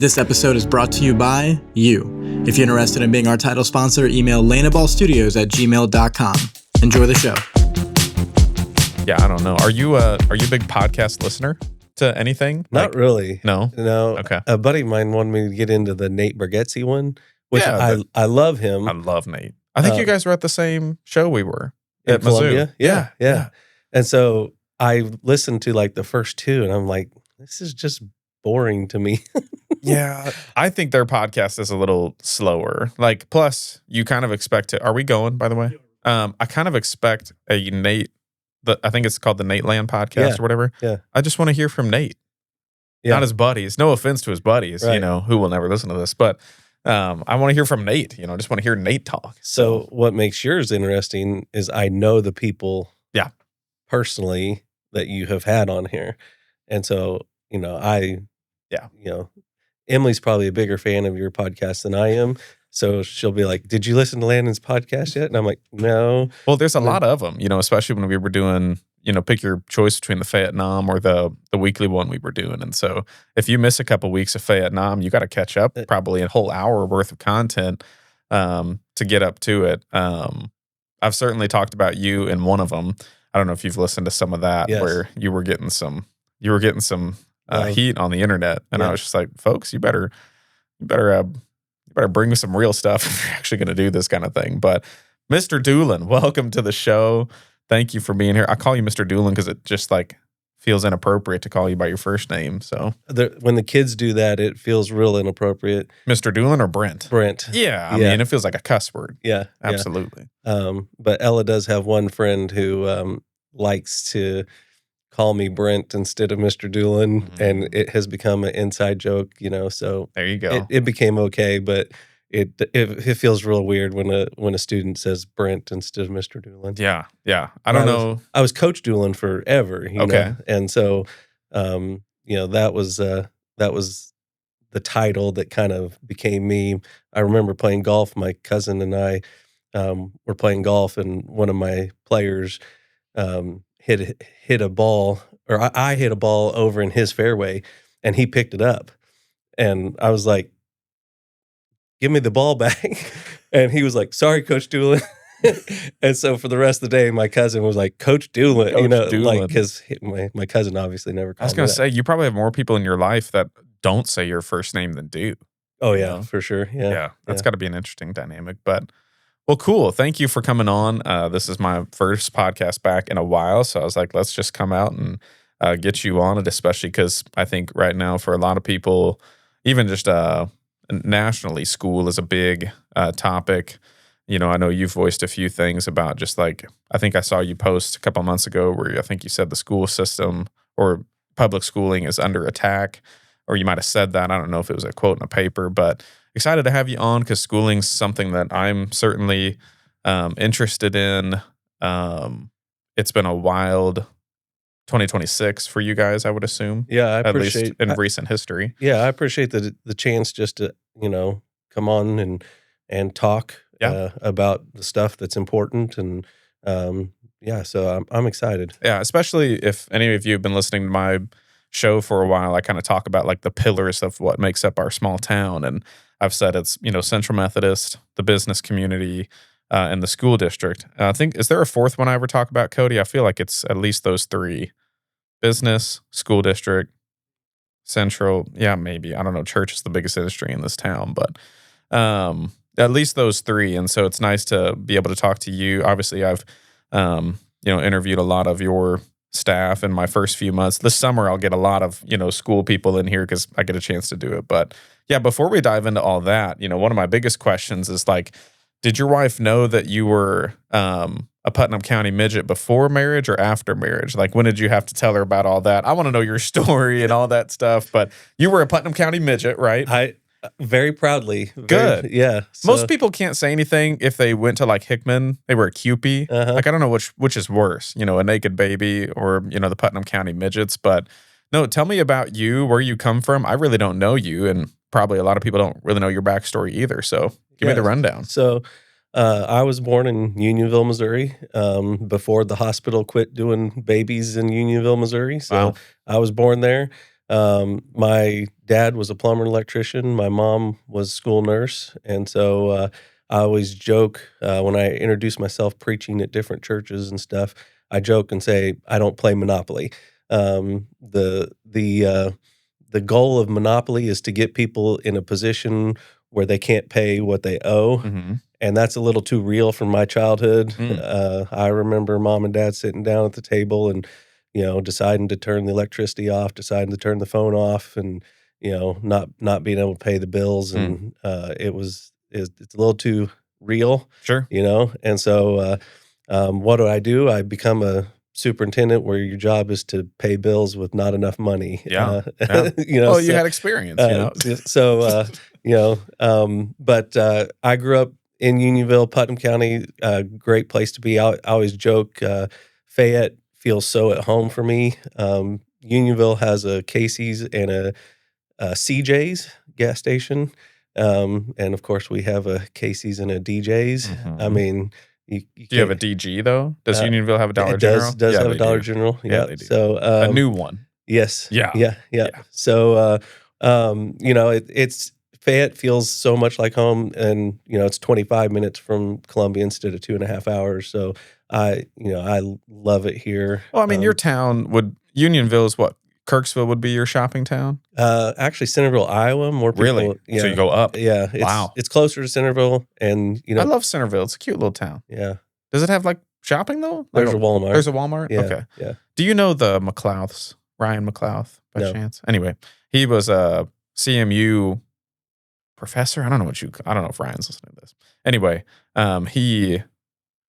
This episode is brought to you by you. If you're interested in being our title sponsor, email lanaballstudios@gmail.com. Enjoy the show. Yeah, I don't know. Are you a big podcast listener to anything? Not really. No? No. Okay. A buddy of mine wanted me to get into the Nate Bargatze one, which I love him. I love Nate. I think you guys were at the same show we were at Mizzou. Yeah. And so I listened to like the first two and I'm like, this is just boring to me. Yeah, I think their podcast is a little slower. Like, plus, you kind of expect it. Are we going, by the way? I kind of expect a Nate, I think it's called the Nate Land podcast or whatever. Yeah. I just want to hear from Nate, not his buddies. No offense to his buddies, right. Who will never listen to this. But I want to hear from Nate, just want to hear Nate talk. So what makes yours interesting is I know the people personally that you have had on here. And so, Emily's probably a bigger fan of your podcast than I am. So she'll be like, did you listen to Landon's podcast yet? And I'm like, no. Well, there's a lot of them, especially when we were doing, pick your choice between the Fayette Nom or the weekly one we were doing. And so if you miss a couple weeks of Fayette Nom, you got to catch up probably a whole hour worth of content to get up to it. I've certainly talked about you in one of them. I don't know if you've listened to some of that where you were getting some heat on the internet, and I was just like, folks, you better bring some real stuff if you're actually going to do this kind of thing. But Mr. Doolin, welcome to the show. Thank you for being here. I call you Mr. Doolin because it just like feels inappropriate to call you by your first name. So when the kids do that, it feels real inappropriate. Mr. Doolin or Brent? Brent. Yeah, I mean, it feels like a cuss word. Yeah, absolutely. But Ella does have one friend who likes to call me Brent instead of Mr. Doolin, and it has become an inside joke, so there you go. It became okay, but it feels real weird when a student says Brent instead of Mr. Doolin. Yeah. I don't know. I was Coach Doolin forever, okay. And so, that was the title that kind of became me. I remember playing golf. My cousin and I were playing golf, and one of my players hit a ball, or I hit a ball over in his fairway, and he picked it up, and I was like, "Give me the ball back," and he was like, "Sorry, Coach Doolin." And so for the rest of the day, my cousin was like, "Coach Doolin," Doolin. because my cousin obviously never called me. I was going to say, you probably have more people in your life that don't say your first name than do. Oh yeah, for sure. Yeah, that's got to be an interesting dynamic, but. Well, cool. Thank you for coming on. This is my first podcast back in a while, so I was like, let's just come out and get you on it, especially because I think right now for a lot of people, even just nationally, school is a big topic. I know you've voiced a few things about just like, I think I saw you post a couple months ago where I think you said the school system or public schooling is under attack, or you might have said that. I don't know if it was a quote in a paper, but excited to have you on because schooling's something that I'm certainly interested in. It's been a wild 2026 for you guys, I would assume. Yeah, I at appreciate least in recent history. Yeah, I appreciate the chance just to come on and talk about the stuff that's important, and so I'm excited. Yeah, especially if any of you have been listening to my show for a while. I kind of talk about like the pillars of what makes up our small town, and I've said it's Central Methodist, the business community, and the school district. I think, is there a fourth one I ever talk about, Cody? I feel like it's at least those three: business, school district, central. Yeah, maybe, I don't know. Church is the biggest industry in this town, but at least those three. And so it's nice to be able to talk to you. Obviously, I've interviewed a lot of your staff in my first few months. This summer, I'll get a lot of, school people in here because I get a chance to do it. But yeah, before we dive into all that, one of my biggest questions is like, did your wife know that you were a Putnam County midget before marriage or after marriage? Like, when did you have to tell her about all that? I want to know your story and all that stuff. But you were a Putnam County midget, right? I very proudly. Good. Yeah. So. Most people can't say anything if they went to like Hickman. They were a Cupie. Like, I don't know which is worse, a naked baby or, the Putnam County midgets. But no, tell me about you, where you come from. I really don't know you, and probably a lot of people don't really know your backstory either. So give me the rundown. So I was born in Unionville, Missouri, before the hospital quit doing babies in Unionville, Missouri. So I was born there. My dad was a plumber and electrician. My mom was a school nurse. And so I always joke when I introduce myself preaching at different churches and stuff, I joke and say, I don't play Monopoly. The goal of Monopoly is to get people in a position where they can't pay what they owe. Mm-hmm. And that's a little too real from my childhood. Mm. I remember mom and dad sitting down at the table and, deciding to turn the electricity off, deciding to turn the phone off, and not being able to pay the bills, and it's a little too real, Sure. And so, what do? I become a superintendent, where your job is to pay bills with not enough money. Yeah. Well, you had experience, But I grew up in Unionville, Putnam County, great place to be. I always joke, Fayette feels so at home for me. Unionville has a Casey's and a CJ's gas station. And of course, we have a Casey's and a DJ's. Mhm. I mean, Do you have a DG though? Does Unionville have a Dollar it General? does have they a Dollar do. General. Yeah, Yeah. they do. So A new one. yes. Yeah. Yeah. Yeah. So it's Fayette feels so much like home, and it's 25 minutes from Columbia instead of 2.5 hours. So I love it here. Well, I mean, your town Unionville is what? Kirksville would be your shopping town? Actually, Centerville, Iowa. More people. Really? Yeah. So you go up? Yeah. It's closer to Centerville, and I love Centerville. It's a cute little town. Yeah. Does it have like shopping though? There's a Walmart. There's a Walmart? Yeah. Okay. Yeah. Do you know the McLouths? Ryan McLouth by No. chance? Anyway, he was a CMU professor. I don't know if Ryan's listening to this. Anyway, he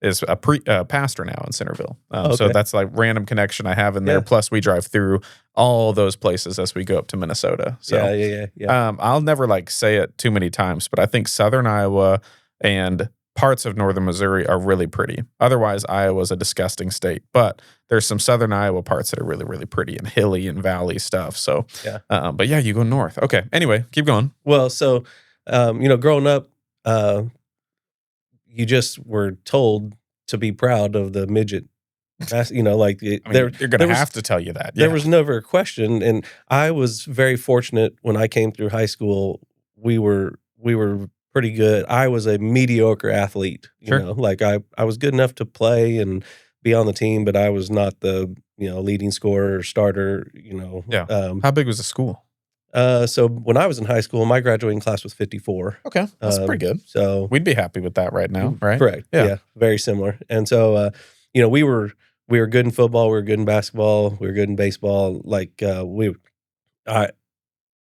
is a pastor now in Centerville. So Okay. that's like random connection I have in there. Yeah. Plus we drive through all those places as we go up to Minnesota. So Yeah. I'll never like say it too many times, but I think Southern Iowa and parts of Northern Missouri are really pretty. Otherwise, Iowa's a disgusting state, but there's some Southern Iowa parts that are really, really pretty and hilly and valley stuff. So, Yeah. But yeah, you go north. Okay. Anyway, keep going. Well, so growing up, you just were told to be proud of the midget. You're going to have to tell you that. There was never a question, and I was very fortunate when I came through high school. We were pretty good. I was a mediocre athlete. Sure. I was good enough to play and be on the team, but I was not the leading scorer or starter. Yeah. How big was the school? So when I was in high school, my graduating class was 54. Okay, that's pretty good. So we'd be happy with that right now, right? Correct. Yeah, very similar. And so we were good in football, we were good in basketball, we were good in baseball. I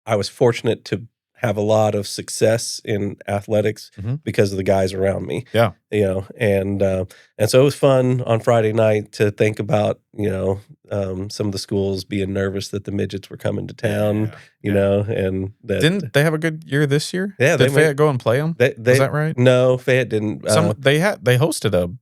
was fortunate to have a lot of success in athletics because of the guys around me. Yeah. And so it was fun on Friday night to think about, some of the schools being nervous that the midgets were coming to town, and that. Didn't they have a good year this year? Yeah. Did Fayette go and play them? Is that right? No, Fayette didn't. They hosted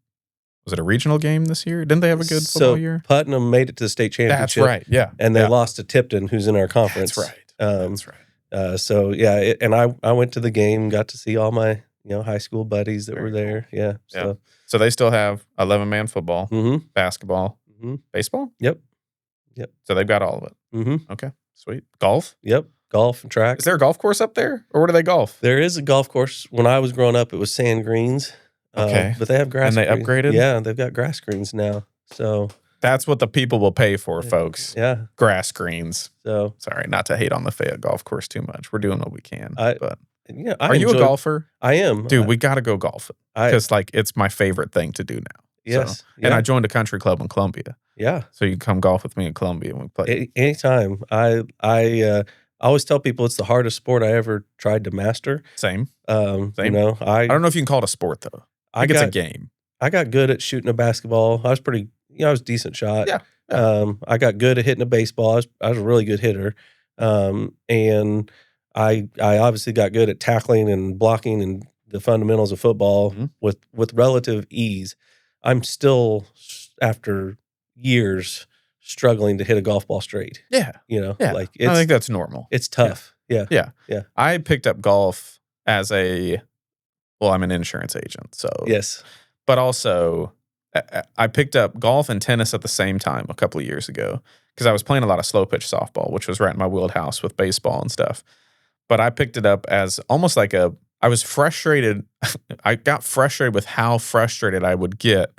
was it a regional game this year? Didn't they have a good football year? Putnam made it to the state championship. That's right. Yeah. And they lost to Tipton, who's in our conference. That's right. That's right. So yeah, and I went to the game, got to see all my high school buddies that were there. Cool. Yeah. So they still have 11-man football, basketball, baseball. Yep. So they've got all of it. Okay, sweet. Golf. Yep. Golf and track. Is there a golf course up there, or where do they golf? There is a golf course. When I was growing up, it was sand greens. Okay, but they have grass. And they greens. upgraded. Yeah, they've got grass greens now. So that's what the people will pay for, folks. Yeah, grass greens. So sorry, not to hate on the Fayette golf course too much. We're doing what we can. But are you a golfer? I am, dude. We got to go golfing because it's my favorite thing to do now. Yes, and I joined a country club in Columbia. Yeah, so you can come golf with me in Columbia and we play anytime. I always tell people it's the hardest sport I ever tried to master. Same. Same. I don't know if you can call it a sport though. I think it's a game. I got good at shooting a basketball. I was I was a decent shot. Yeah. I got good at hitting a baseball. I was a really good hitter. And I obviously got good at tackling and blocking and the fundamentals of football with relative ease. I'm still, after years, struggling to hit a golf ball straight. Yeah. I think that's normal. It's tough. Yeah. I picked up golf as I'm an insurance agent. So yes. But also, I picked up golf and tennis at the same time a couple of years ago because I was playing a lot of slow pitch softball, which was right in my wheelhouse with baseball and stuff. But I picked it up as almost like I was frustrated. I got frustrated with how frustrated I would get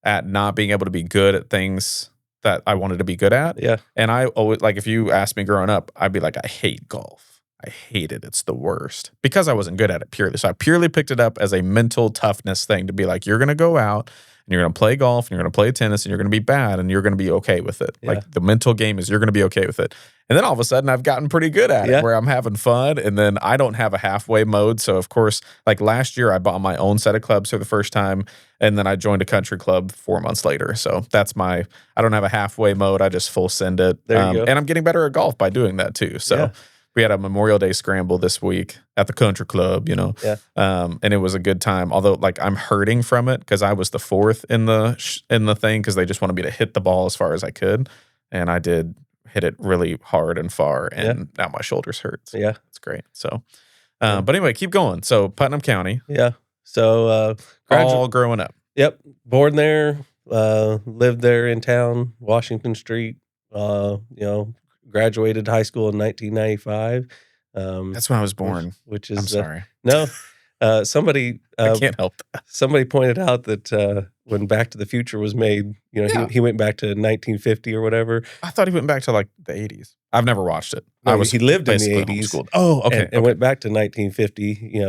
at not being able to be good at things that I wanted to be good at. Yeah. And I always, like, if you asked me growing up, I'd be like, I hate golf. I hate it. It's the worst because I wasn't good at it purely. So I purely picked it up as a mental toughness thing to be like, you're going to go out and you're going to play golf and you're going to play tennis and you're going to be bad and you're going to be okay with it. Yeah. Like the mental game is you're going to be okay with it. And then all of a sudden I've gotten pretty good at it where I'm having fun. And then I don't have a halfway mode. So of course, like last year I bought my own set of clubs for the first time. And then I joined a country club 4 months later. So that's I don't have a halfway mode. I just full send it. There you go. And I'm getting better at golf by doing that too. So we had a Memorial Day scramble this week at the country club, Yeah. and it was a good time. Although, like, I'm hurting from it because I was the fourth in the thing because they just wanted me to hit the ball as far as I could, and I did hit it really hard and far, and now my shoulders hurt. So Yeah, it's great. So, but anyway, keep going. So Putnam County, yeah. So all growing up. Yep, born there, lived there in town, Washington Street. Graduated high school in 1995. That's when I was born. Which is I'm sorry. No, somebody I can't help that. Somebody pointed out that when Back to the Future was made, he went back to 1950 or whatever. I thought he went back to like the 80s. I've never watched it. No, he lived in the 80s. Homeschooled. Oh, okay. And went back to 1950,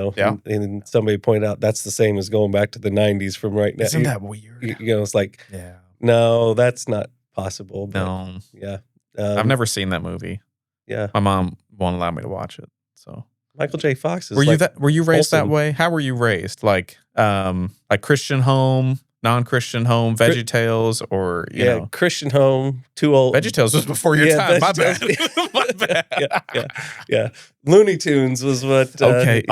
and somebody pointed out that's the same as going back to the 90s from right now. Isn't that weird? It's like, yeah. No, that's not possible. But, No. Yeah. I've never seen that movie. Yeah. My mom won't allow me to watch it. So Michael J. Fox is were you raised wholesome. that way? How were you raised? Like Christian home, non-Christian home, Veggie Tales, or you know? Christian home, too old. Veggie Tales was before your time. My bad. My bad. Yeah. Looney Tunes was what. Okay.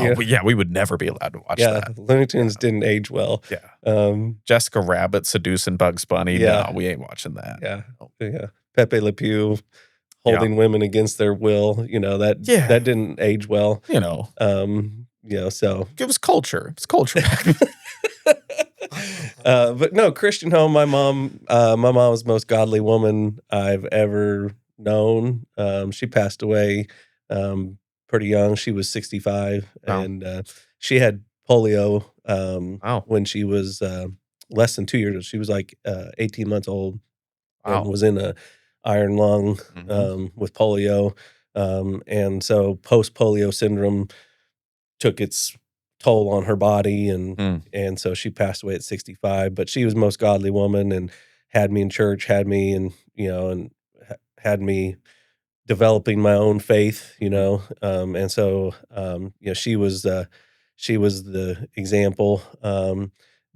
We would never be allowed to watch that. Looney Tunes didn't age well. Yeah. Jessica Rabbit seducing Bugs Bunny. Yeah. No, we ain't watching that. Yeah. Yeah. Pepe Le Pew holding women against their will. That didn't age well. So it was culture. It's culture. But no, Christian home. My mom was the most godly woman I've ever known. She passed away pretty young. She was 65, and she had polio when she was less than 2 years old. She was like 18 months old and was in a iron lung with polio. And so post-polio syndrome took its toll on her body, and so she passed away at 65. But she was the most godly woman and had me in church, had me and had me developing my own faith, and so she was the example.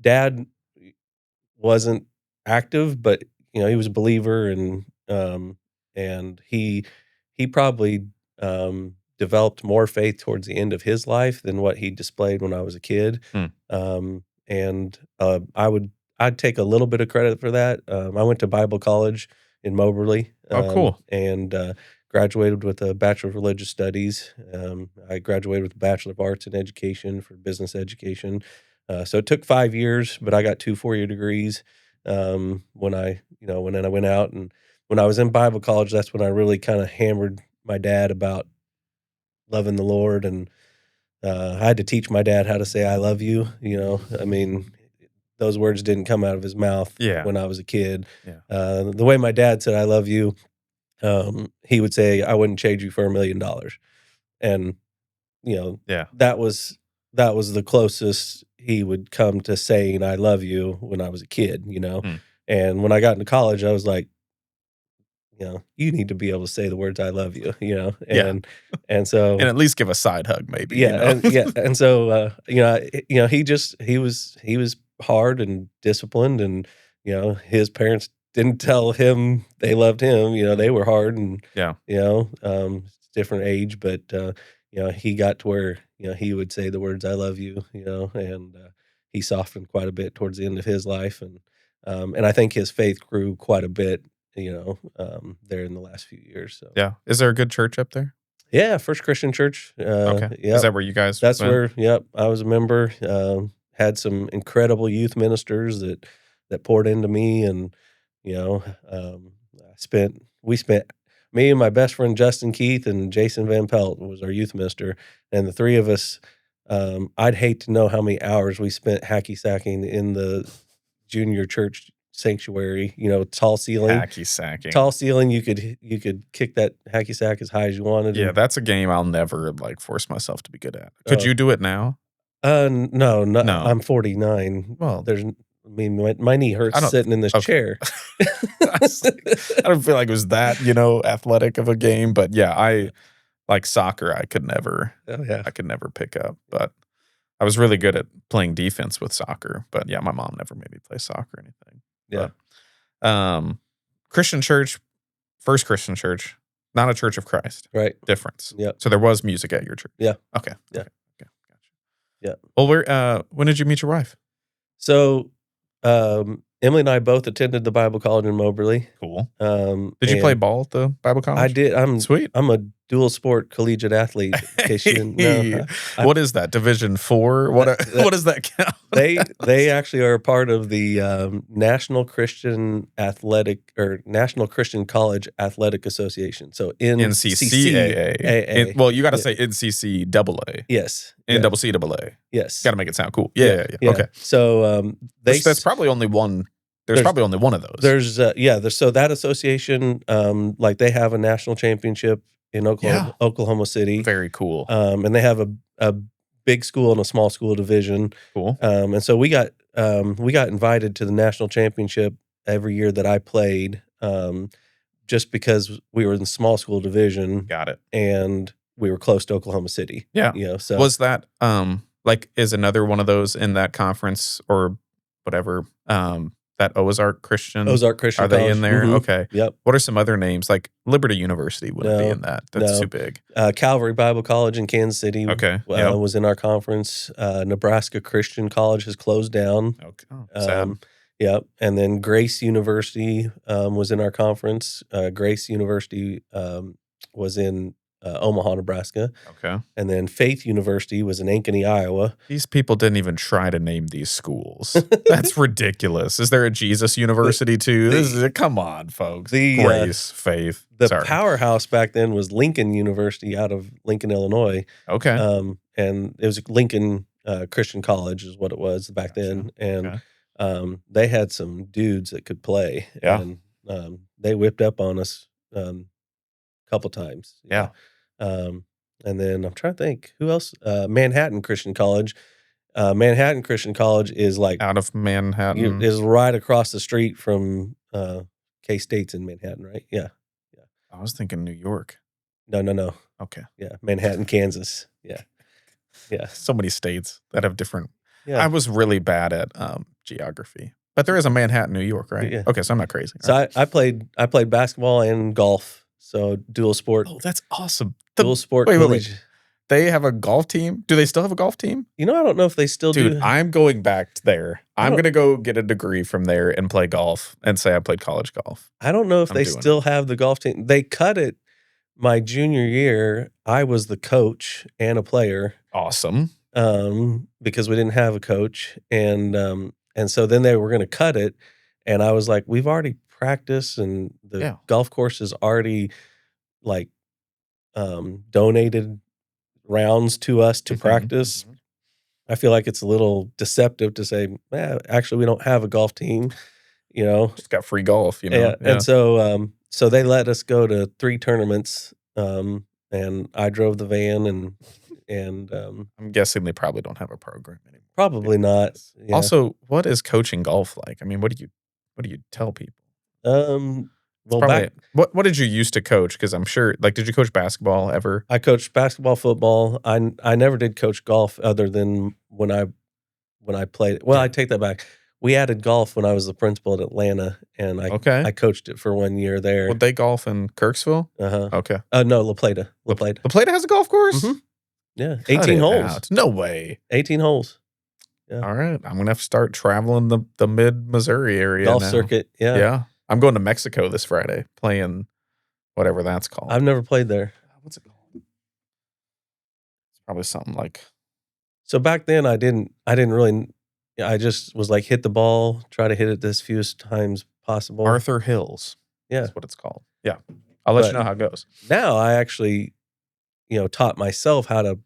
Dad wasn't active, but he was a believer, and he probably developed more faith towards the end of his life than what he displayed when I was a kid. And I'd take a little bit of credit for that. I went to Bible college in Moberly. Cool. And graduated with a Bachelor of Religious Studies. I graduated with a Bachelor of Arts in Education for business education. So it took 5 years, but I got 2 4-year degrees when I went out. And when I was in Bible college, that's when I really kind of hammered my dad about loving the Lord. And I had to teach my dad how to say, I love you. I mean, those words didn't come out of his mouth when I was a kid. Yeah. The way my dad said, I love you, he would say, I wouldn't trade you for $1 million. And, that was the closest he would come to saying, I love you when I was a kid, And when I got into college, I was like, you need to be able to say the words "I love you," and so and at least give a side hug, maybe. And so he was hard and disciplined, and his parents didn't tell him they loved him. They were hard, and different age, but he got to where he would say the words "I love you," and he softened quite a bit towards the end of his life, and I think his faith grew quite a bit. There in the last few years. So yeah, is there a good church up there? Yeah, First Christian Church. Okay, is that where you guys? That's went? Where. Yep, I was a member. Had some incredible youth ministers that poured into me, and I spent me and my best friend Justin Keith and Jason Van Pelt was our youth minister, and the three of us. I'd hate to know how many hours we spent hacky sacking in the junior church sanctuary. Tall ceiling. Hacky sacking. Tall ceiling. You could kick that hacky sack as high as you wanted. Yeah, that's a game I'll never force myself to be good at. Could you do it now? No. No. I'm 49. Well, my knee hurts sitting in this chair. I don't feel like it was that, athletic of a game, but yeah, I like soccer. I could never pick up, but I was really good at playing defense with soccer. But yeah, my mom never made me play soccer or anything. Yeah. But, Christian church, First Christian Church, not a Church of Christ. Right. Difference. Yeah. So there was music at your church. Yeah. Okay. Yeah. Okay. Gotcha. Yeah. Well, when did you meet your wife? So, Emily and I both attended the Bible college in Moberly. Cool. Did you play ball at the Bible college? I did. Sweet. I'm a dual sport collegiate athlete. In case you didn't know. What is that? Division 4? What does that count? They actually are a part of the National Christian College Athletic Association. So NCCAA. Well, you got to say NCCAA. Yes. NCCAA. Yes. Got to make it sound cool. Yeah. Okay. So that's probably only one. There's probably only one of those. So that association, they have a national championship in Oklahoma City. Very cool. And they have a big school and a small school division. Cool. And so we got invited to the national championship every year that I played, just because we were in the small school division. Got it. And we were close to Oklahoma City. Yeah. So was that is another one of those in that conference or whatever? That Ozark Christian. Are they College. in there? Mm-hmm. Okay. Yep. What are some other names? Like Liberty University wouldn't be in that. That's too big. Calvary Bible College in Kansas City. Okay. Was in our conference. Nebraska Christian College has closed down. Okay. Sad. Yep. And then Grace University was in our conference. Grace University was in Omaha, Nebraska. Okay. And then Faith University was in Ankeny, Iowa. These people didn't even try to name these schools. That's ridiculous. Is there a Jesus University too? Come on, folks. Grace, Faith. The powerhouse back then was Lincoln University out of Lincoln, Illinois. Okay. And it was Lincoln Christian College is what it was back then. And they had some dudes that could play. Yeah. And they whipped up on us couple times. Yeah. And then I'm trying to think who else. Manhattan Christian College. Manhattan Christian College is out of Manhattan. Is right across the street from K-State's in Manhattan, right? Yeah. I was thinking New York. No. Okay. Yeah. Manhattan, Kansas. Yeah. So many states that have different. Yeah. I was really bad at geography. But there is a Manhattan, New York, right? Yeah. Okay, so I'm not crazy. So right. I played basketball and golf. So dual sport. Oh, that's awesome. Dual sport. Wait. They have a golf team? Do they still have a golf team? I don't know if they still do. Dude, I'm going back there. I'm going to go get a degree from there and play golf and say I played college golf. I don't know if they still have the golf team. They cut it my junior year. I was the coach and a player. Awesome. Because we didn't have a coach. And so then they were going to cut it. And I was like, we've already practiced and the golf course is already donated rounds to us to practice. Mm-hmm. I feel like it's a little deceptive to say, actually, we don't have a golf team, Just got free golf, Yeah. And so they let us go to 3 tournaments, and I drove the van, and I'm guessing they probably don't have a program anymore. Probably not. Yeah. Also, what is coaching golf like? I mean, what do you tell people? What did you used to coach? Because I'm sure, did you coach basketball ever? I coached basketball, football. I never did coach golf other than when I played. Well, I take that back. We added golf when I was the principal at Atlanta, and I coached it for 1 year there. Would they golf in Kirksville? Uh-huh. Okay. No, La Plata. La Plata has a golf course? Mm-hmm. Yeah. 18 holes. Out. No way. 18 holes. Yeah. All right. I'm going to have to start traveling the mid-Missouri area golf now. Circuit. Yeah. Yeah. I'm going to Mexico this Friday, playing whatever that's called. I've never played there. What's it called? It's probably something like. So back then, I didn't really. I just was like, hit the ball, try to hit it as few times possible. Arthur Hills. Yeah, that's what it's called. Yeah. I'll let But you know how it goes. now I actually, taught myself how to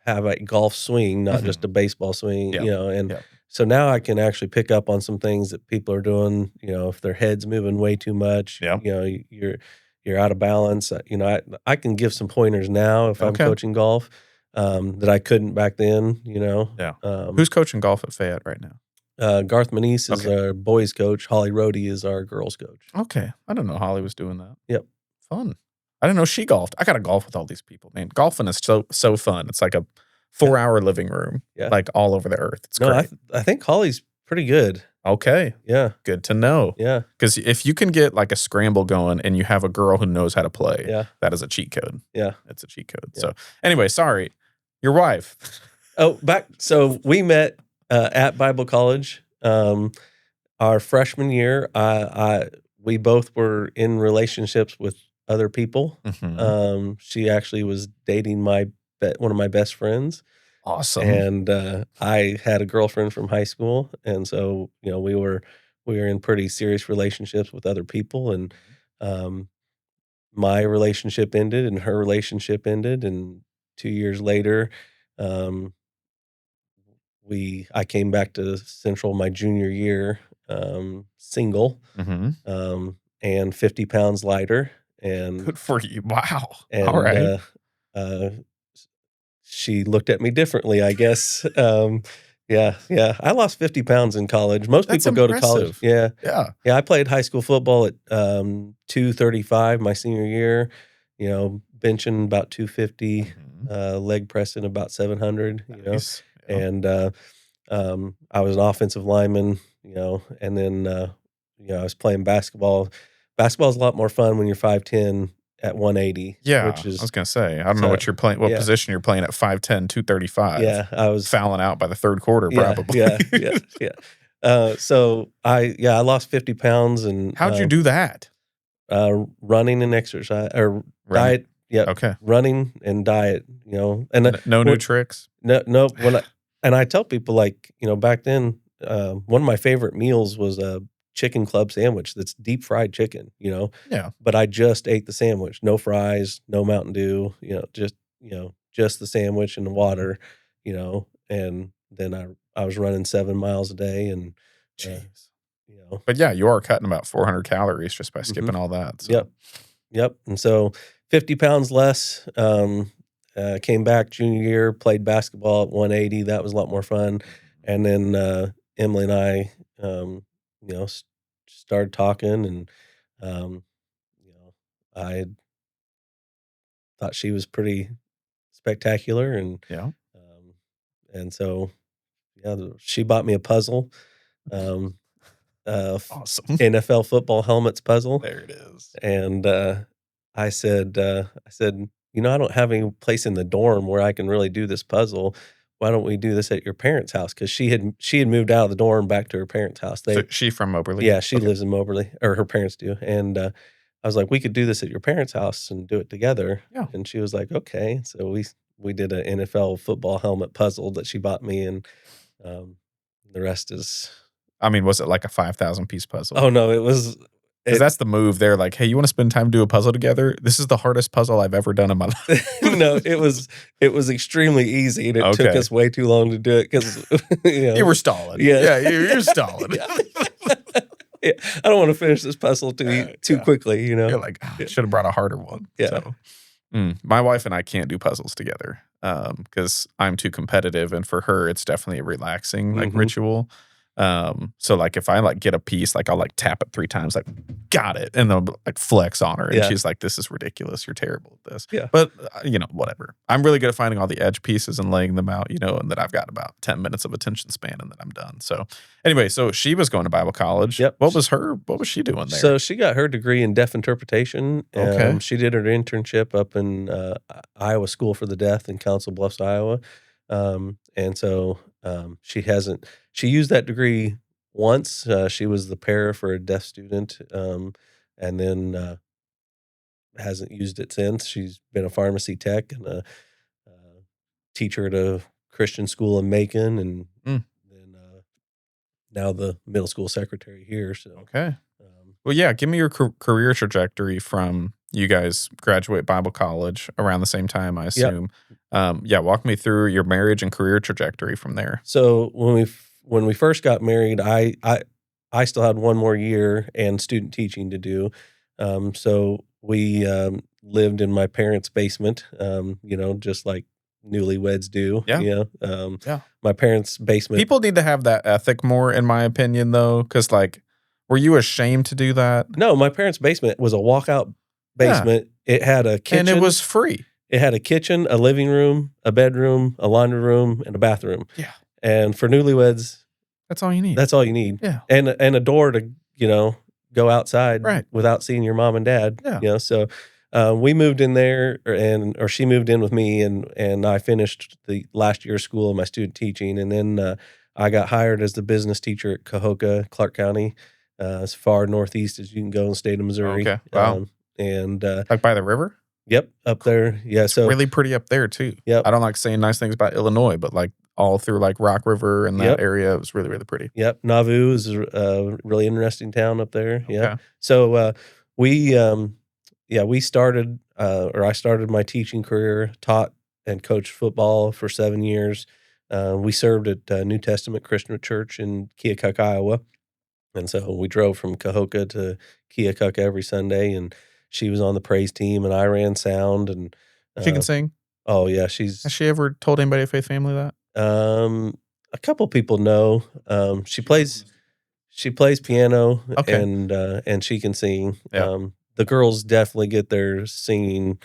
have a golf swing, not just a baseball swing, Yeah. and Yeah. so now I can actually pick up on some things that people are doing, if their head's moving way too much, Yeah. you're out of balance. I can give some pointers now if I'm Okay. coaching golf, that I couldn't back then, Yeah. Who's coaching golf at Fayette right now? Garth Manise is Okay. our boys coach. Holly Rohde is our girls coach. Okay. I didn't know Holly was doing that. Yep. Fun. I didn't know she golfed. I got to golf with all these people, man. Golfing is so fun. It's like a 4-hour living room, Yeah. like all over the earth. It's No, great. I think Holly's pretty good. Okay. Yeah. Good to know. Yeah. Because if you can get like a scramble going and you have a girl who knows how to play, Yeah. that is a cheat code. Yeah. It's a cheat code. Yeah. So anyway, sorry. Your wife. Oh, so we met at Bible college. Our freshman year, we both were in relationships with other people. Mhm. She actually was dating one of my best friends, Awesome. and I had a girlfriend from high school, and so we were in pretty serious relationships with other people, and my relationship ended, and her relationship ended, and 2 years later, um, I came back to Central my junior year, single, Mhm. and 50 pounds lighter, and Good for you. Wow. All and right. uh, she looked at me differently, I guess. Yeah. I lost 50 pounds in college. Most That's people go to college. impressive. Yeah. Yeah. Yeah, I played high school football at 235 my senior year, benching about 250, Mhm. leg pressing about 700, Nice. Yeah. and I was an offensive lineman, and then I was playing basketball. Basketball's a lot more fun when you're 5'10" at 180, Yeah, which I was is gonna say, I don't know so what you're playing, what yeah, position you're playing at 5'10", 235. yeah, I was Fouling out by the 3rd quarter, yeah, probably. yeah, yeah, yeah. So I lost 50 pounds and How'd you do that? running and exercise or Running? diet. Yep, Okay. running and diet. And No new tricks? no. And I tell people like back then, one of my favorite meals was a chicken club sandwich that's deep fried chicken. Yeah. But I just ate the sandwich, no fries, no Mountain Dew. Just the sandwich and the water. And then I was running 7 miles a day, and uh, Jeez. you know, But yeah, you are cutting about 400 calories just by mhm. skipping all that, so. Yep. Yep. And so 50 pounds less, came back junior year, played basketball at 180. That was a lot more fun. And then Emily and I, started talking, and, um, I thought she was pretty spectacular. Yeah. Um, and so, yeah, she bought me a puzzle, um, Awesome. NFL football helmets puzzle. There it is. And, I said, I don't have any place in the dorm where I can really do this puzzle. Why don't we do this at your parents' house? Because she had moved out of the dorm back to her parents' house. So she from Moberly? Yeah, she Okay. lives in Moberly, or her parents do. And, I was like, "We could do this at your parents' house and do it together." Yeah. And she was like, "Okay." So we did an NFL football helmet puzzle that she bought me, and, the rest is I mean, was it like a 5,000-piece puzzle? oh, no, it was 'Cause that's the move. They're like, "Hey, you wanna spend time to do a puzzle together? This is the hardest puzzle I've ever done in my life." No, it was extrdon't extremely easy, and it took Okay. us way too long to do it because You were stalling. Yeah. Yeah, you're stalling. Yeah. Yeah, I don't wanna finish this puzzle too Yeah. quickly, You're like, Yeah. "Should have brought a harder one." Yeah. So, my wife and I can't do puzzles together, because I'm too competitive, and for her, it's definitely a relaxing, like, Mhm. ritual. So, like, if I, like, get a piece, like, I'll, like, tap it 3 times, like, "Got it," and then I'll, like, flex on her, and Yeah. she's like, "This is ridiculous. You're terrible at this." Yeah. But, whatever. I'm really good at finding all the edge pieces and laying them out, and then I've got about 10 minutes of attention span, and then I'm done. So, anyway, so she was going to Bible college. Yep. What was she doing there? So she got her degree in deaf interpretation. Okay. She did her internship up in Iowa School for the Deaf in Council Bluffs, Iowa. And so she used that degree once. She was the para for a deaf student, and then hasn't used it since. She's been a pharmacy tech and a teacher at a Christian school in Macon, and Mm. then now the middle school secretary here. So Okay. Well, yeah, give me your career trajectory from you guys graduate Bible college around the same time, I Yep. assume. Yeah, walk me through your marriage and career trajectory from there. So when we first got married, I still had one more year and student teaching to do. So we lived in my parents' basement, just like newlyweds do. Yeah. Yeah. My parents' basement. People need to have that ethic more, in my opinion, though, because, like, were you ashamed to do that? No, my parents' basement was a walkout basement. It had a kitchen. And it was free. It had a kitchen, a living room, a bedroom, a laundry room, and a bathroom. Yeah. And for newlyweds, That's all you need. that's all you need. Yeah. And a door to, go outside Right. without seeing your mom and dad. Yeah. So we moved in there or she moved in with me and I finished the last year of school of my student teaching. And then I got hired as the business teacher at Cahokia, Clark County, as far northeast as you can go in the state of Missouri. Okay. Wow. Like by the river? Yep, up there. Yeah. So Really pretty up there, too. Yep. I don't like saying nice things about Illinois, but like all through like Rock River and that Yep. area, it was really, really pretty. Yep, Nauvoo is a really interesting town up there. Yeah. Okay. So we started, or I started my teaching career, taught and coached football for 7 years. We served at New Testament Christian Church in Keokuk, Iowa. And so we drove from Cahokia to Keokuk every Sunday, and she was on the praise team, and I ran sound. And She can sing. oh yeah, Has she's she ever told anybody at Faith Family that? a couple people know. She plays piano. Okay. and she can sing. Yeah. The girls definitely get their singing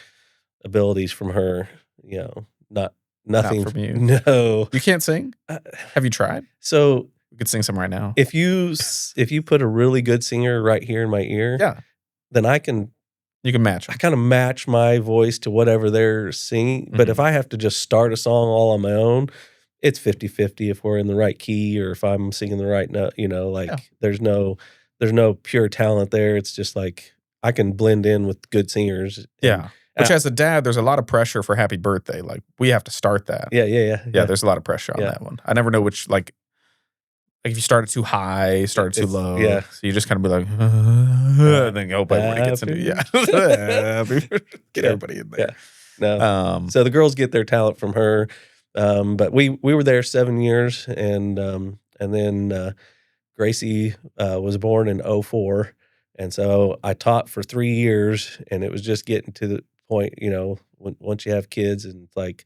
abilities from her. Nothing from you. No. You can't sing? Have you tried? So We could sing some right now. if you put a really good singer right here in my ear, Yeah. then I can You can match I them. kind of match my voice to whatever they're singing. But Mhm. if I have to just start a song all on my own, it's 50-50 if we're in the right key or if I'm singing the right note, Yeah. there's no pure talent there. It's just like I can blend in with good singers. Yeah. Which, as a dad, there's a lot of pressure for happy birthday. Like, we have to start that. Yeah. Yeah, there's a lot of pressure on Yeah. that one. I never know which, like if you start it too high, start it too It's- low. yeah. So you just kind of be like, and then hope everybody gets into it. Yeah. Get everybody in there. No. So the girls get their talent from her. But we were there 7 years, and then Gracie was born in 2004. And so I taught for 3 years, and it was just getting to the point, once you have kids and it's like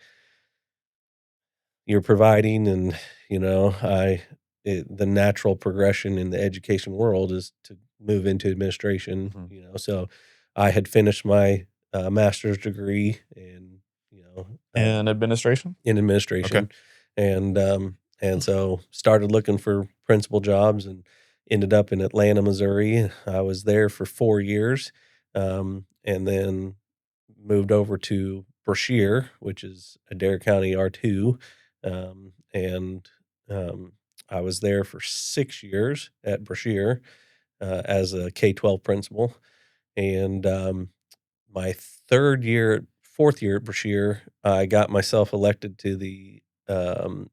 you're providing, and the natural progression in the education world is to move into administration. Mhm. So I had finished my master's degree And administration? in administration, and so started looking for principal jobs and ended up in Atlanta, Missouri. I was there for 4 years, and then moved over to Brashear, which is Adair County R2, and I was there for 6 years at Brashear as a K-12 principal, and my fourth year at Brashear, I got myself elected to the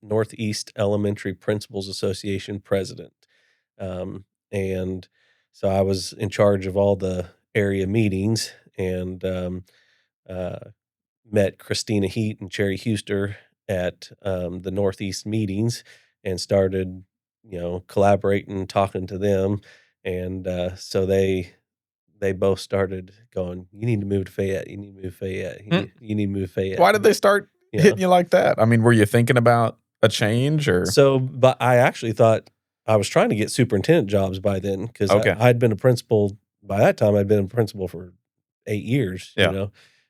Northeast Elementary Principals Association president. And so I was in charge of all the area meetings and uh, met Christina Heat and Cherry Huster at the Northeast meetings and started, collaborating, talking to them. And so they both started going, you need to move to Fayette. You need to move to Fayette. You need to move to Fayette. Why did they start hitting you like that? I mean, were you thinking about a change or? So, but I actually thought I was trying to get superintendent jobs by then because Okay. I'd been a principal. By that time, I'd been a principal for 8 years, Yeah.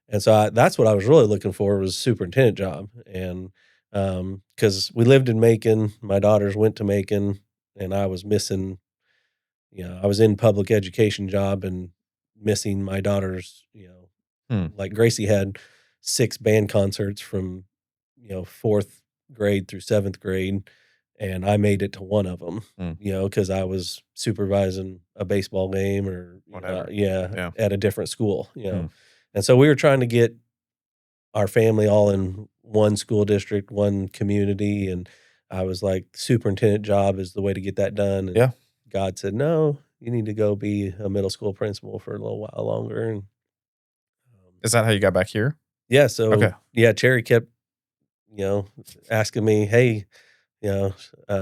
And so that's what I was really looking for was a superintendent job. And because we lived in Macon, my daughters went to Macon, and I was missing, I was in public education job and missing my daughters, like Gracie had 6 band concerts from, 4th grade through 7th grade. And I made it to one of them, because I was supervising a baseball game or Whatever. At a different school, And so we were trying to get our family all in one school district, one community. And I was like, superintendent job is the way to get that done. And Yeah. God said, no, you need to go be a middle school principal for a little while longer. And Is that how you got back here? yeah, so Okay. yeah, Cherry kept, asking me, hey,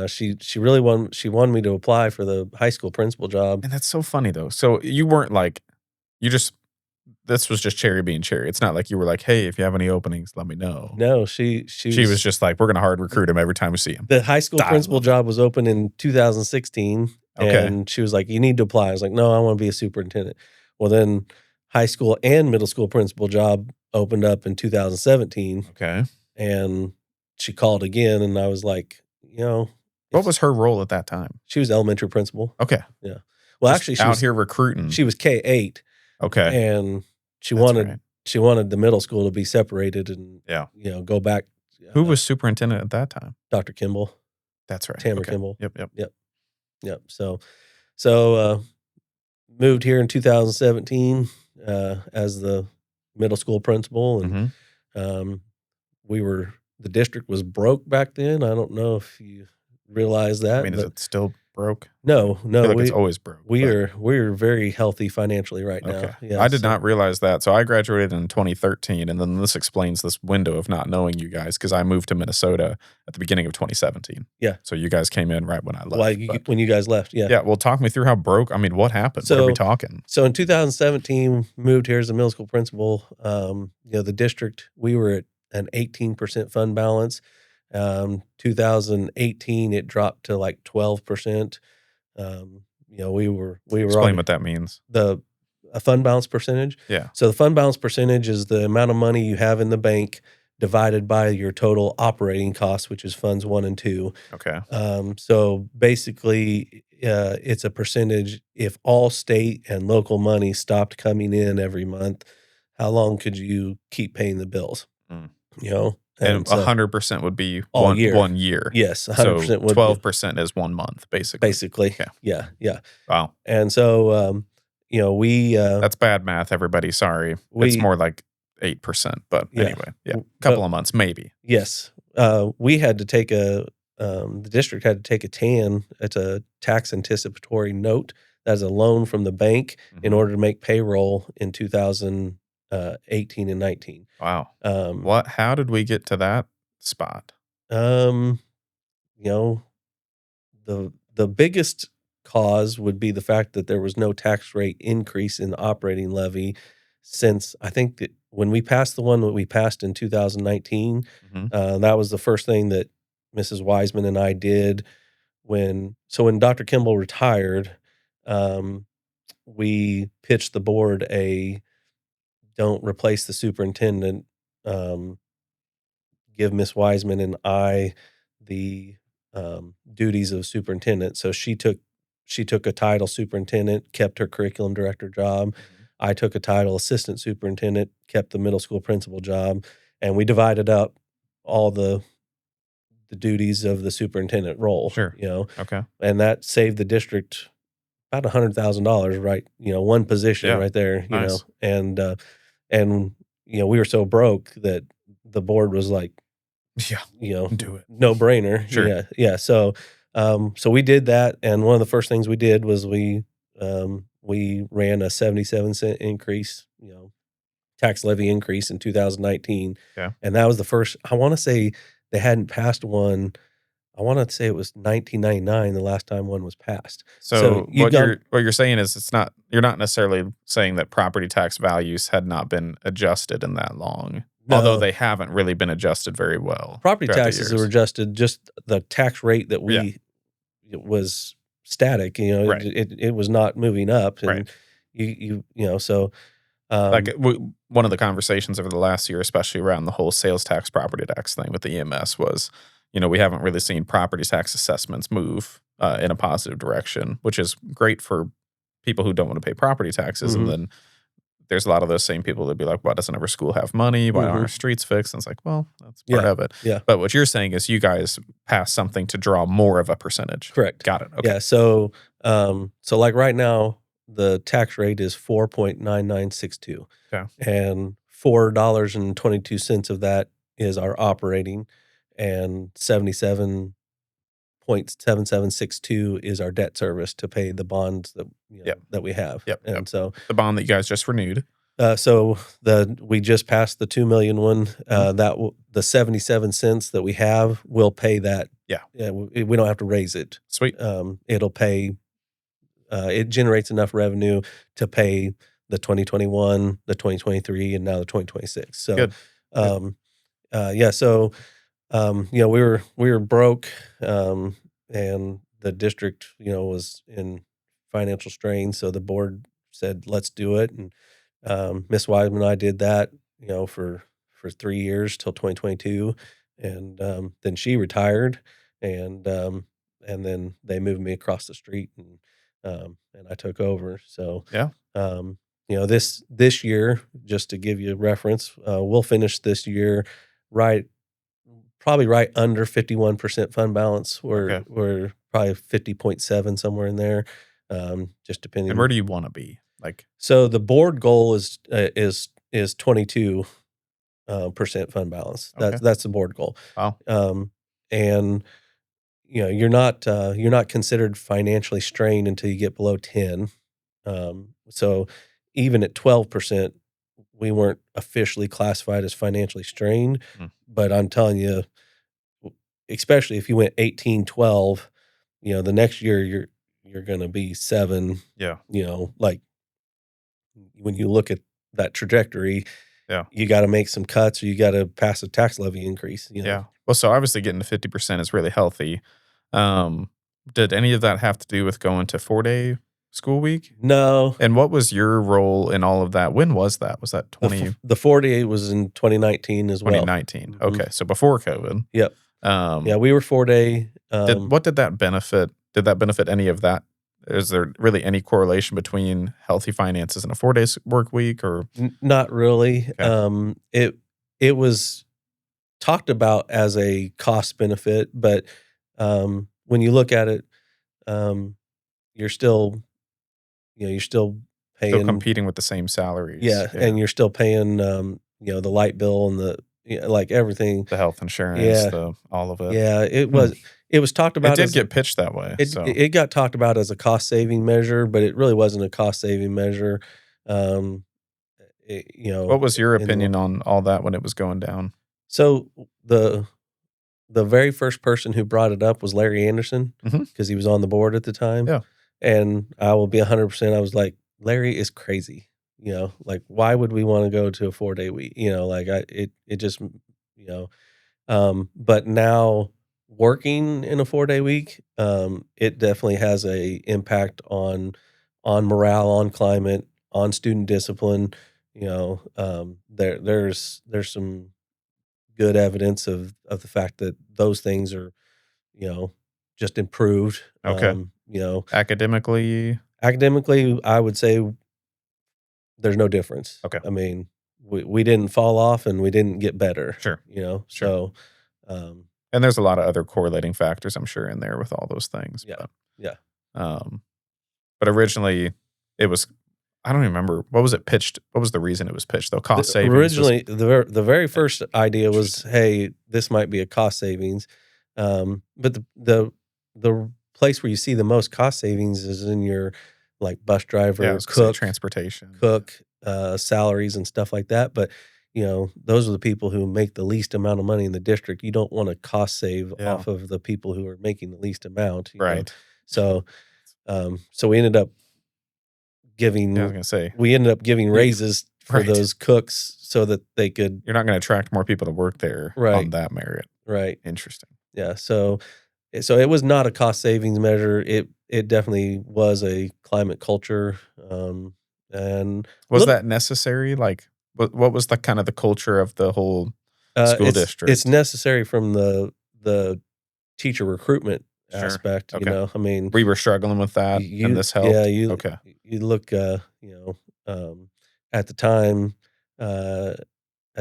she really wanted me to apply for the high school principal job. And that's so funny though. So you weren't like, you just, this was just Cherry being Cherry. It's not like you were like, hey, if you have any openings, let me know. No, she was just like, we're going to hard recruit him every time we see him. the high school I principal love it. job was open in 2016, Okay. and she was like, you need to apply. I was like, no, I want to be a superintendent. Well, then high school and middle school principal job opened up in 2017, Okay. and she called again, and I was like, What was her role at that time? she was elementary principal. Okay. Yeah. Well, Just actually, she out was here recruiting. she was K-8, Okay. and she That's wanted right. she wanted the middle school to be separated and Yeah. go back. Who was superintendent at that time? Dr. Kimball, That's right. Tamara Okay. Kimball. Yep. Yep. So moved here in 2017 as the middle school principal, and Mm-hmm. the district was broke back then. I don't know if you realize that. I mean, is it still broke? No, I feel like it's always broke. we're very healthy financially right now. Okay. Yeah, I did not realize that. So I graduated in 2013, and then this explains this window of not knowing you guys because I moved to Minnesota at the beginning of 2017. Yeah. So you guys came in right when I left. When you guys left, yeah. Yeah. Well, talk me through how broke. I mean, what happened? What are we talking? So in 2017, moved here as a middle school principal. The district, we were at an 18% fund balance. 2018, it dropped to like 12%. We were Explain what that means. A fund balance percentage. Yeah. So the fund balance percentage is the amount of money you have in the bank divided by your total operating costs, which is funds 1 and 2. Okay. So basically, it's a percentage. If all state and local money stopped coming in every month, how long could you keep paying the bills? Mm. And 100% would be all year. 1 year. Yes, 100% would 12% is 1 month, basically. Basically, yeah. Yeah. Wow. And so, we that's bad math, everybody. Sorry, it's more like 8%, but anyway, a couple of months maybe. Yes, we had to take the district had to take a TAN. It's a tax anticipatory note. That's a loan from the bank in order to make payroll in 2018 and 19. Wow. How did we get to that spot? The biggest cause would be the fact that there was no tax rate increase in the operating levy since, I think that when we passed the one that we passed in 2019, that was the first thing that Mrs. Wiseman and I did when Dr. Kimball retired. We pitched the board don't replace the superintendent, give Miss Wiseman and I the duties of superintendent. So she took a title superintendent, kept her curriculum director job. I took a title assistant superintendent, kept the middle school principal job, and we divided up all the duties of the superintendent role. Sure. Okay. And that saved the district about $100,000, right? One position right there. Nice. And we were so broke that the board was like, do it, no brainer. Sure. Yeah. So we did that, and one of the first things we did was we ran a 77-cent increase, tax levy increase in 2019. Yeah. And that was the first. I want to say they hadn't passed one. I want to say it was 1999 the last time one was passed. So what you're saying is you're not necessarily saying that property tax values had not been adjusted in that long. No. Although they haven't really been adjusted very well. Property taxes were adjusted, just the tax rate that it was static. Right. It was not moving up. And right. So one of the conversations over the last year, especially around the whole sales tax, property tax thing with the EMS was, we haven't really seen property tax assessments move in a positive direction, which is great for people who don't want to pay property taxes. And then there's a lot of those same people that be like, why doesn't every school have money? Why aren't our streets fixed? And it's like, well, that's part of it. Yeah. But what you're saying is you guys passed something to draw more of a percentage. Correct. Got it. Okay. Yeah. So like right now, the tax rate is 4.9962. Okay. And $4.22 of that is our operating, and 77 0.7762 is our debt service to pay the bonds that Yep. that we have. Yep. And so the bond that you guys just renewed. so we just passed the 2 million one. The 77 cents that we have will pay that. Yeah. We don't have to raise it. Sweet. It'll pay. It generates enough revenue to pay the 2021, the 2023, and now the 2026. So, Good. yeah. So, we were broke, and the district, was in financial strain. So the board said, "Let's do it." And Miss Wiseman and I did that, for 3 years till 2022, and then she retired, and then they moved me across the street, and I took over. So Yeah. this year, just to give you a reference, we'll finish this year probably right under 51% fund balance. Okay. We're probably 50.7 somewhere in there, just depending. And where do you want to be? Like, So the board goal is 22% fund balance. That's the board goal. wow. And you're not considered financially strained until you get below 10. So even at 12%, we weren't officially classified as financially strained. But I'm telling you, especially if you went 18, 12, the next year you're going to be 7. Yeah. Like when you look at that trajectory, Yeah. you got to make some cuts, or you got to pass a tax levy increase. Yeah. Well, so obviously getting to 50% is really healthy. Did any of that have to do with going to 4-day school week? No. And what was your role in all of that? When was that? Was that The 4-day was in 2019 as well. 2019. Okay. So before COVID. Yep. Yeah, we were 4-day. What did that benefit? Did that benefit any of that? Is there really any correlation between healthy finances and a 4-day work week, or not really? Okay. It was talked about as a cost benefit, but when you look at it, you're still paying, still competing with the same salaries? Yeah, and you're still paying, the light bill and like everything, the health insurance, all of it. Yeah, it was talked about. It did get pitched that way. It got talked about as a cost saving measure, but it really wasn't a cost saving measure. What was your opinion on all that when it was going down? So the very first person who brought it up was Larry Anderson, because he was on the board at the time. Yeah. And I will be 100%. I was like, Larry is crazy. Like, why would we want to go to a 4-day week? It just, but now working in a 4-day week, it definitely has a impact on morale, on climate, on student discipline. There's some good evidence of the fact that those things are, just improved. Okay. Academically, I would say there's no difference. Okay. I mean, we didn't fall off and we didn't get better. Sure. Sure. So, and there's a lot of other correlating factors, I'm sure, in there with all those things. Yeah. But originally it was, I don't even remember, what was it pitched? What was the reason it was pitched though? Cost savings. Originally, the very first idea was, hey, this might be a cost savings. But the place where you see the most cost savings is in your like bus driver, cook, transportation, salaries and stuff like that. But those are the people who make the least amount of money in the district. You don't want to cost save off of the people who are making the least amount. Right. So we ended up giving. I was gonna say we ended up giving raises for those cooks so that they could. You're not going to attract more people to work there on that merit. Right. Interesting. Yeah. So it was not a cost savings measure. It definitely was a climate culture. And was that necessary? Like, what was the kind of the culture of the whole school district? It's necessary from the teacher recruitment aspect. Okay. I mean, we were struggling with that, and this helped. Yeah. You look. At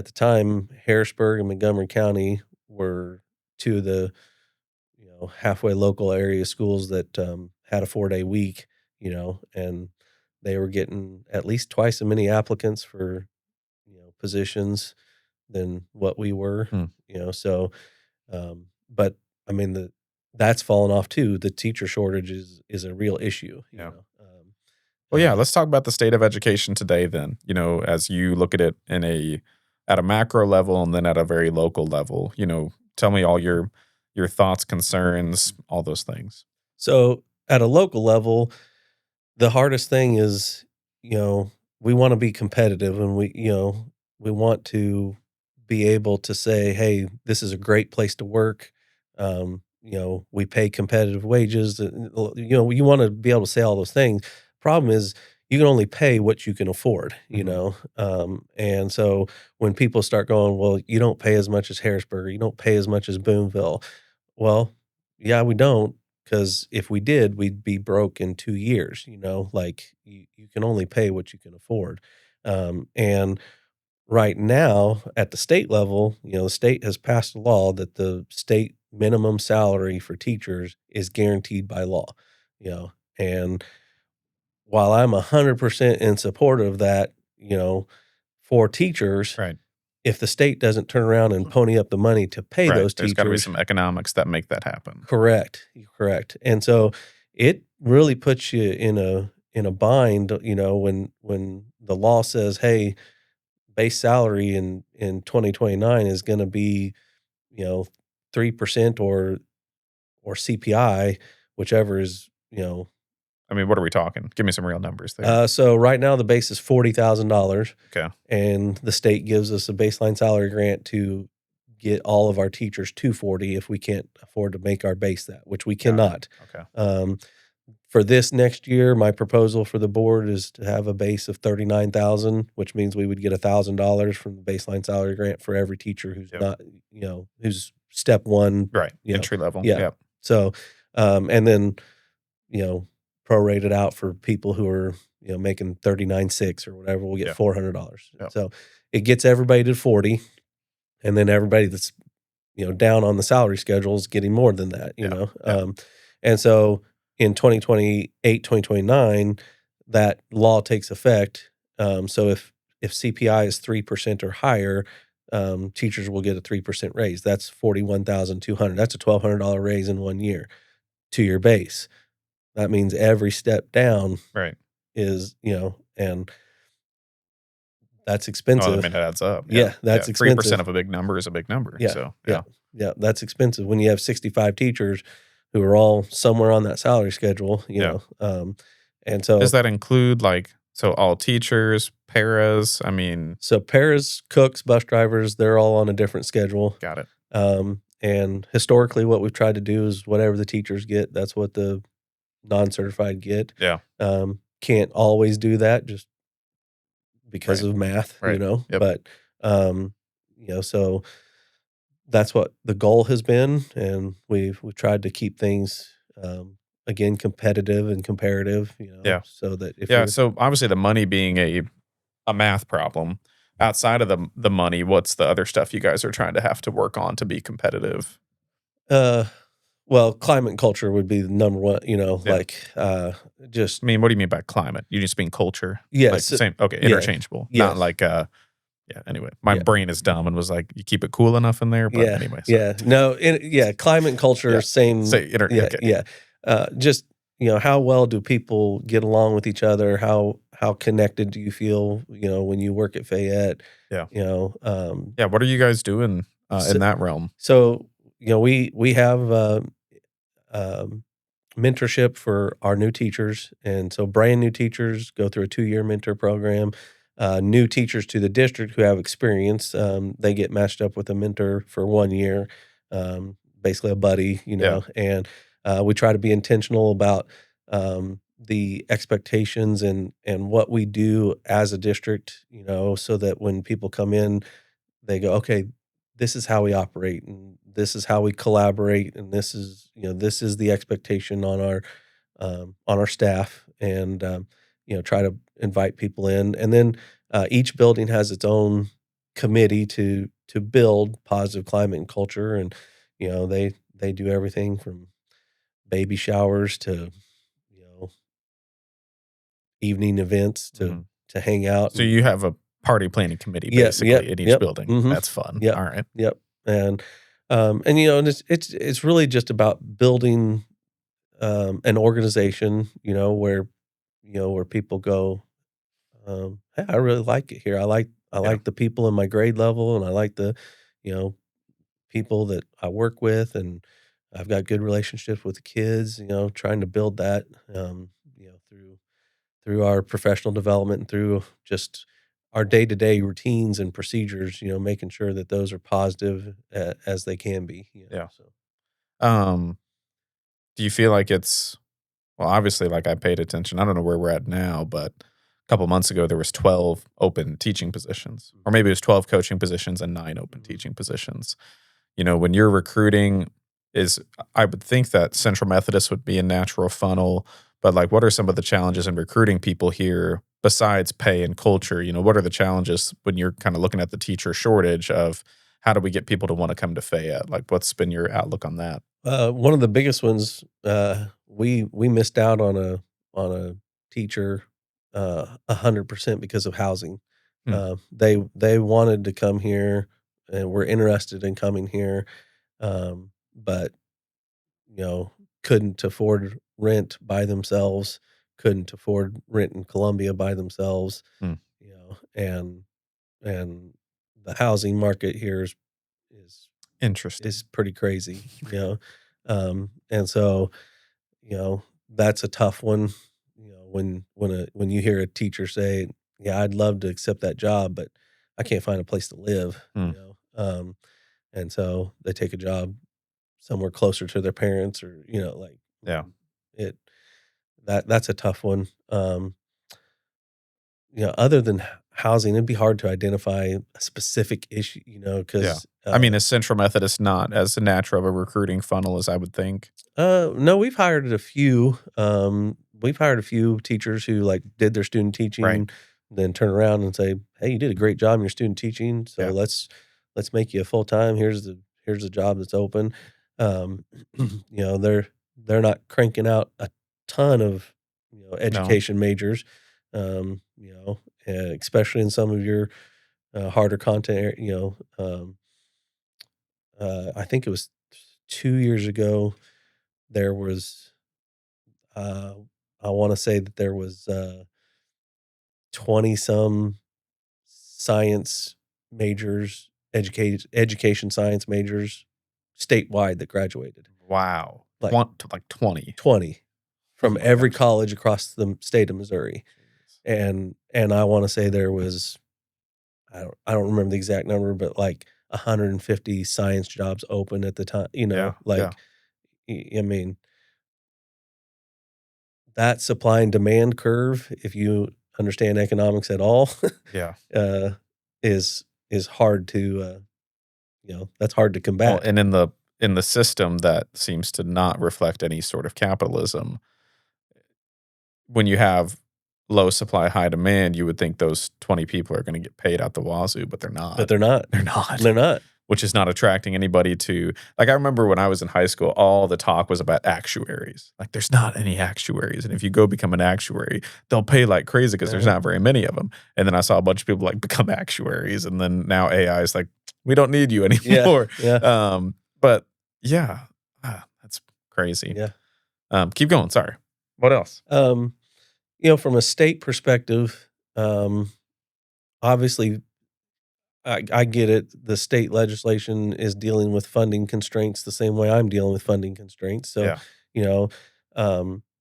the time, Harrisburg and Montgomery County were two of the halfway local area schools that had a 4-day week. And they were getting at least twice as many applicants for positions than what we were. So but I mean that's fallen off too. The teacher shortage is a real issue. You Yeah. know? Well, yeah, let's talk about the state of education today then, as you look at it at a macro level and then at a very local level, tell me all your thoughts, concerns, all those things. So at a local level, the hardest thing is, we want to be competitive, and we want to be able to say, hey, this is a great place to work. We pay competitive wages. You want to be able to say all those things. Problem is, you can only pay what you can afford, Mhm. and so when people start going, well, you don't pay as much as Harrisburg, or you don't pay as much as Boonville. Well, yeah, we don't, because if we did, we'd be broke in 2 years, like, you can only pay what you can afford. And right now, at the state level, the state has passed a law that the state minimum salary for teachers is guaranteed by law, and while I'm 100% in support of that, for teachers, Right. if the state doesn't turn around and pony up the money to pay Right. those There's gotta be teachers. some economics that make that happen. Correct, correct, and so it really puts you in a bind, when the law says, "Hey, base salary in 2029 is gonna be, you know, 3% or CPI," whichever is, I mean, what are we talking? Give me some real numbers there. so right now the base is $40,000, Okay. and the state gives us a baseline salary grant to get all of our teachers to 40 if we can't afford to make our base that, which we Got it. cannot. Okay. For this next year, my proposal for the board is to have a base of 39,000, which means we would get $1,000 from the baseline salary grant for every teacher who's Yep. not, who's step one. Right. You know, Entry level. yeah. Yep. So, and then, prorate it out for people who are, making 39.6 or whatever, we'll get Yeah. $400. Yep. So it gets everybody to 40, and then everybody that's, down on the salary schedule is getting more than that, Yeah. Yeah. And so in 2028, 2029, that law takes effect. So if CPI is 3% or higher, teachers will get a 3% raise. That's 41,200. That's a $1,200 raise in 1 year to your base. That means every step down Right. is, and that's Oh, I expensive. mean, it adds up. Yeah, that's Yeah. 3% expensive. of a big number is a big number. Yeah, So, yeah, yeah. yeah, that's expensive when you have 65 teachers who are all somewhere on that salary schedule, Yeah. and so Does that include so all teachers, paras? I mean, so paras, cooks, bus drivers, they're all on a different schedule. got it. And historically, what we've tried to do is whatever the teachers get, that's what the non-certified get. Yeah. Can't always do that just because Right. of math, Right. Yep. but, so that's what the goal has been, and we've tried to keep things, again, competitive and comparative, Yeah. so that if Yeah. you're So obviously the money being a math problem. Outside of the money, what's the other stuff you guys are trying to have to work on to be competitive? uh, well, climate and culture would be the number one, Yeah. just I mean, what do you mean by climate? You just mean culture? Like yes, the same, okay, yeah, interchangeable. Not yes, like yeah, anyway. My yeah, brain is dumb and was like, you keep it cool enough in there, but yeah, anyway, sorry. yeah, no, yeah, climate and culture, Yeah. same, Say inter yeah, okay. yeah, just, how well do people get along with each other? How connected do you feel, when you work at Fayette? Yeah. You know, Yeah, what are you guys doing so, in that realm? so we have um, mentorship for our new teachers, and so brand new teachers go through a 2-year mentor program. New teachers to the district who have experience, they get matched up with a mentor for 1 year, basically a buddy, Yeah. and we try to be intentional about the expectations and what we do as a district, so that when people come in, they go, okay, this is how we operate, and this is how we collaborate, and this is the expectation on our staff, and try to invite people in, and then each building has its own committee to build positive climate and culture, and they do everything from baby showers to evening events to Mhm. hang out. So you have a party planning committee Yeah, basically yep, in each yep, building. mhm, That's fun. yep, All right. yep, and, And and it's really just about building an organization, where people go, hey, I really like it here. I Yeah. like the people in my grade level, and I like the, you know, people that I work with, and I've got good relationships with the kids. Trying to build that, through our professional development and through just our day to day routines and procedures. Making sure that those are positive as they can be. Yeah. So. Um, do you feel like well, obviously, like I paid attention. I don't know where we're at now, but a couple months ago there was 12 open teaching positions, or maybe it was 12 coaching positions and 9 open Mhm. teaching positions. When you're recruiting, is I would think that Central Methodist would be a natural funnel, but like, what are some of the challenges in recruiting people here besides pay and culture? What are the challenges when you're kind of looking at the teacher shortage of how do we get people to want to come to Fayette? Like, what's been your outlook on that? One of the biggest ones, we missed out on a teacher, 100% because of housing. Hmm. They wanted to come here and were interested in coming here, but couldn't afford rent by themselves, couldn't afford rent in Columbia by themselves, Hmm. and the housing market here is Interesting. is pretty crazy, and so, that's a tough one, when you hear a teacher say, "Yeah, I'd love to accept that job, but I can't find a place to live," Hmm. and so they take a job somewhere closer to their parents, or, Yeah. it that's a tough one. Other than housing, it'd be hard to identify a specific issue, Yeah. because I mean, is Central Methodist not as natural of a recruiting funnel as I would think? No, we've hired a few teachers who, like, did their student Right. teaching, then turn around and say, "Hey, you did a great job in your student teaching, so Yeah. let's make you a full-time. Here's the job that's open." Um, they're not cranking out a ton of, No. education majors, especially in some of your, harder content, I think it was 2 years ago, there was Uh, I wanna say that there was, 20 some science majors, education science majors statewide that graduated. Wow. Like, Like 20. 20 Oh from my every gosh. college across the state of Missouri. Jeez. And I wanna say there was, I don't remember the exact number, but, like, 150 science jobs open at the time, Yeah. Yeah. like, I mean, that supply and demand curve, if you understand economics at all, Yeah. uh, is hard to, that's hard to Well, combat. and in the system that seems to not reflect any sort of capitalism, when you have low supply, high demand, you would think those 20 people are gonna get paid out the wazoo, but they're But not. they're not. They're not, They're not. which is not attracting anybody to like, I remember when I was in high school, all the talk was about actuaries. Like, there's not any actuaries, and if you go become an actuary, they'll pay like crazy because there's Uh-huh. not very many of them. And then I saw a bunch of people, like, become actuaries, and then now AI is like, "We don't need you Yeah, anymore." yeah, But yeah, that's crazy. yeah. Keep going, sorry. What else? Um, from a state perspective, obviously, I get it. The state legislation is dealing with funding constraints the same way I'm dealing with funding constraints. So, Yeah. you know,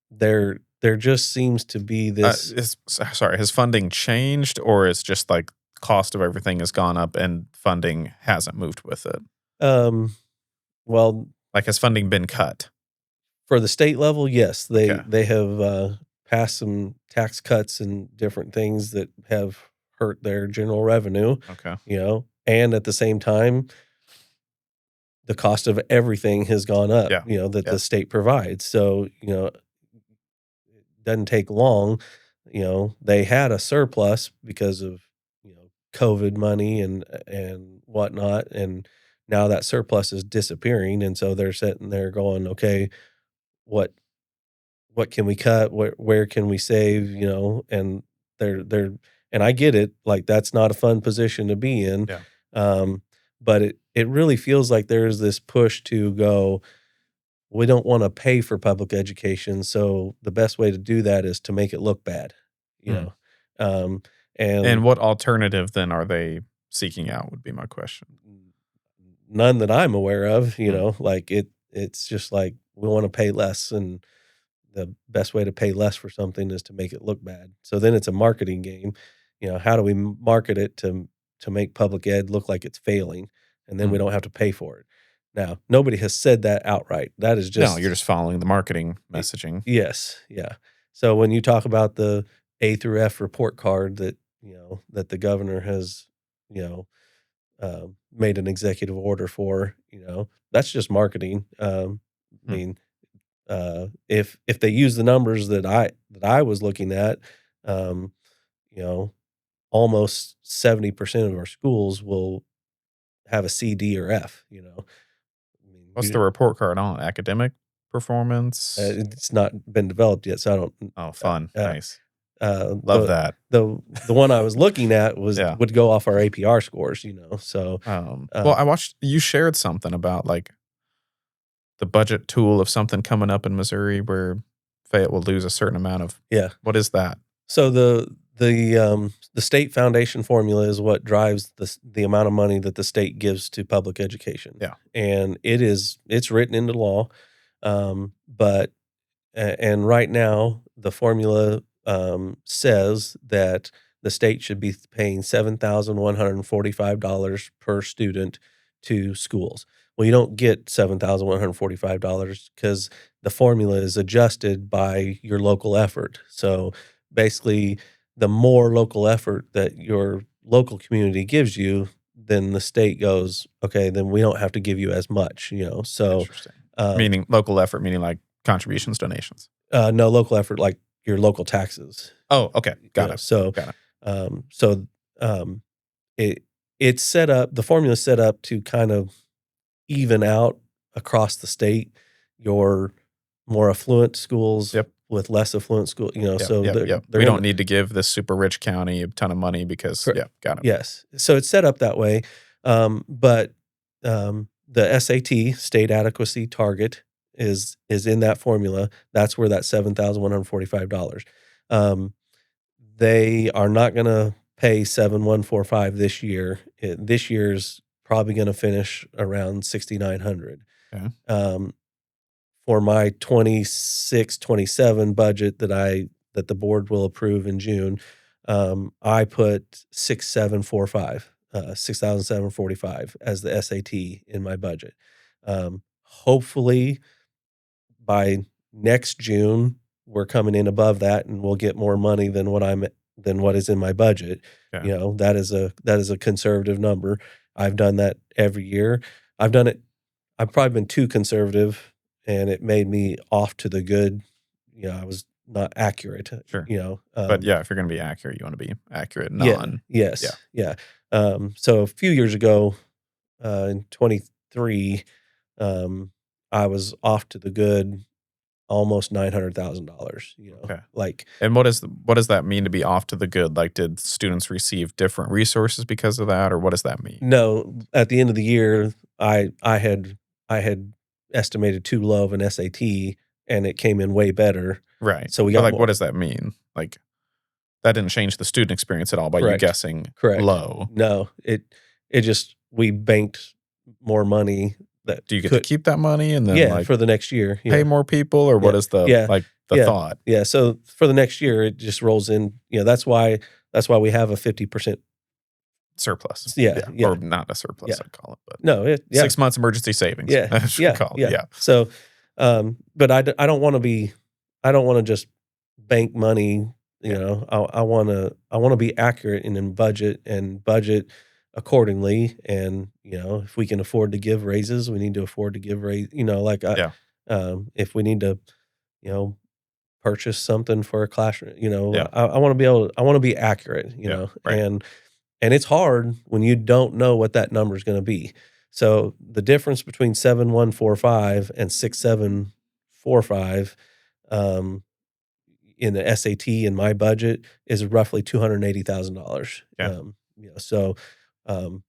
there just seems to be this. Sorry, has funding changed, or it's just like cost of everything has gone up and funding hasn't moved with it? Um, well, Like, has funding been cut? for the state level, yes, they Okay. they have, passed some tax cuts and different things that have hurt their general revenue, Okay. and at the same time, the cost of everything has gone up, Yeah. that Yeah. the state provides. So, it doesn't take long. They had a surplus because of, COVID money and whatnot, and now that surplus is disappearing, and so they're sitting there going, "Okay, what what can we cut? Where can we save?" And they're and I get it. Like, that's not a fun position to be in. Yeah. Um, but it really feels like there is this push to go, we don't want to pay for public education, so the best way to do that is to make it look bad, you Hmm. know. Um, And and what alternative then are they seeking out would be my question. none that I'm aware of, Hmm. like it's just like we want to pay less, and the best way to pay less for something is to make it look bad. So then it's a marketing game. How do we market it to make public ed look like it's failing, and then we Hmm. don't have to pay for it. Now, nobody has said that outright. That is No, you're just just following the marketing y- messaging. yes, yeah. So when you talk about the A through F report card that that the governor has, you know, made an executive order for, that's just marketing. I Hmm. mean, if they use the numbers that I was looking at, um, you know, almost 70% of our schools will have a C, D, or F. I mean, What's the report card on? Academic performance? it's not been developed yet, so I don't. Oh, fun. Uh, Nice. Love the that. the one I was looking at Yeah. would go off our APR scores. So Well, I um, watched you shared something about like the budget tool of something coming up in Missouri where Fayette will lose a certain amount of yeah. what is that? So the state foundation formula is what drives the amount of money that the state gives to public education, Yeah. and it's written into law. But and right now the formula says that the state should be paying $7,145 per student to schools. Well, you don't get $7,145 because the formula is adjusted by your local effort. So basically, the more local effort that your local community gives you, then the state goes, okay, then we don't have to give you as much. So, Interesting. um, Meaning local effort, meaning like contributions, donations. no local effort like your local taxes. Oh, okay. You Got know, it. so Got it. so it it's set up. The formula is set up to kind of even out across the state your more affluent schools Yep. with less affluent school. Yep. So Yep. Yep. they're We in don't need to give this super rich county a ton of money because Correct. yeah, got it. Yes. So it's set up that way. But the SAT, state adequacy target, is in that formula. That's where that $7,145. Um, they are not going to pay 7,145 this year. This year's probably going to finish around 6,900. Okay. For my 26-27 budget that the board will approve in June, I put 6,745, 6,745 as the SAT in my budget. Hopefully by next June, we're coming in above that and we'll get more money than what is in my budget. Okay. That is a conservative number. I've done that every year. I've done it I've probably been too conservative, and it made me off to the good. I was not accurate. Sure. But yeah, if you're going to be accurate, you want to be accurate. Yeah, Yeah. yes, yeah. So a few years ago, in 23, I was off to the good, almost $900,000. Okay. Like And what does that mean to be off to the good? Like, did students receive different resources because of that, or what does that mean? no, at the end of the year, I had estimated too low of an SAT, and it came in way better. Right. So we But got like, more. what does that mean? Like, that didn't change the student experience at all by you Correct. guessing Correct. low. No, it just we banked more money that Do you get to keep that money and then like for the next year. pay more people, or what is the Yeah. like the Yeah. thought? Yeah. So for the next year, it just rolls in. That's why we have a 50%. Surplus. Yeah. Yeah. Or not a surplus, Yeah. I'd call it, but No. 6 months emergency savings. Yeah. I should Yeah. call it. Yeah. Yeah. So, but I don't want to be. I don't want to just bank money. I want to be accurate and in budget accordingly. And if we can afford to give raises, we need to afford to give raise. Yeah. If we need to, you know, purchase something for a classroom, Yeah. I want to be able. I want to be accurate. Right. And it's hard when you don't know what that number is going to be. So the difference between 7,145 and 6,745 um, in the SAT in my budget is roughly $280,000. Yeah. So um,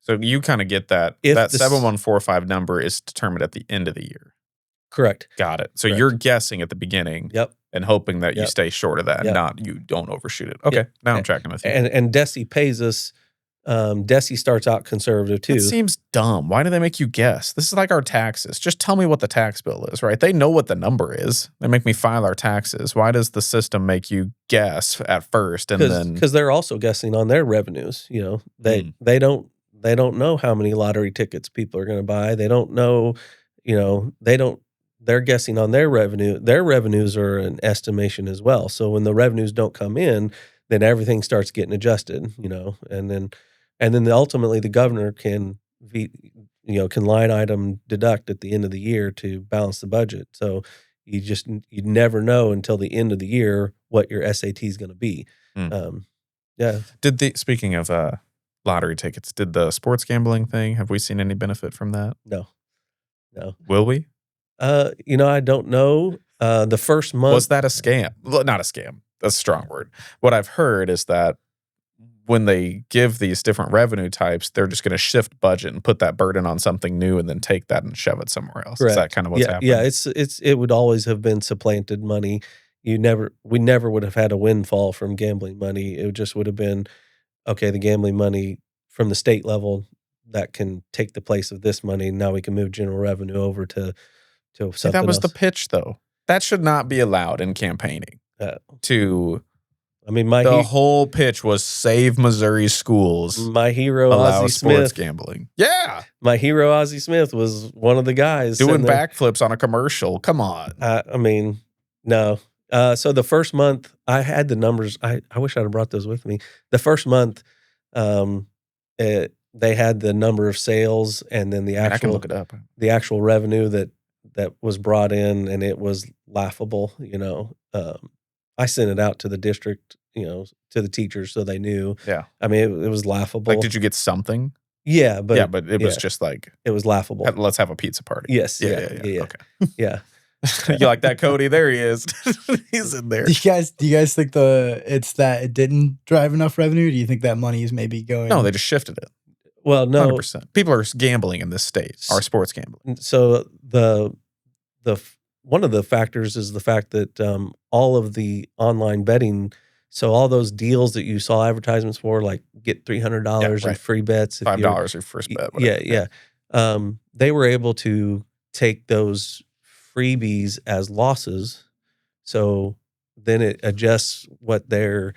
So you kind of get that. If That the 7145 number is determined at the end of the year. Correct. Got it. So Correct. you're guessing at the beginning. Yep. And hoping that you Yep. stay short of that and Yep. not you don't overshoot it. Okay. Yep. Now I'm tracking with you. And DESE pays us. DESE starts out conservative too. It seems dumb. Why do they make you guess? This is like our taxes. Just tell me what the tax bill is, right? They know what the number is. They make me file our taxes. Why does the system make you guess at first and then Because they're also guessing on their revenues. You know, they don't know how many lottery tickets people are going to buy. They don't know. You know, they're guessing on their revenue. Their revenues are an estimation as well. So when the revenues don't come in, then everything starts getting adjusted, you know, and then ultimately the governor can line item deduct at the end of the year to balance the budget. So you never know until the end of the year what your SAT is going to be. Yeah. Speaking of lottery tickets, did the sports gambling thing, have we seen any benefit from that? No. Will we? I don't know. The first month. Was that a scam? Well, not a scam. That's a strong word. What I've heard is that when they give these different revenue types, they're just going to shift budget and put that burden on something new and then take that and shove it somewhere else. Correct. Is that kind of what's happening? Yeah, it would always have been supplanted money. We never would have had a windfall from gambling money. It just would have been, okay, the gambling money from the state level that can take the place of this money. Now we can move general revenue over to something that was else. the pitch, though. That should not be allowed in campaigning. The whole pitch was save Missouri schools. My hero, allow Ozzie sports Smith. Gambling. Yeah. My hero, Ozzie Smith, was one of the guys. Doing backflips on a commercial. Come on. No. So the first month, I had the numbers. I wish I'd have brought those with me. The first month, they had the number of sales and then I can look it up. The actual revenue that was brought in, and it was laughable. I sent it out to the district, to the teachers so they knew. Yeah. It was laughable. Like, did you get something? Yeah, but it was just like, it was laughable. Let's have a pizza party. Yes. Yeah. Okay. Yeah. You like that, Cody? There he is. He's in there. Do you guys think it's that it didn't drive enough revenue? Or do you think that money is maybe going? No, they just shifted it. Well, no. 100%. People are gambling in this state. Are sports gambling. So the one of the factors is the fact that all of the online betting, so all those deals that you saw advertisements for, like get $300 in free bets, $5 your first bet. Yeah. They were able to take those freebies as losses, so then it adjusts what their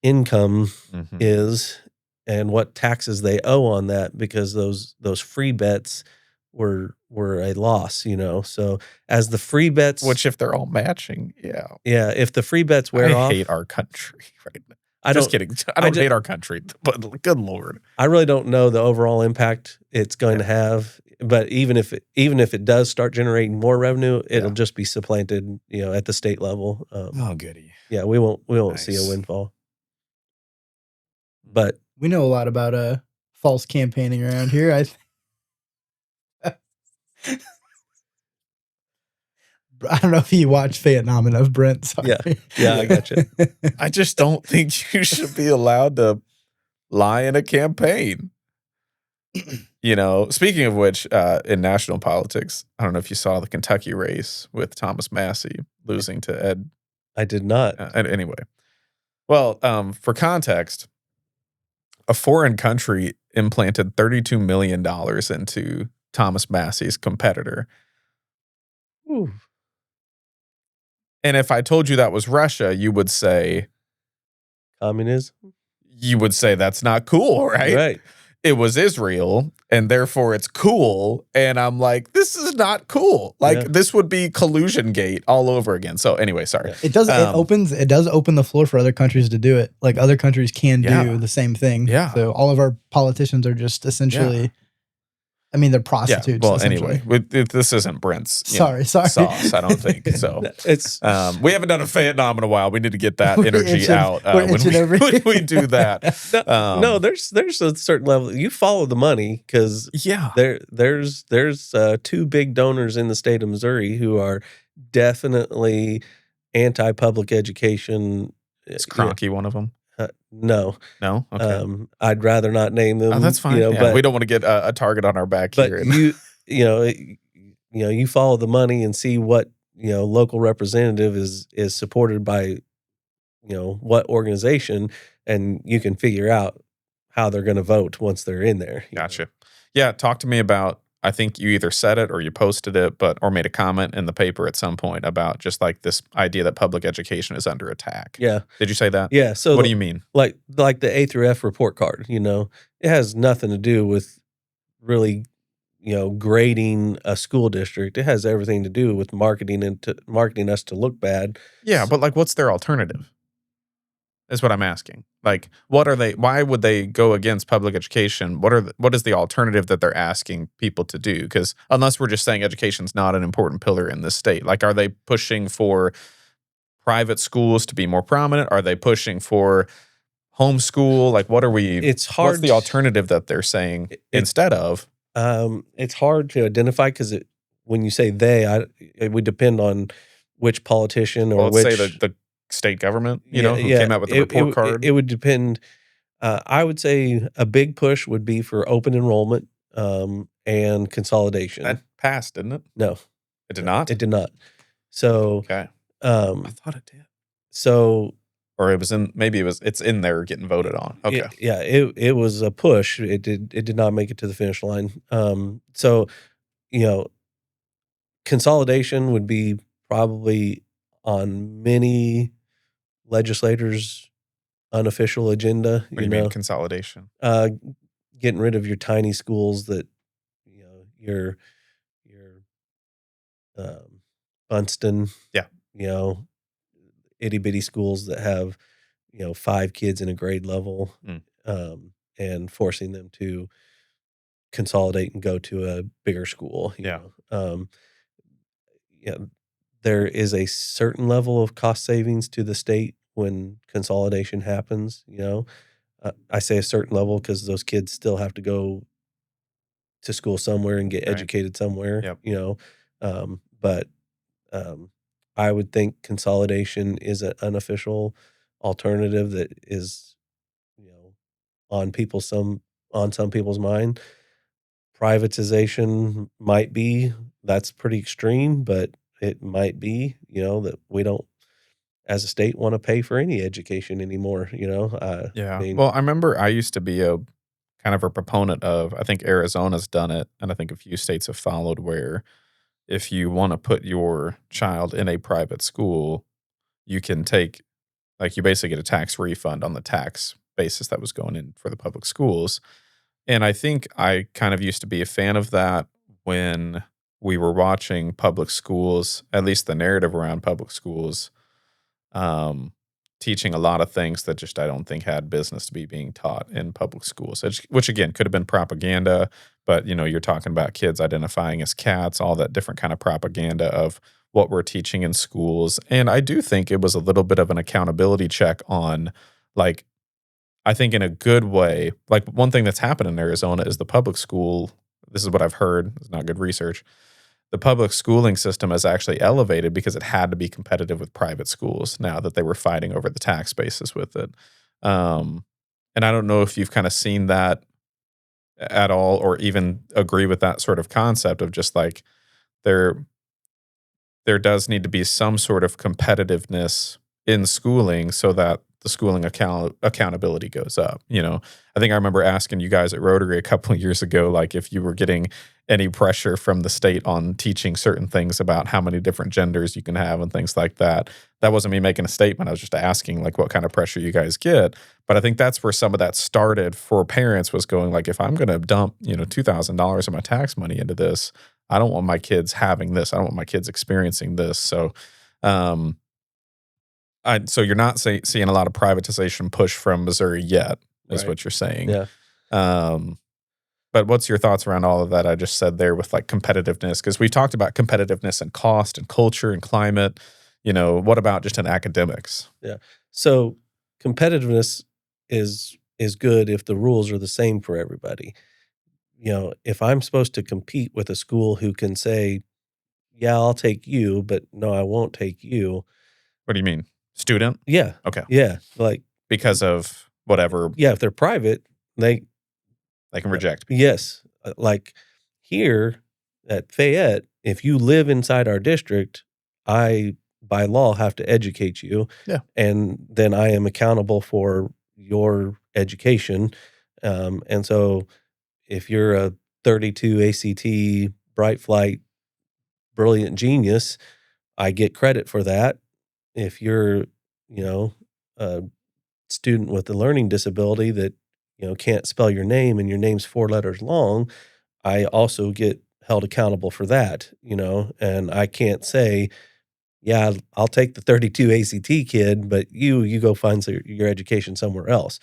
income is and what taxes they owe on that, because those free bets were a loss, So as the free bets, which if they're all matching, if the free bets wear off, I hate our country right now. Just kidding. I don't hate our country, but good Lord, I really don't know the overall impact it's going to have. But even if it does start generating more revenue, it'll just be supplanted, at the state level. Goody. Yeah, we won't see a windfall. But we know a lot about false campaigning around here. I don't know if you watch Fayette enough, Brent. Sorry. Yeah, I got you. I just don't think you should be allowed to lie in a campaign. Speaking of which, in national politics, I don't know if you saw the Kentucky race with Thomas Massey losing to Ed. I did not. Anyway, well, for context, a foreign country implanted $32 million into Thomas Massey's competitor. Ooh. And if I told you that was Russia, you would say communism. You would say that's not cool, right? Right. It was Israel, and therefore it's cool. And I'm like, this is not cool. This would be collusion gate all over again. So anyway, sorry. Yeah. It does. It does open the floor for other countries to do it. Like other countries can do the same thing. Yeah. So all of our politicians are just essentially. I mean, they're prostitutes. Yeah. Well, anyway, this isn't Brent's sorry sauce, I don't think. So it's we haven't done a Vietnam in a while. We need to get that energy out when we do that. No, there's a certain level. You follow the money, because there's two big donors in the state of Missouri who are definitely anti-public education. Is Kroenke one of them? No. No? Okay. I'd rather not name them. Oh, that's fine. Yeah, but we don't want to get a target on our back but here. you follow the money and see what local representative is supported by what organization, and you can figure out how they're going to vote once they're in there. Gotcha. Yeah, talk to me about, I think you either said it or you posted it, or made a comment in the paper at some point about just like this idea that public education is under attack. Yeah. Did you say that? Yeah. So what do you mean? Like the A through F report card, it has nothing to do with really, grading a school district. It has everything to do with marketing us to look bad. Yeah, but like, what's their alternative? Is what I'm asking. Like, what are they? Why would they go against public education? What is the alternative that they're asking people to do? Because unless we're just saying education's not an important pillar in this state, like, are they pushing for private schools to be more prominent? Are they pushing for homeschool? Like, what are we? It's hard. What's the alternative that they're saying instead of? It's hard to identify because when you say they, it would depend on which politician or let's say the state government, who came out with the report card. It would depend. I would say a big push would be for open enrollment and consolidation. That passed, didn't it? No. It did not? It did not. So okay. I thought it did. So or it's in there getting voted on. Okay. It was a push. It did not make it to the finish line. So consolidation would be probably on many legislators' unofficial agenda. What do you mean consolidation? Getting rid of your tiny schools that your Funston, itty bitty schools that have 5 kids in a grade level, and forcing them to consolidate and go to a bigger school. There is a certain level of cost savings to the state when consolidation happens. I say a certain level because those kids still have to go to school somewhere and get educated somewhere. Yep. But I would think consolidation is an unofficial alternative that is on some people's mind. Privatization might be, that's pretty extreme, but it might be, that we don't, as a state, want to pay for any education anymore, Well, I remember I used to be a kind of a proponent of, I think Arizona's done it, and I think a few states have followed, where if you want to put your child in a private school, you can take, like, you basically get a tax refund on the tax basis that was going in for the public schools. And I think I kind of used to be a fan of that when we were watching public schools, at least the narrative around public schools, teaching a lot of things that just I don't think had business to be being taught in public schools, which again could have been propaganda, but you're talking about kids identifying as cats, all that different kind of propaganda of what we're teaching in schools. And I do think it was a little bit of an accountability check on, like, I think in a good way, like, one thing that's happened in Arizona is the public school, this is what I've heard, it's not good research, the public schooling system has actually elevated because it had to be competitive with private schools now that they were fighting over the tax basis with it. And I don't know if you've kind of seen that at all, or even agree with that sort of concept of just like there does need to be some sort of competitiveness in schooling so that the schooling accountability goes up. I think I remember asking you guys at Rotary a couple of years ago, like, if you were getting any pressure from the state on teaching certain things about how many different genders you can have and things like that. That wasn't me making a statement. I was just asking, like, what kind of pressure you guys get. But I think that's where some of that started for parents, was going like, if I'm going to dump, $2,000 of my tax money into this, I don't want my kids having this. I don't want my kids experiencing this. So, so you're not seeing a lot of privatization push from Missouri yet, is what you're saying. Yeah. But what's your thoughts around all of that I just said there with, like, competitiveness? Because we've talked about competitiveness and cost and culture and climate. What about just in academics? Yeah. So competitiveness is good if the rules are the same for everybody. If I'm supposed to compete with a school who can say, yeah, I'll take you, but no, I won't take you. What do you mean? Student? Yeah. Okay. Yeah. Like, because of whatever. Yeah, if they're private, they can reject people. Yes. Like here at Fayette, if you live inside our district, I, by law, have to educate you. Yeah. And then I am accountable for your education. And so if you're a 32 ACT, bright flight, brilliant genius, I get credit for that. If you're, a student with a learning disability that, can't spell your name and your name's 4 letters long, I also get held accountable for that, and I can't say, yeah, I'll take the 32 ACT kid, but you go find your education somewhere else,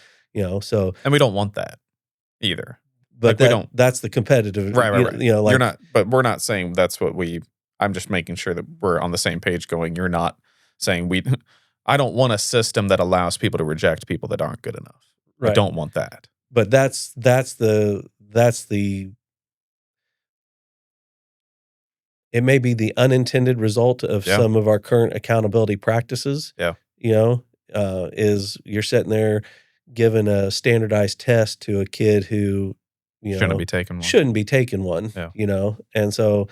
so. And we don't want that either. But we don't. That's the competitive, right. like. You're not, but we're not saying that's what I'm just making sure that we're on the same page going, you're not saying I don't want a system that allows people to reject people that aren't good enough. Right. I don't want that. But that's the it may be the unintended result of some of our current accountability practices. Yeah. Is you're sitting there giving a standardized test to a kid who, shouldn't be taking one. Yeah. And so,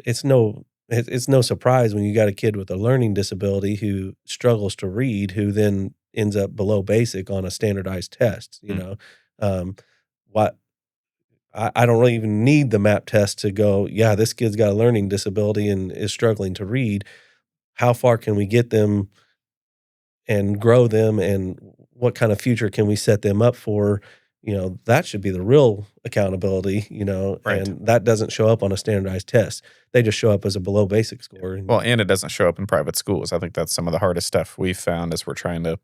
it's no surprise when you got a kid with a learning disability who struggles to read, who then ends up below basic on a standardized test. I don't really even need the MAP test to go, yeah, this kid's got a learning disability and is struggling to read. How far can we get them and grow them, and what kind of future can we set them up for? That should be the real accountability, Right. And that doesn't show up on a standardized test. They just show up as a below basic score. Well, and it doesn't show up in private schools. I think that's some of the hardest stuff we've found as we're trying to,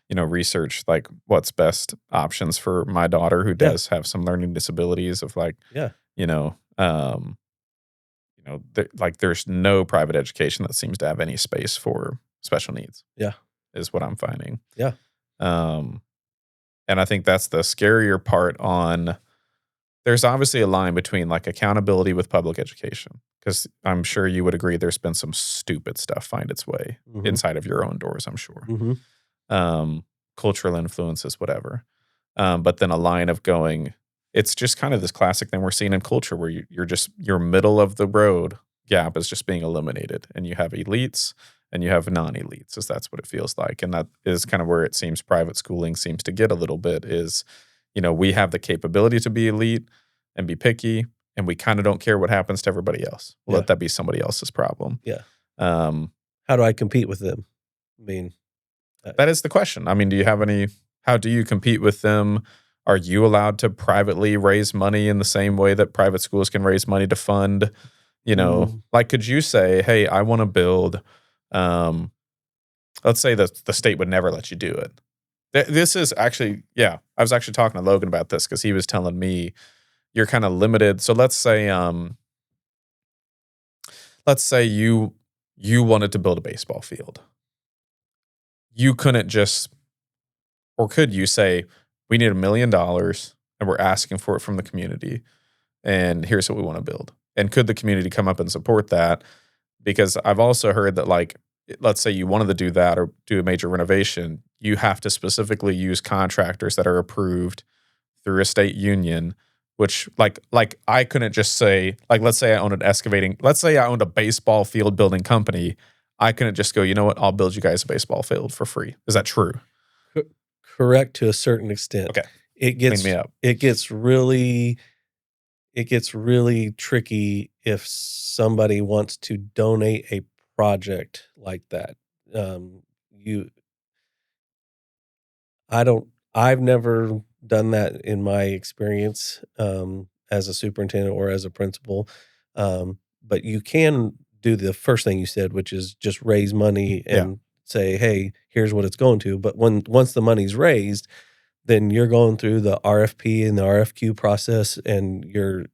research like what's best options for my daughter who does have some learning disabilities of like, there's no private education that seems to have any space for special needs. Yeah. Is what I'm finding. Yeah. And I think that's the scarier part there's obviously a line between like accountability with public education, because I'm sure you would agree there's been some stupid stuff find its way inside of your own doors, I'm sure. Cultural influences, whatever. But then a line of going, it's just kind of this classic thing we're seeing in culture where your middle of the road gap is just being eliminated, and you have elites and you have non-elites, as that's what it feels like. And that is kind of where it seems private schooling seems to get a little bit is, we have the capability to be elite and be picky, and we kind of don't care what happens to everybody else. We'll let that be somebody else's problem. Yeah. How do I compete with them? I mean, that is the question. I mean, how do you compete with them? Are you allowed to privately raise money in the same way that private schools can raise money to fund, like, could you say, hey, I want to build, let's say that the state would never let you do it. This is actually, I was actually talking to Logan about this because he was telling me you're kind of limited. So let's say you wanted to build a baseball field. You couldn't just, or could you say, we need $1 million and we're asking for it from the community, and here's what we want to build. And could the community come up and support that? Because I've also heard that, like, let's say you wanted to do that or do a major renovation, you have to specifically use contractors that are approved through a state union, which like I couldn't just say, like, let's say I owned a baseball field building company. I couldn't just go, you know what, I'll build you guys a baseball field for free. Is that true? Correct to a certain extent. Okay. Clean me up. It gets really tricky if somebody wants to donate a project like that. I've never done that in my experience as a superintendent or as a principal. But you can do the first thing you said, which is just raise money and say, hey, here's what it's going to. But once the money's raised, then you're going through the RFP and the RFQ process, and you're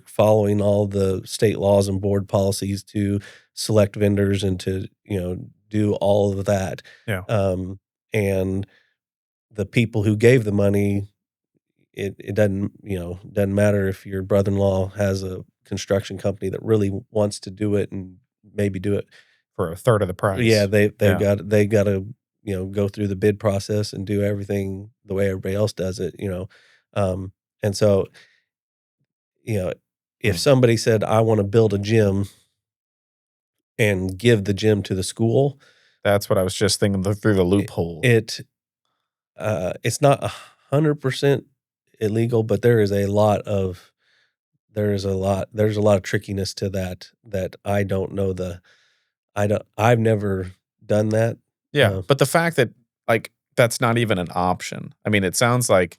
following all the state laws and board policies to select vendors and to, do all of that. Yeah. And the people who gave the money, it doesn't matter if your brother-in-law has a construction company that really wants to do it and maybe do it for a third of the price. Yeah, they got to go through the bid process and do everything the way everybody else does it, and so, if somebody said, I want to build a gym and give the gym to the school, That's what I was just thinking through the loophole. it's not 100% illegal, but there's a lot of trickiness to that I don't know I've never done that. Yeah, but the fact that like that's not even an option. I mean, it sounds like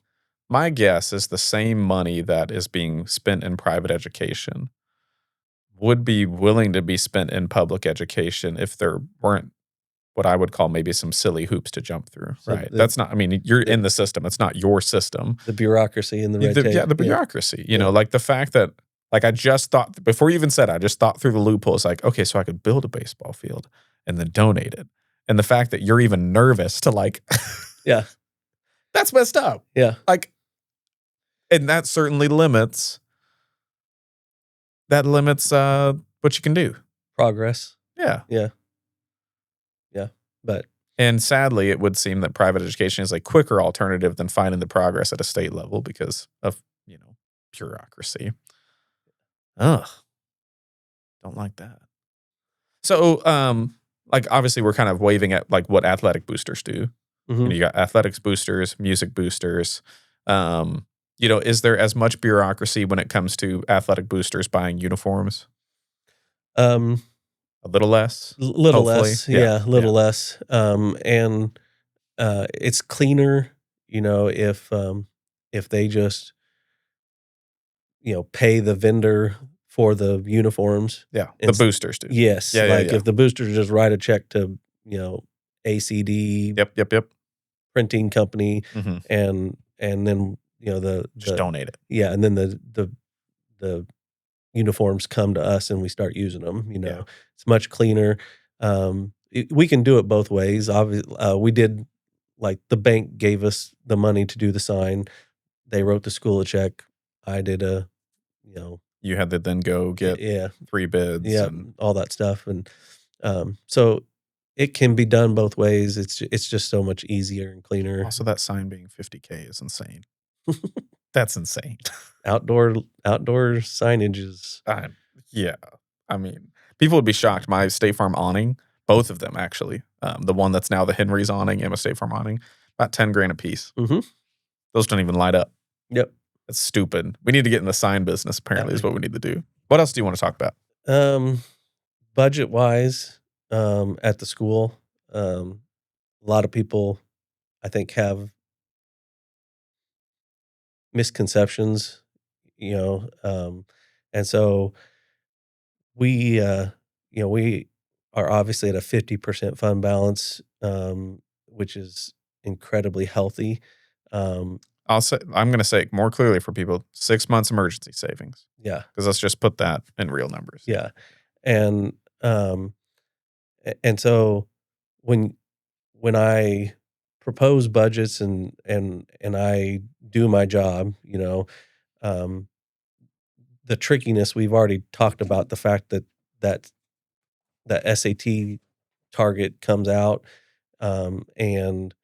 my guess is the same money that is being spent in private education would be willing to be spent in public education if there weren't what I would call maybe some silly hoops to jump through, So right? That's not, I mean, you're in the system. It's not your system. The bureaucracy and the red tape. Yeah, the bureaucracy. You know, like the fact that, like I just thought, before you even said it, I just thought through the loopholes, like, okay, so I could build a baseball field and then donate it. And the fact that you're even nervous to like, Yeah. that's messed up. Yeah. Like, and that certainly limits what you can do. Progress. Yeah. Yeah. But And sadly, it would seem that private education is a quicker alternative than finding the progress at a state level because of, bureaucracy. Ugh. Don't like that. So, like obviously we're kind of waving at like what athletic boosters do. mhm. You got athletics boosters, music boosters. Is there as much bureaucracy when it comes to athletic boosters buying uniforms? A little less? Little Hopefully. less. Yeah. Yeah, little less. And it's cleaner, if they just pay the vendor for the uniforms. Yeah. The boosters do. Yes. Yeah, like yeah. if the boosters just write a check to, ACD Yep. printing company Mhm. and then, Just donate it. yeah, and then the uniforms come to us and we start using them, Yeah. It's much cleaner. We can do it both ways. Obviously, we did like the bank gave us the money to do the sign. They wrote the school a check. I did You had to then go get yeah, 3 bids. yeah, And all that stuff. And so it can be done both ways. It's just so much easier and cleaner. also that sign being $50K is insane. That's insane. Outdoor signage is Yeah. I mean, people would be shocked. My State Farm awning, both of them actually, the one that's now the Henry's awning and my State Farm awning, about 10 grand a piece. Mhm. Those don't even light up. Yep. That's stupid. We need to get in the sign business, apparently, is what we need to do. What else do you want to talk about? Budget wise, at the school, a lot of people I think have misconceptions, and so we we are obviously at a 50% fund balance, which is incredibly healthy. Um, I'm going to say it more clearly for people, 6 months emergency savings. yeah, Because let's just put that in real numbers. yeah, and so when I propose budgets and I do my job, um, the trickiness we've already talked about, the fact that SAT target comes out, and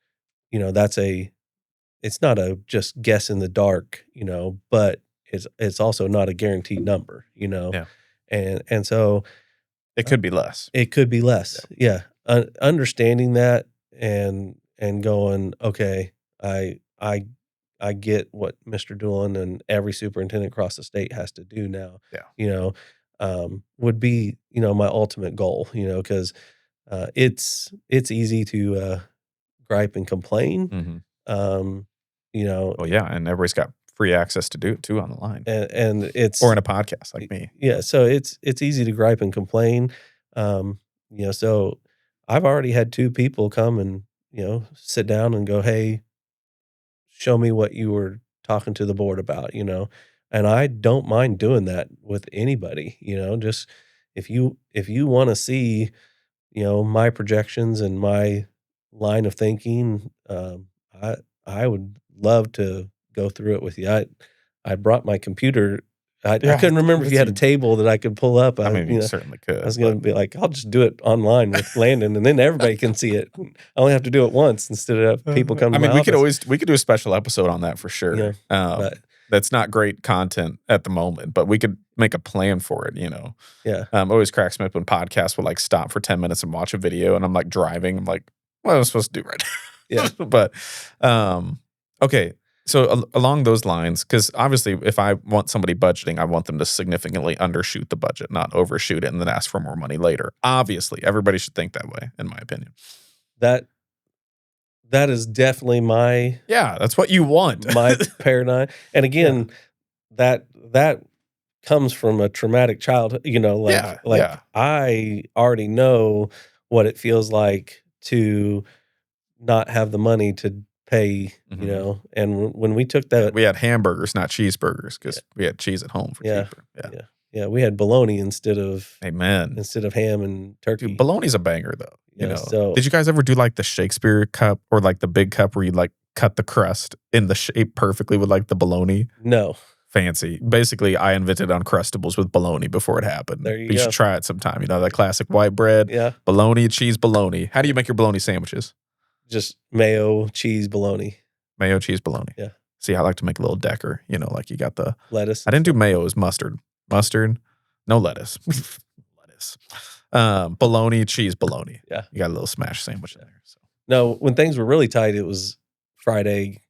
that's it's not a just guess in the dark, but it's also not a guaranteed number, Yeah. and so It could be less. it could be less. Yeah. Understanding that and going, okay, I get what Mr. Doolin and every superintendent across the state has to do now. Yeah. Would be, my ultimate goal, because it's easy to gripe and complain. Mhm. You know, Well, yeah, and everybody's got free access to do it too on the line. and it's Or in a podcast like me. Yeah, so it's easy to gripe and complain. So I've already had 2 people come and, sit down and go, "Hey, show me what you were talking to the board about," And I don't mind doing that with anybody, just if you wanna see, my projections and my line of thinking, I would love to go through it with you. I brought my computer I couldn't remember if you had a table that I could pull up. I mean, you certainly could. I was going to be like, I'll just do it online with Landon, and then everybody can see it. I only have to do it once instead of people come to my office. We could do a special episode on that for sure. Yeah, that's not great content at the moment, but we could make a plan for it, Yeah. It always cracks me up when podcasts will like stop for 10 minutes and watch a video, and I'm like driving. I'm like, what am I supposed to do right now? Yeah. But, okay. So along those lines, because obviously if I want somebody budgeting, I want them to significantly undershoot the budget, not overshoot it and then ask for more money later. Obviously, everybody should think that way, in my opinion. That is definitely that's what you want. my paradigm. And again, that comes from a traumatic childhood, I already know what it feels like to not have the money to pay, and when we took that, we had hamburgers, not cheeseburgers, because we had cheese at home for cheaper. Yeah, we had bologna instead of Amen. instead of ham and turkey. Dude, bologna's a banger though. So did you guys ever do like the Shakespeare cup or like the big cup where you like cut the crust in the shape perfectly with like the bologna? No. Fancy. Basically, I invented Uncrustables with bologna before it happened. There you go. Should try it sometime. That classic white bread, bologna, cheese, bologna. How do you make your bologna sandwiches? Just mayo, cheese, bologna. Mayo, cheese, bologna. Yeah. See, I like to make a little decker. Like you got the lettuce. I didn't do mayo. It was mustard. Mustard, no lettuce. Lettuce. Bologna, cheese, bologna. Yeah. You got a little smash sandwich in there. So. No, when things were really tight, it was fried egg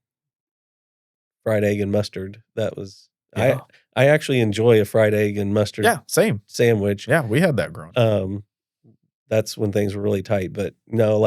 and mustard. That was I actually enjoy a fried egg and mustard. Same sandwich. Yeah, we had that growing up. That's when things were really tight. But no,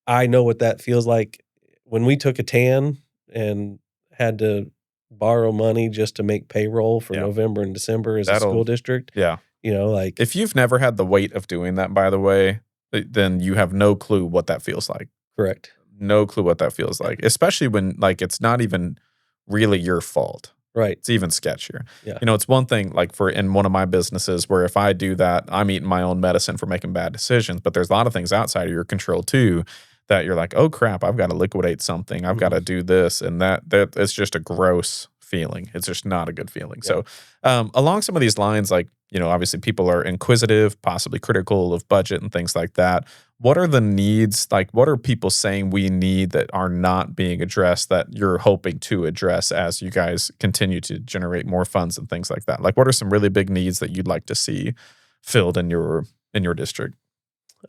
I know what that feels like when we took a tan and had to borrow money just to make payroll for November and December as a school district. Yeah. If you've never had the weight of doing that, by the way, then you have no clue what that feels like. Correct. No clue what that feels like, especially when it's not even really your fault. Right. It's even sketchier. Yeah. It's one thing in one of my businesses where if I do that, I'm eating my own medicine for making bad decisions, but there's a lot of things outside of your control too that you're like, oh crap, I've got to liquidate something. I've got to do this. And that it's just a gross feeling. It's just not a good feeling. Yeah. So along some of these lines, obviously people are inquisitive, possibly critical of budget and things like that. What are the needs? What are people saying we need that are not being addressed that you're hoping to address as you guys continue to generate more funds and things like that? What are some really big needs that you'd like to see filled in your district?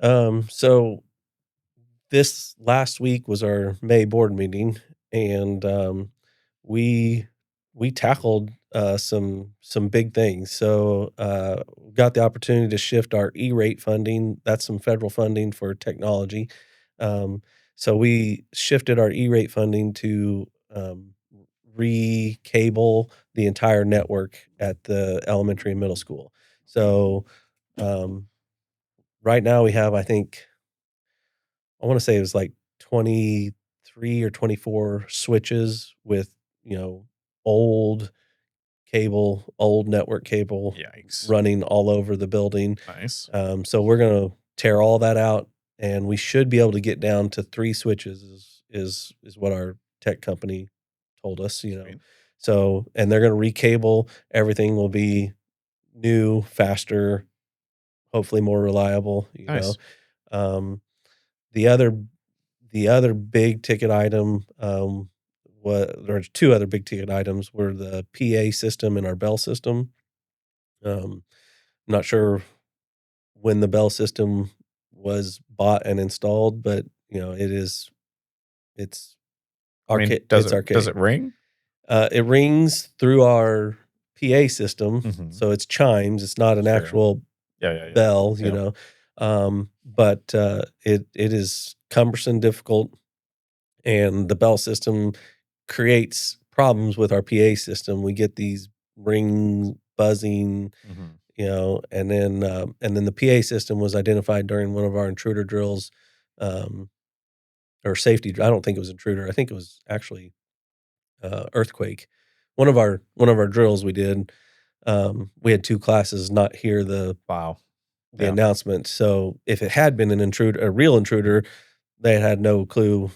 So this last week was our May board meeting, and we tackled some big things. So got the opportunity to shift our E-rate funding. That's some federal funding for technology. So we shifted our E-rate funding to re-cable the entire network at the elementary and middle school. So right now we have, I want to say it was 23 or 24 switches with, old network cable Yikes. running all over the building. Nice. So we're going to tear all that out, and we should be able to get down to 3 switches is what our tech company told us, Sweet. So, and they're going to re-cable. Everything will be new, faster, hopefully more reliable, Nice. The other big ticket item, there's 2 other big ticket items were the PA system and our bell system. I'm not sure when the bell system was bought and installed, but it's archaic. Does it ring? It rings through our PA system, Mhm. so it's chimes. It's not an Sure. actual Yeah. bell, Yeah. But it is cumbersome, difficult, and the bell system creates problems with our PA system. We get these ring buzzing, Mhm. and then the PA system was identified during one of our intruder drills, or safety. I don't think it was intruder. I think it was actually earthquake. One of our drills we did. We had 2 classes not hear the Wow. announcement. So if it had been a real intruder, they had no clue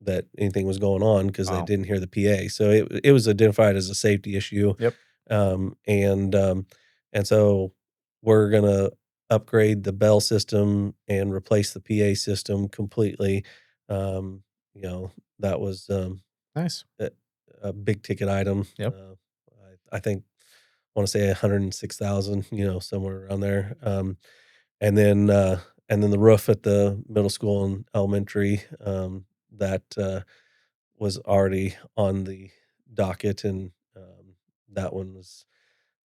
that anything was going on because they Wow. didn't hear the PA. So it was identified as a safety issue. Yep. Um, and um, and so we're gonna upgrade the bell system and replace the PA system completely. Um, you know, that was Nice. a big ticket item. Yep. I think I want to say 106,000, somewhere around there. And then and then the roof at the middle school and elementary, that was already on the docket, and that one was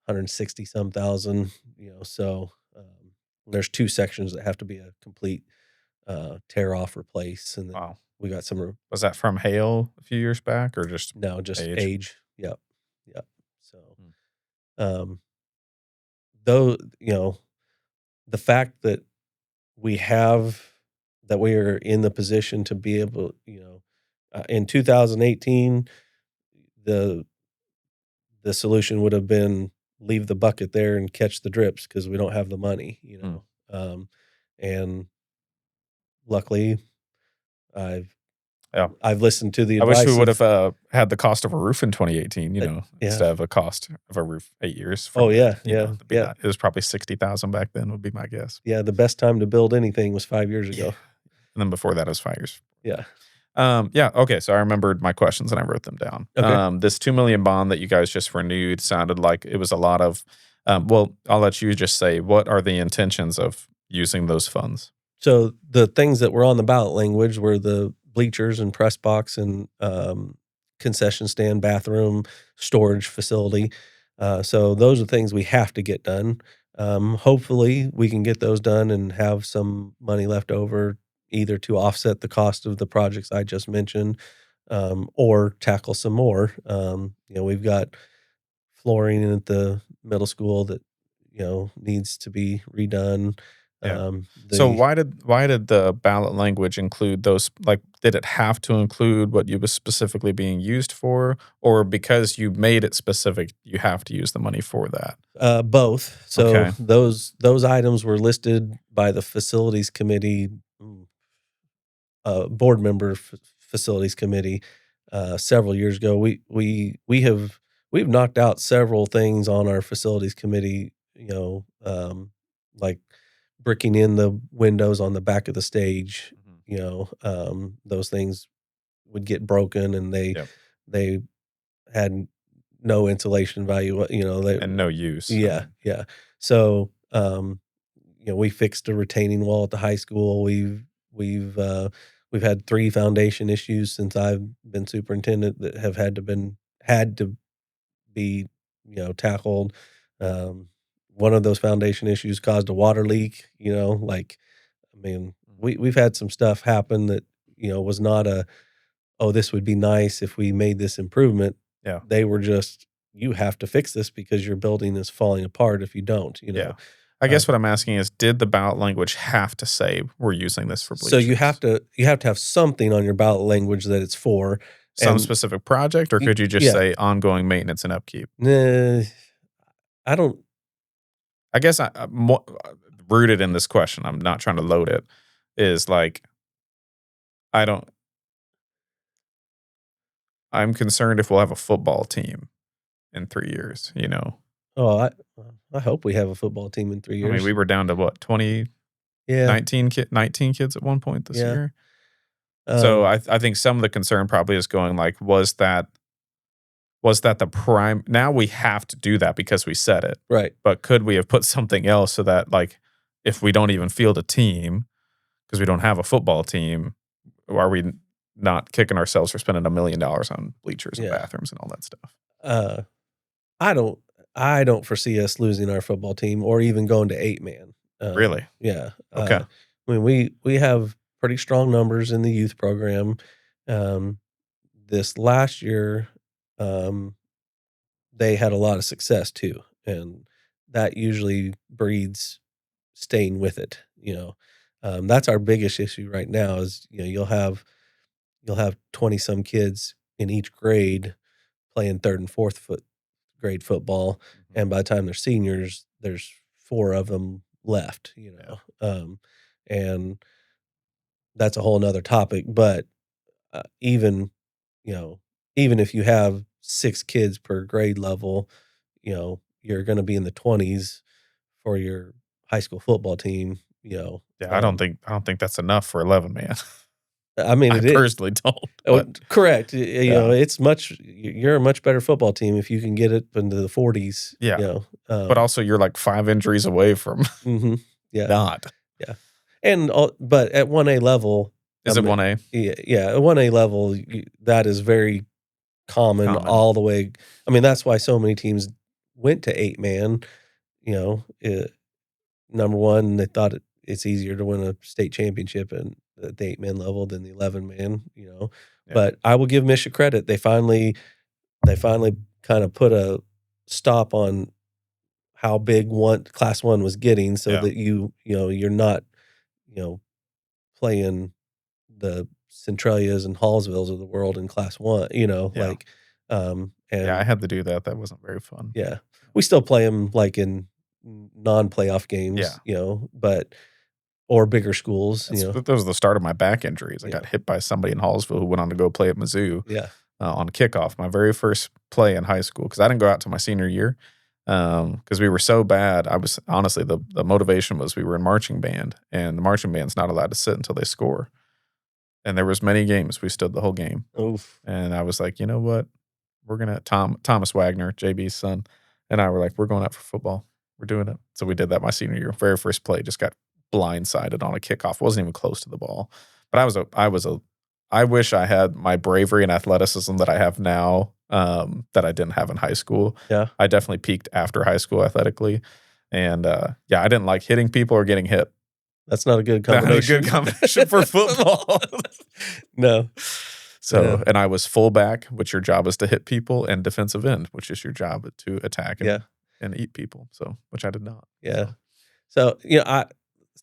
160 some thousand. So there's two sections that have to be a complete tear off, replace, and then Wow. we got some Was that from hail a few years back or just no, just age? age. Yep, yep. So Hmm. um, though the fact that we have that we are in the position to be able, in 2018, the solution would have been leave the bucket there and catch the drips because we don't have the money, Hmm. and luckily I've Yeah. I've listened to the I wish we advice would of have had the cost of a roof in 2018, yeah. instead of a cost of a roof 8 years Oh, from now. yeah, yeah, It'd be yeah, that. It was probably 60,000 back then would be my guess. yeah, the best time to build anything was 5 years Yeah. ago. And then before that it was 5 years. Yeah. Yeah. Okay. So I remembered my questions and I wrote them down. Okay. This 2 million bond that you guys just renewed sounded like it was a lot of, well, I'll let you just say, what are the intentions of using those funds? So the things that were on the ballot language were the bleachers and press box and concession stand, bathroom, storage facility. So those are things we have to get done. Hopefully, we can get those done and have some money left over either to offset the cost of the projects I just mentioned, or tackle some more. We've got flooring at the middle school that needs to be redone. Yeah. So The why did the ballot language include those? Like, did it have to include what you was specifically being used for, or because you made it specific, you have to use the money for that? Both. So Okay. those items were listed by the facilities committee, board member facilities committee, several years ago. We've knocked out several things on our facilities committee. Like bricking in the windows on the back of the stage. Mhm. Those things would get broken, and Yep. they had no insulation value. They And no use. I yeah, mean, yeah. So, we fixed a retaining wall at the high school. We've we've had 3 foundation issues since I've been superintendent that have had to be, tackled. Um, one of those foundation issues caused a water leak, I mean, we've had some stuff happen that, was not "Oh, this would be nice if we made this improvement." yeah. They were just, "You have to fix this because your building is falling apart if you don't," Yeah. I Uh, guess what I'm asking is, did the ballot language have to say we're using this for so bleachers? you have to have something on your ballot language that it's for, Some and specific project, or could you just yeah. say ongoing maintenance and upkeep? Nah, I don't I guess rooted in this question, I'm not trying to load it, is like, I don't, I'm concerned if we'll have a football team in 3 years. oh, I hope we have a football team in 3 I mean, years. we were down to what, 20, Yeah, 19 kids at one point this yeah, year. So um, I think some of the concern probably is going like, was that the prime? Now we have to do that because we said it. right. But could we have put something else so that, like, if we don't even field a team because we don't have a football team, are we not kicking ourselves for spending $1 million on bleachers and Yeah. bathrooms and all that stuff? Uh, I don't I don't foresee us losing our football team or even going to 8-man. Really? Yeah. Okay. I mean, we have pretty strong numbers in the youth program. Um, this last year, um, they had a lot of success too, and that usually breeds staying with it. That's our biggest issue right now is you'll have 20 some kids in each grade playing third and fourth grade football, Mhm. and by the time they're seniors, there's 4 of them left. Yeah. And that's a whole nother topic. But even, you know, even if you have 6 kids per grade level, you're going to be in the 20s for your high school football team. Yeah, I don't think that's enough for 11 man. I mean, I it is. personally don't. But Correct. yeah, It's you're a much better football team if you can get it into the 40s. yeah. But also, you're like 5 injuries away from mhm, yeah, not. yeah. And but at 1A level, Is it 1A? yeah, at 1A level, that is very common Common. all the way. I mean, that's why so many teams went to 8-man. Number one, they thought it's easier to win a state championship at the 8-man level than the 11-man. Yeah. But I will give Misha credit. They finally kind of put a stop on how big Class 1 was getting, so Yeah. that you're not playing the Centralias and Hallsvilles of the world in Class 1. Yeah. And Yeah, I had to do that. That wasn't very fun. yeah, we still play them like in non-playoff games. Yeah. But or bigger schools. That was the start of my back injuries. I got hit by somebody in Hallsville who went on to go play at Mizzou. Yeah. On kickoff, my very first play in high school, because I didn't go out to my senior year because we were so bad. I was honestly, the motivation was we were in marching band, and the marching band's not allowed to sit until they score. And there was many games we stood the whole game. Oof. And I was like, you know what? We're gonna Thomas Wagner, JB's son, and I were like, we're going out for football. We're doing it. So we did that my senior year. Very first play, just got blindsided on a kickoff. Wasn't even close to the ball. But I wish I had my bravery and athleticism that I have now, that I didn't have in high school. Yeah. I definitely peaked after high school athletically. And I didn't like hitting people or getting hit. That's not a good combination. Not a good combination for football. No. So, and I was fullback, which your job is to hit people, and defensive end, which is your job to attack and eat people. So, which I did not. Yeah. So,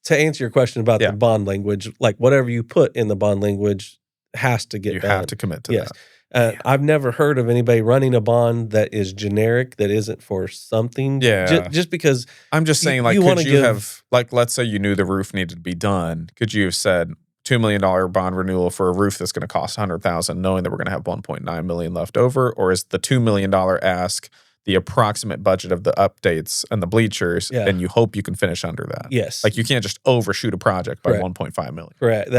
to answer your question about the bond language, like whatever you put in the bond language has to get done. You have to commit to that. I've never heard of anybody running a bond that is generic, that isn't for something. Yeah. Just because I'm just saying, like, could you have, like, let's say you knew the roof needed to be done. Could you have said $2 million bond renewal for a roof that's going to cost $100,000, knowing that we're going to have $1.9 million left over? Or is the $2 million ask the approximate budget of the updates and the bleachers, and you hope you can finish under that? Yes. Like, you can't just overshoot a project by $1.5 million. Correct.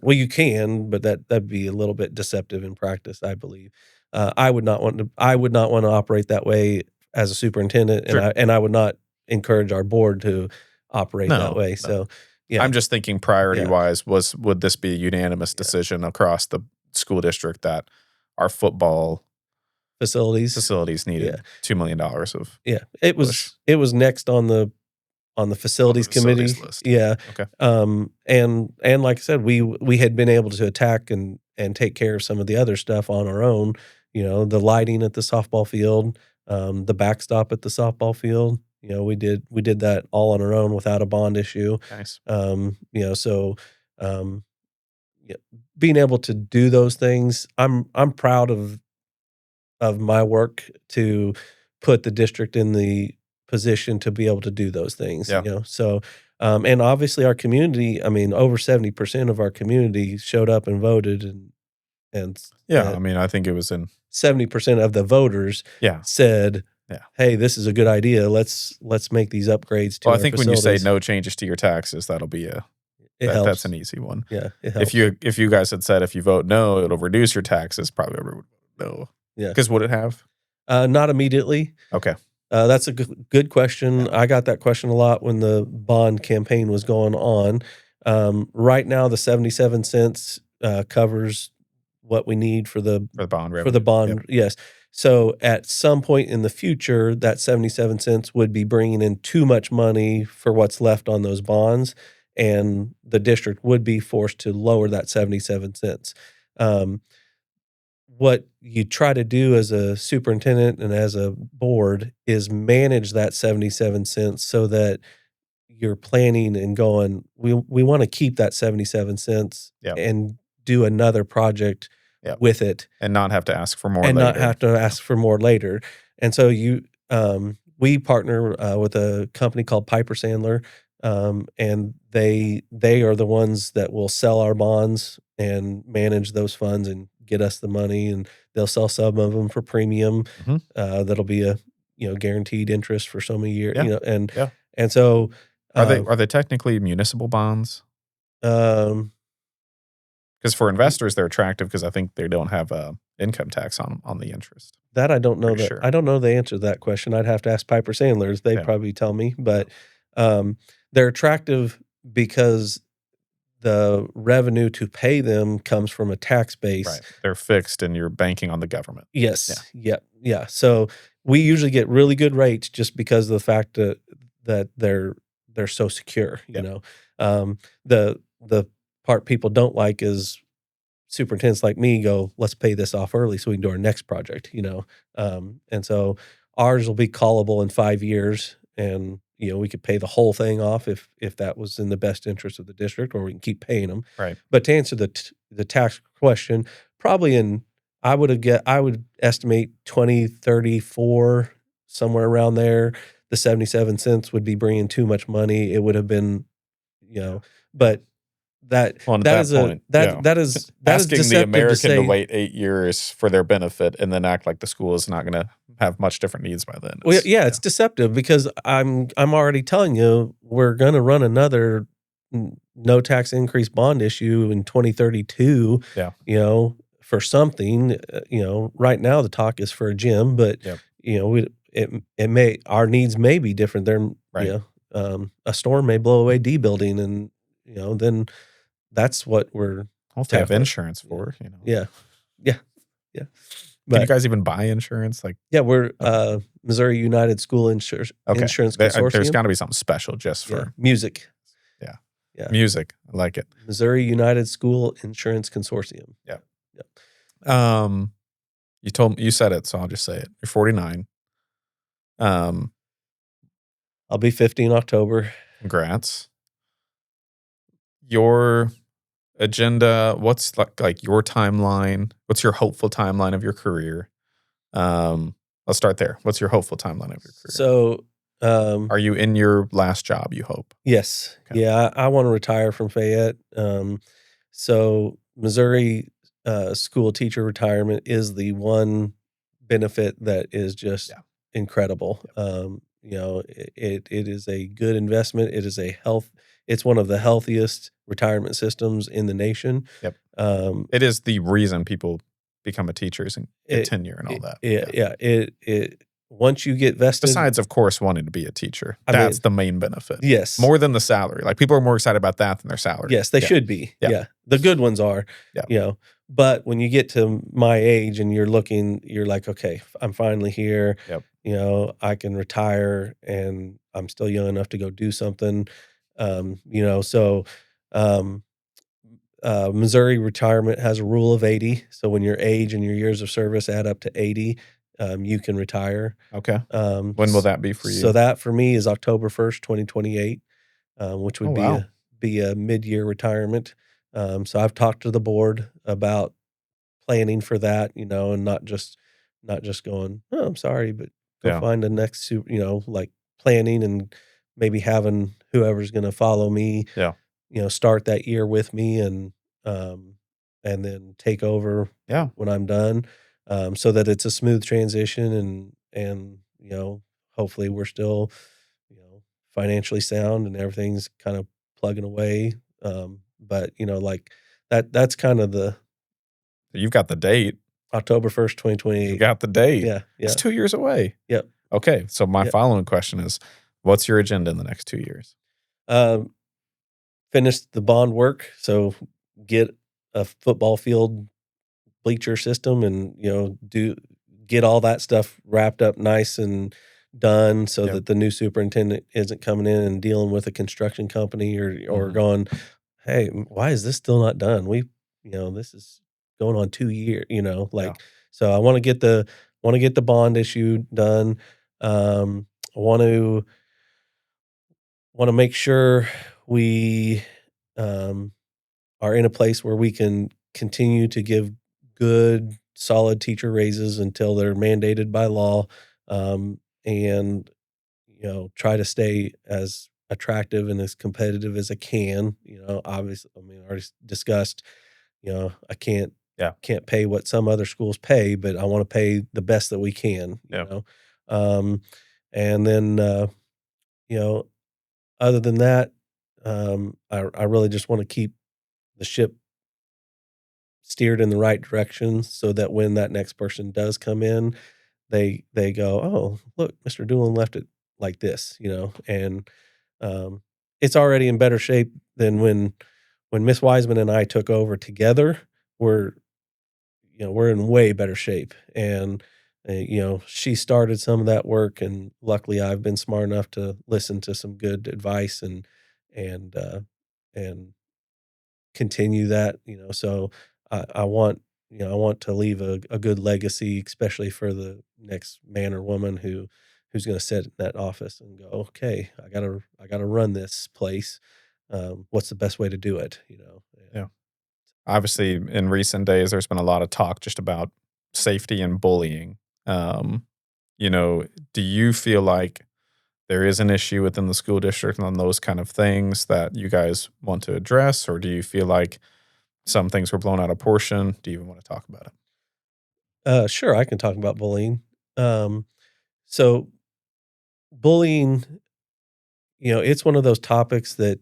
Well, you can, but that'd be a little bit deceptive in practice, I believe. I would not want to operate that way as a superintendent, and I would not encourage our board to operate that way. So, yeah. I'm just thinking priority-wise, would this be a unanimous decision across the school district that our football facilities needed $2 million of? Yeah, it was next on the facilities committee list. Yeah. Okay. And like I said, we had been able to attack and take care of some of the other stuff on our own. The lighting at the softball field, the backstop at the softball field. We did that all on our own without a bond issue. Nice. So being able to do those things, I'm proud of my work to put the district in the position to be able to do those things. So and obviously our community, I mean, over 70% of our community showed up and voted, and I mean, I think it was in 70% of the voters said, hey, this is a good idea. Let's make these upgrades to our I think facilities. when you say no changes to your taxes, that'll be that's an easy one. Yeah, it helps. If you guys had said if you vote no, it'll reduce your taxes, probably everyone would no. Yeah. Because would it have? Not immediately. Okay. That's a good question. I got that question a lot when the bond campaign was going on. Right now, the 77 cents covers what we need for the bond revenue. For the bond, yes. So at some point in the future, that 77 cents would be bringing in too much money for what's left on those bonds, and the district would be forced to lower that 77 cents. What you try to do as a superintendent and as a board is manage that 77 cents so that you're planning and going, we want to keep that 77 cents and do another project with it. And not have to ask for more and later. not have to ask for more later. And so we partner with a company called Piper Sandler, and they are the ones that will sell our bonds and manage those funds and get us the money, and they'll sell some of them for premium. Mhm. That'll be a, guaranteed interest for so many years, Yeah. and Yeah. and so, Are they technically municipal bonds? um, Because for investors, they're attractive because I think they don't have a income tax on the interest. that I don't know Pretty that sure. I don't know the answer to that question. I'd have to ask Piper Sandler's. They'd Yeah. probably tell me, but, they're attractive because the revenue to pay them comes from a tax base. Right. They're fixed and you're banking on the government. Yes. Yeah. So we usually get really good rates just because of the fact that they're so secure. Yep. The part people don't like is superintendents like me go, let's pay this off early so we can do our next project. And so ours will be callable in 5 years, and we could pay the whole thing off if that was in the best interest of the district, or we can keep paying them. Right. But to answer the tax question, probably I would estimate 2034, somewhere around there. The 77 cents would be bringing too much money. It would have been, but that Well, and at that that is a point, yeah. that is Asking the deceptive to American to say. wait 8 years for their benefit and then act like the school is not gonna have much different needs by then. Well, yeah, it's deceptive because I'm already telling you we're going to run another no tax increase bond issue in 2032. Yeah. For something. Right now the talk is for a gym, but Yep. it may our needs may be different. Right. A storm may blow away D building, and then that's what we're Well, if they have tackling. insurance for, Yeah. Can But you guys even buy insurance? Like, yeah, we're Okay. Missouri United School Insurance there's Consortium. got to be something special just for Music. Yeah. Yeah. Music. I like it. Missouri United School Insurance Consortium. You said it, so I'll just say it. You're 49. I'll be 50 in October. Congrats. Your agenda, what's like your timeline? What's your hopeful timeline of your career? Let's start there. What's your hopeful timeline of your career? So, Are you in your last job, you hope? yes. Okay. Yeah, I want to retire from Fayette. So Missouri school teacher retirement is the one benefit that is just incredible. It is a good investment. It's one of the healthiest retirement systems in the nation. Yep. Um, It is the reason people become a teachers and get tenure and all that. It once you get vested. Besides, of course, wanting to be a teacher. I That's mean, the main benefit. yes. More than the salary. Like, people are more excited about that than their salary. Yes, they should be. Yeah. Yeah. The good ones are. Yeah. But when you get to my age and you're like, okay, I'm finally here. Yep. I can retire and I'm still young enough to go do something. Missouri retirement has a rule of 80. So when your age and your years of service add up to 80, you can retire. Okay. When will that be for you? So that for me is October 1st, 2028, which would wow. be a mid-year retirement. So I've talked to the board about planning for that, and not just going, oh, I'm sorry, but go find the next, like planning and maybe having whoever's going to follow me, start that year with me and then take over when I'm done, so that it's a smooth transition and hopefully we're still, financially sound and everything's kind of plugging away. But like that's kind of You've got the date. October 1st, 2028. You got the date. Yeah. It's 2 years away. Yep. Okay. So my following question is, what's your agenda in the next 2 years? Finish the bond work. So get a football field bleacher system and, get all that stuff wrapped up nice and done so that the new superintendent isn't coming in and dealing with a construction company or going, hey, why is this still not done? This is going on 2 years, so I want to get the bond issue done. I want to make sure we are in a place where we can continue to give good, solid teacher raises until they're mandated by law, and try to stay as attractive and as competitive as I can. Obviously, I already discussed I can't Yeah. pay what some other schools pay, but I want to pay the best that we can, Yeah. and then, other than that, I really just want to keep the ship steered in the right direction so that when that next person does come in, they go, "Oh, look, Mr. Doolin left it like this," and um, it's already in better shape than when Miss Wiseman and I took over together. We're we're in way better shape, and she started some of that work, and luckily I've been smart enough to listen to some good advice and and continue that. So I want I want to leave a good legacy, especially for the next man or woman who's going to sit in that office and go, okay, I gotta run this place. What's the best way to do it? Yeah. Obviously, in recent days, there's been a lot of talk just about safety and bullying. Um, do you feel like there is an issue within the school district on those kind of things that you guys want to address, or do you feel like some things were blown out of proportion? Do you even want to talk about it? Sure, I can talk about bullying. So bullying, it's one of those topics that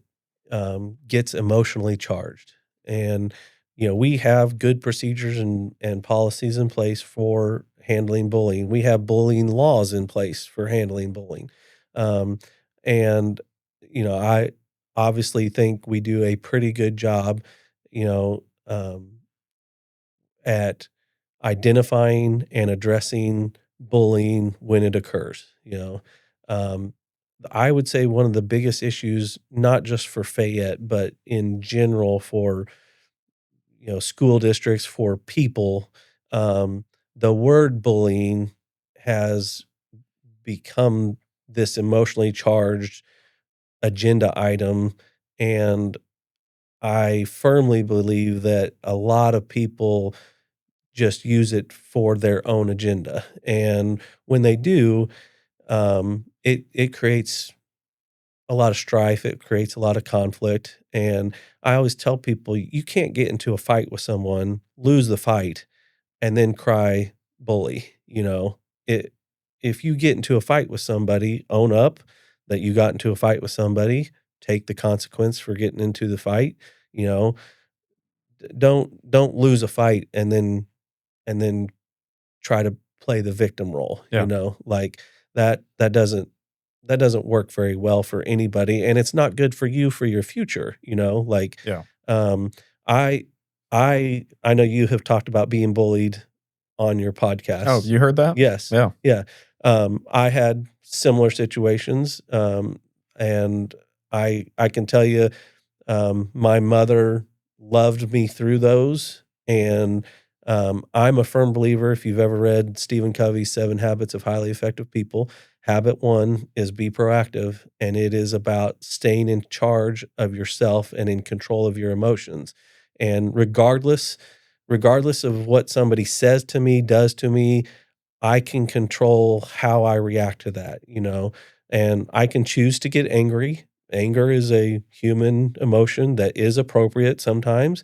gets emotionally charged. And, we have good procedures and policies in place for handling bullying. We have bullying laws in place for handling bullying. Um, and, I obviously think we do a pretty good job, you know, um, at identifying and addressing bullying when it occurs. Um, I would say one of the biggest issues, not just for Fayette, but in general for school districts, for people, the word bullying has become this emotionally charged agenda item, and I firmly believe that a lot of people just use it for their own agenda. And when they do, it creates a lot of strife. It creates a lot of conflict. And I always tell people, you can't get into a fight with someone, lose the fight, and then cry bully. It if you get into a fight with somebody, own up that you got into a fight with somebody, take the consequence for getting into the fight. You know, don't lose a fight and then try to play the victim role, Yeah. like that doesn't work very well for anybody, and it's not good for you for your future, like, Yeah. um, I I know you have talked about being bullied on your Oh, podcast. you heard that? Yes. Yeah. Yeah. I had similar situations, and I can tell you, my mother loved me through those, and, I'm a firm believer, if you've ever read Stephen Covey's 7 Habits of Highly Effective People, habit 1 is be proactive, and it is about staying in charge of yourself and in control of your emotions. And regardless of what somebody says to me, does to me, I can control how I react to that, and I can choose to get angry. Anger is a human emotion that is appropriate sometimes,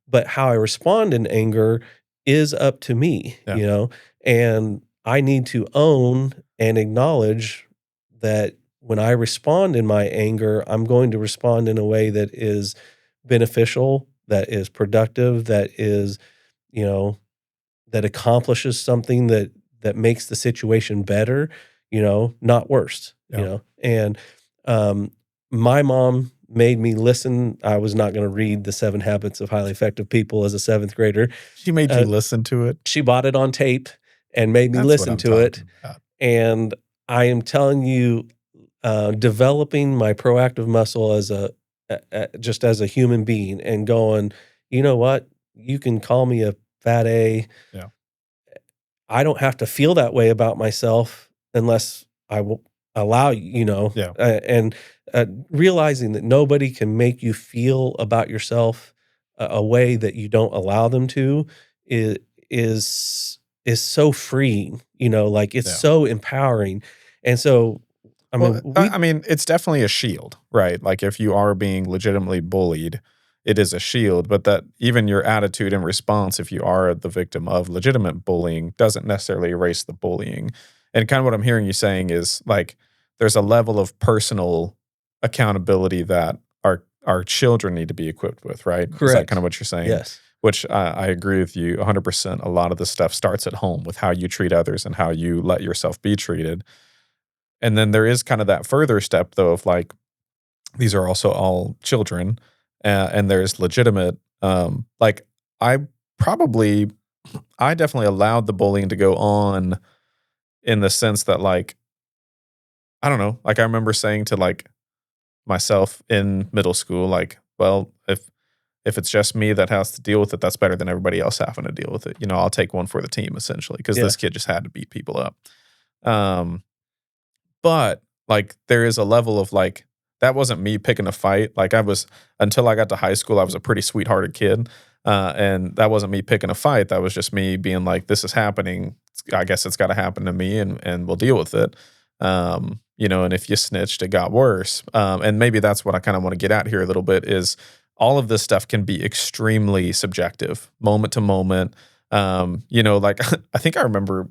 but how I respond in anger is up to me, Yeah. and I need to own and acknowledge that when I respond in my anger, I'm going to respond in a way that is beneficial, that is productive, that is, you know, that accomplishes something that makes the situation better, not worse, Yeah. And, my mom made me listen. I was not gonna read the 7 Habits of Highly Effective People as a 7th grader. She made you Uh, listen to it? she bought it on tape and made me That's what listen I'm to it, talking about. and I am telling you, developing my proactive muscle as just as a human being and going, "You know what? You can call me a fat A, Yeah. I don't have to feel that way about myself unless I will allow Yeah. and realizing that nobody can make you feel about yourself a way that you don't allow them to is is so freeing, like it's Yeah. so empowering. And so, I Well, mean, we I mean, it's definitely a shield, right? Like if you are being legitimately bullied, it is a shield, but that even your attitude and response, if you are the victim of legitimate bullying, doesn't necessarily erase the bullying. And kind of what I'm hearing you saying is like there's a level of personal accountability that our children need to be equipped with, right? Is that Correct. kind of what you're saying? Yes. Which I agree with you 100%. A lot of this stuff starts at home with how you treat others and how you let yourself be treated. And then there is kind of that further step, though, of like, these are also all children, and there's legitimate, like, I definitely allowed the bullying to go on in the sense that, like, I don't know, like, I remember saying to, like, myself in middle school, like, well, if it's just me that has to deal with it, that's better than everybody else having to deal with it. I'll take one for the team essentially because Yeah. this kid just had to beat people up. But like there is a level of like that wasn't me picking a fight. Like until I got to high school, I was a pretty sweethearted kid. And that wasn't me picking a fight. That was just me being like, this is happening. I guess it's got to happen to me and we'll deal with it. And if you snitched, it got worse. And maybe that's what I kind of want to get at here a little bit is all of this stuff can be extremely subjective, moment to moment. Like I think I remember,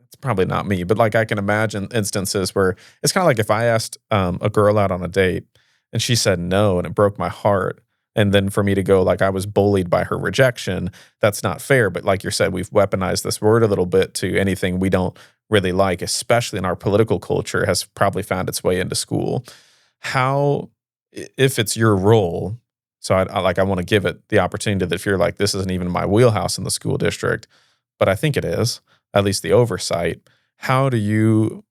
it's probably not me, but like I can imagine instances where it's kind of like if I asked a girl out on a date and she said no and it broke my heart. And then for me to go like I was bullied by her rejection, that's not fair. But like you said, we've weaponized this word a little bit to anything we don't really like, especially in our political culture, has probably found its way into school. How, if it's your role, so I want to give it the opportunity that if you're like, this isn't even my wheelhouse in the school district, but I think it is, at least the oversight. How do you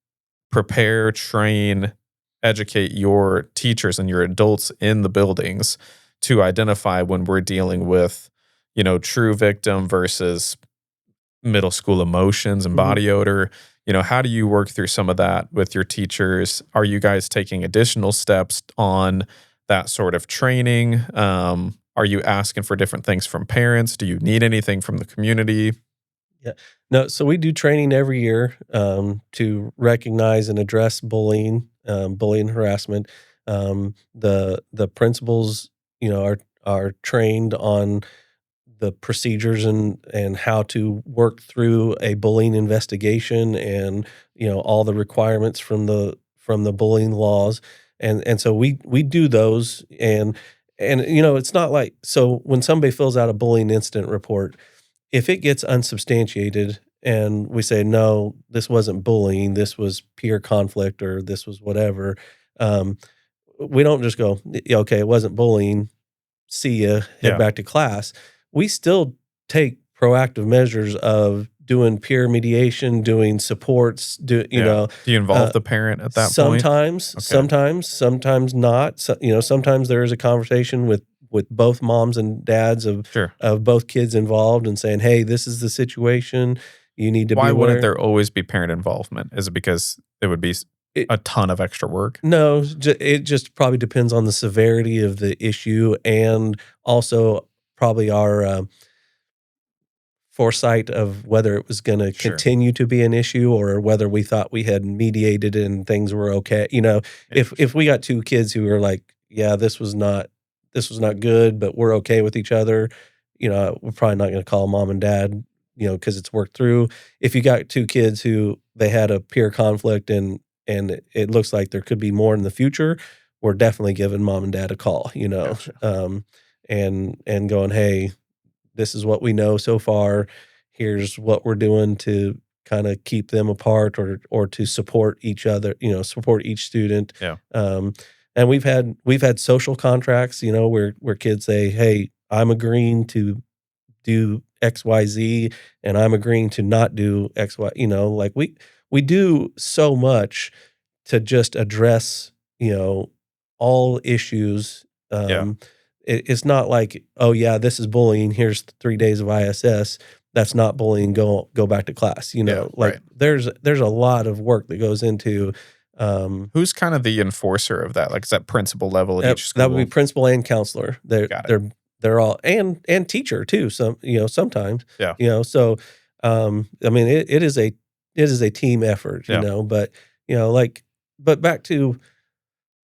prepare, train, educate your teachers and your adults in the buildings to identify when we're dealing with, true victim versus middle school emotions and body odor? How do you work through some of that with your teachers? Are you guys taking additional steps on that sort of training? Are you asking for different things from parents? Do you need anything from the community? Yeah. No, so we do training every year to recognize and address bullying harassment. The principals, are trained on the procedures and how to work through a bullying investigation and all the requirements from the bullying laws. And so we do those and it's not like, so when somebody fills out a bullying incident report, if it gets unsubstantiated and we say, no, this wasn't bullying, this was peer conflict or this was whatever, we don't just go, "Yeah, okay, it wasn't bullying, see ya, head Yeah. back to class." We still take proactive measures of doing peer mediation, doing supports, Do you involve the parent at that point? sometimes, Okay. sometimes not. So, sometimes there is a conversation with both moms and dads Sure. of both kids involved and saying, "Hey, this is the situation. You need to be Why wouldn't aware." there always be parent involvement? Is it because it would be It, a ton of extra work? no, it just probably depends on the severity of the issue and also probably our foresight of whether it was going to Sure. continue to be an issue or whether we thought we had mediated it and things were okay. If we got two kids who were like, yeah, this was not good, but we're okay with each other, we're probably not going to call mom and dad, because it's worked through. If you got two kids who they had a peer conflict and it looks like there could be more in the future, we're definitely giving mom and dad a call, Gotcha. and going, hey, this is what we know so far. Here's what we're doing to kind of keep them apart or to support each other, support each student. Yeah. And we've had social contracts, where kids say, "Hey, I'm agreeing to do XYZ and I'm agreeing to not do XY." Like we do so much to just address, all issues. Yeah. It's not like, "Oh yeah, this is bullying. Here's 3 days of ISS." That's not bullying. Go back to class. Yeah, Like right. there's a lot of work that goes into. Who's kind of the enforcer of that? Like, is that principal level at each school? That would be principal and counselor. Got it. They're all and teacher too. Sometimes. Yeah. So I mean it is a team effort. Yeah. But but back to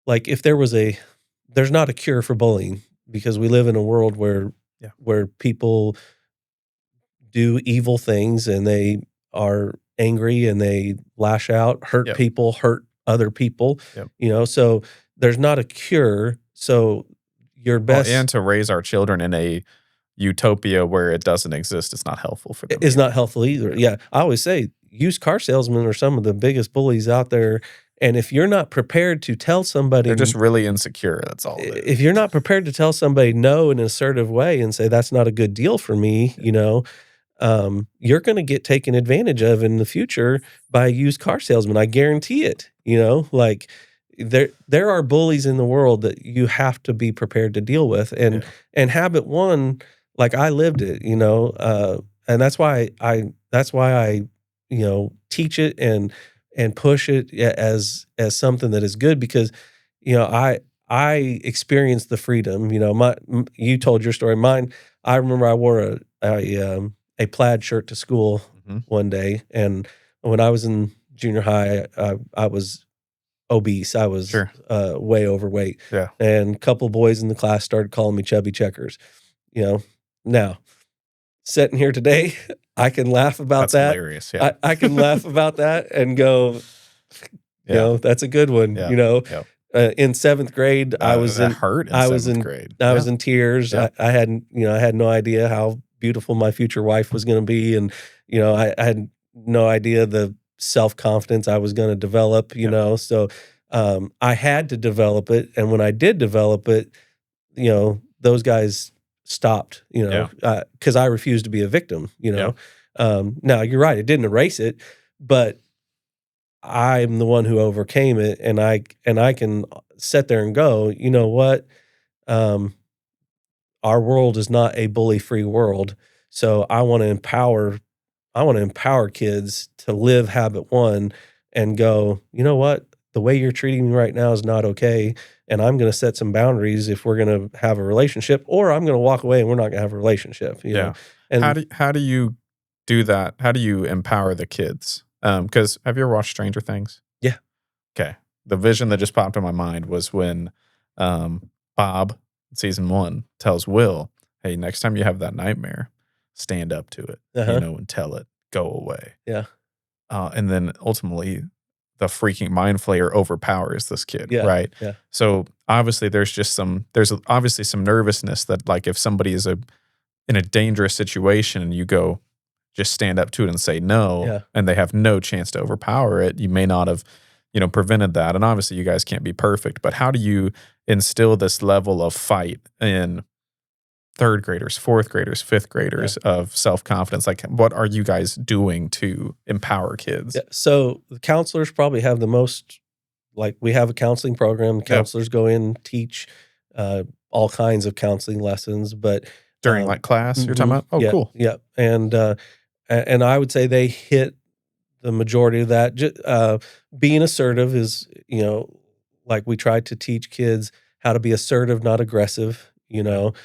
like if there's not a cure for bullying. because we live in a world where Yeah. where people do evil things and they are angry and they lash out, hurt Yep. people, hurt other people. Yep. So there's not a cure. So your Well, best and to raise our children in a utopia where it doesn't exist, it's not helpful for them. is either. not helpful either. Yeah. I always say used car salesmen are some of the biggest bullies out there. And if you're not prepared to tell somebody, They're just really insecure. That's all it is. if you're not prepared to tell somebody no in an assertive way and say that's not a good deal for me, you're going to get taken advantage of in the future by a used car salesman. I guarantee it. Like there are bullies in the world that you have to be prepared to deal with, and habit one, like I lived it, and that's why I teach it and push it as something that is good, because I experienced the freedom. You told your story. Mine, I remember I wore a plaid shirt to school one day, and when I was in junior high, I was obese. I was way overweight. Yeah. And a couple of boys in the class started calling me Chubby Checkers. Now sitting here today, I can laugh about That's that. hilarious. Yeah. I can laugh about that and go, that's a good one. Yeah. In seventh grade, I was in hurt. I was in grade. I was in tears. Yeah. I had no idea how beautiful my future wife was going to be, and I had no idea the self-confidence I was going to develop. So I had to develop it, and when I did develop it, those guys stopped. Because I refused to be a victim. Now you're right; it didn't erase it, but I'm the one who overcame it, and I can sit there and go, you know what? Our world is not a bully-free world, so I want to empower kids to live habit one and go, you know what? The way you're treating me right now is not okay, and I'm going to set some boundaries if we're going to have a relationship, or I'm going to walk away and we're not going to have a relationship. You know? And how do you do that? How do you empower the kids? Because have you ever watched Stranger Things? Yeah. Okay. The vision that just popped in my mind was when Bob, season 1, tells Will, "Hey, next time you have that nightmare, stand up to it, and tell it, go away." Yeah. And then ultimately, the freaking mind flayer overpowers this kid, right? Yeah. So obviously, there's obviously some nervousness that, like, if somebody is in a dangerous situation and you go, just stand up to it and say no, and they have no chance to overpower it, you may not have, prevented that. And obviously you guys can't be perfect, but how do you instill this level of fight in third graders, fourth graders, fifth graders of self-confidence? Like, what are you guys doing to empower kids? Yeah. So the counselors probably have the most, like, we have a counseling program. The counselors go in, teach all kinds of counseling lessons, but during like class, you're talking about? Oh, yeah, cool. Yeah. And I would say they hit the majority of that. Being assertive is, like we try to teach kids how to be assertive, not aggressive, and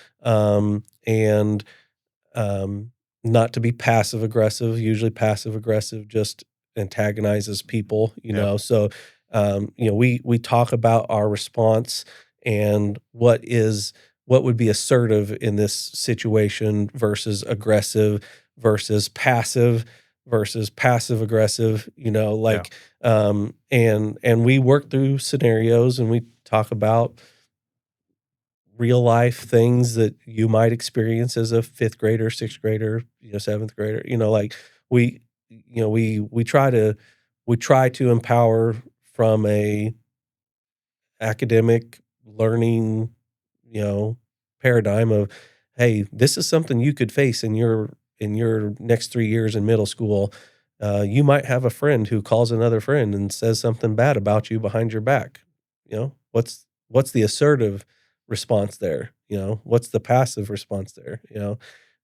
not to be passive aggressive. Usually passive aggressive just antagonizes people, So, we talk about our response and what would be assertive in this situation versus aggressive versus passive aggressive, and we work through scenarios and we talk about real life things that you might experience as a fifth grader, sixth grader, seventh grader, like we try to empower from a academic learning, paradigm of, hey, this is something you could face in your next 3 years in middle school. You might have a friend who calls another friend and says something bad about you behind your back. What's the assertive response there? What's the passive response there?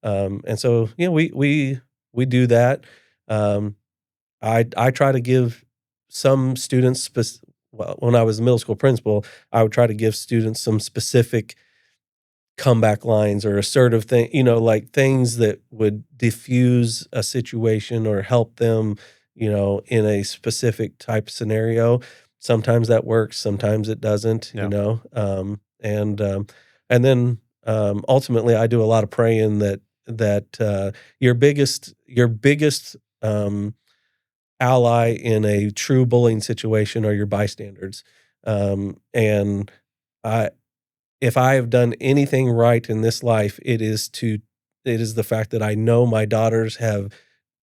And so we do that. I try to give some students when I was a middle school principal, I would try to give students some specific comeback lines or assertive thing, like things that would diffuse a situation or help them, in a specific type scenario. Sometimes that works, sometimes it doesn't, and then ultimately, I do a lot of praying that your biggest ally in a true bullying situation are your bystanders. And I, if I have done anything right in this life, it is the fact that I know my daughters have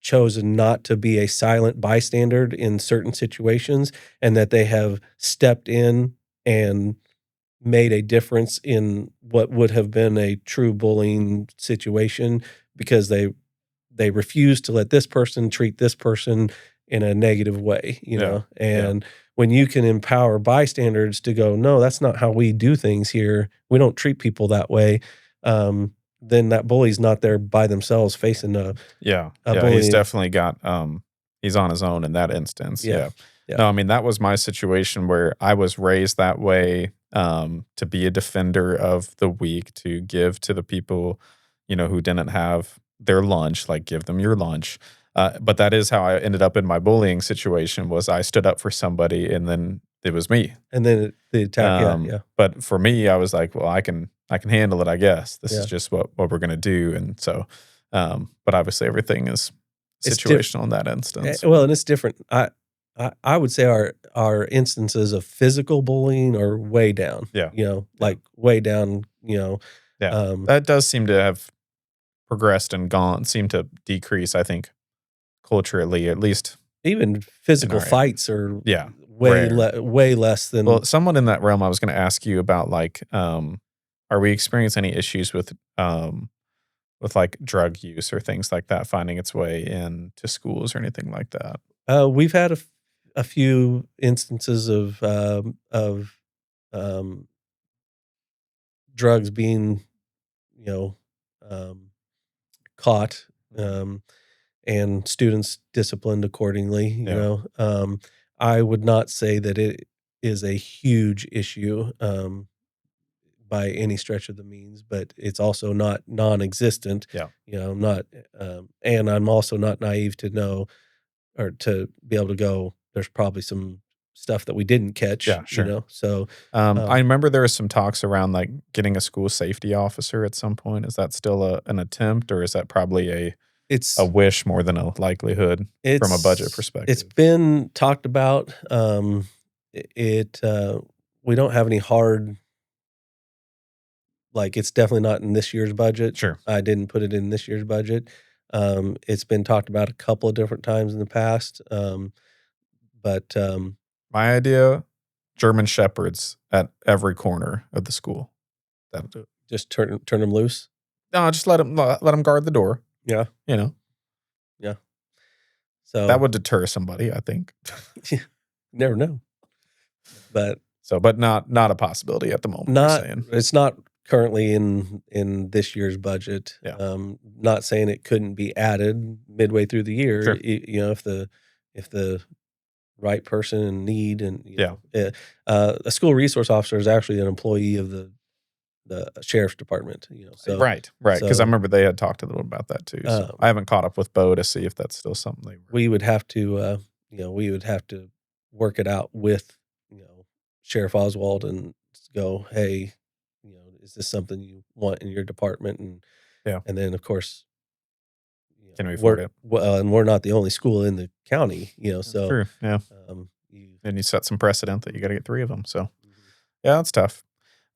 chosen not to be a silent bystander in certain situations, and that they have stepped in and made a difference in what would have been a true bullying situation, because they refuse to let this person treat this person in a negative way, Yeah. Yeah. and when you can empower bystanders to go, no, that's not how we do things here. We don't treat people that way. Then that bully's not there by themselves facing Yeah. a Yeah. He's bully. definitely got, he's on his own in that instance. Yeah. Yeah. Yeah. No, I mean, that was my situation where I was raised that way, to be a defender of the weak, to give to the people, who didn't have their lunch, like give them your lunch. But that is how I ended up in my bullying situation. Was I stood up for somebody and then it was me. And then the attack. Yeah. But for me, I was like, well, I can handle it, I guess. This is Yeah. just what we're gonna do. And so, but obviously everything is It's situational in that instance. Well, and it's different. I would say our instances of physical bullying are way down. Yeah. Like way down. Yeah. That does seem to have progressed and seem to decrease, I think, culturally, at least. Even physical In our area. fights are Yeah. way Rare. way less than. Well, someone in that realm, I was gonna ask you about, like, are we experiencing any issues with like drug use or things like that finding its way into schools or anything like that? We've had a few instances of um, drugs being, you know, um, caught, and students disciplined accordingly. Yeah. I would not say that it is a huge issue, by any stretch of the means, but it's also not non-existent. Yeah. I'm not, and I'm also not naive to know, or to be able to go, there's probably some stuff that we didn't catch. Yeah, sure. So I remember there was some talks around like getting a school safety officer at some point. Is that still an attempt, or is that probably it's a wish more than a likelihood from a budget perspective? It's been talked about. We don't have any hard, like, it's definitely not in this year's budget. Sure. I didn't put it in this year's budget. It's been talked about a couple of different times in the past. But My idea, German shepherds at every corner of the school. That'll do it. just turn them loose. No, just let them guard the door. Yeah. You So that would deter somebody, I think. never know. But But not a possibility at the moment. You're saying. it's not currently in this year's budget. Yeah. Not saying it couldn't be added midway through the year. Sure. If the right person in need, and Yeah. a school resource officer is actually an employee of the sheriff's department. So Right. Because so- I remember they had talked a little about that too. So I haven't caught up with Bo to see if that's still something they were. we would have to work it out with Sheriff Oswald and go, hey, is this something you want in your department? And Yeah. and then of course, Can we afford it? Well, and we're not the only school in the county. So True. Yeah. And you set some precedent that you got to get 3 of them. So yeah, that's tough.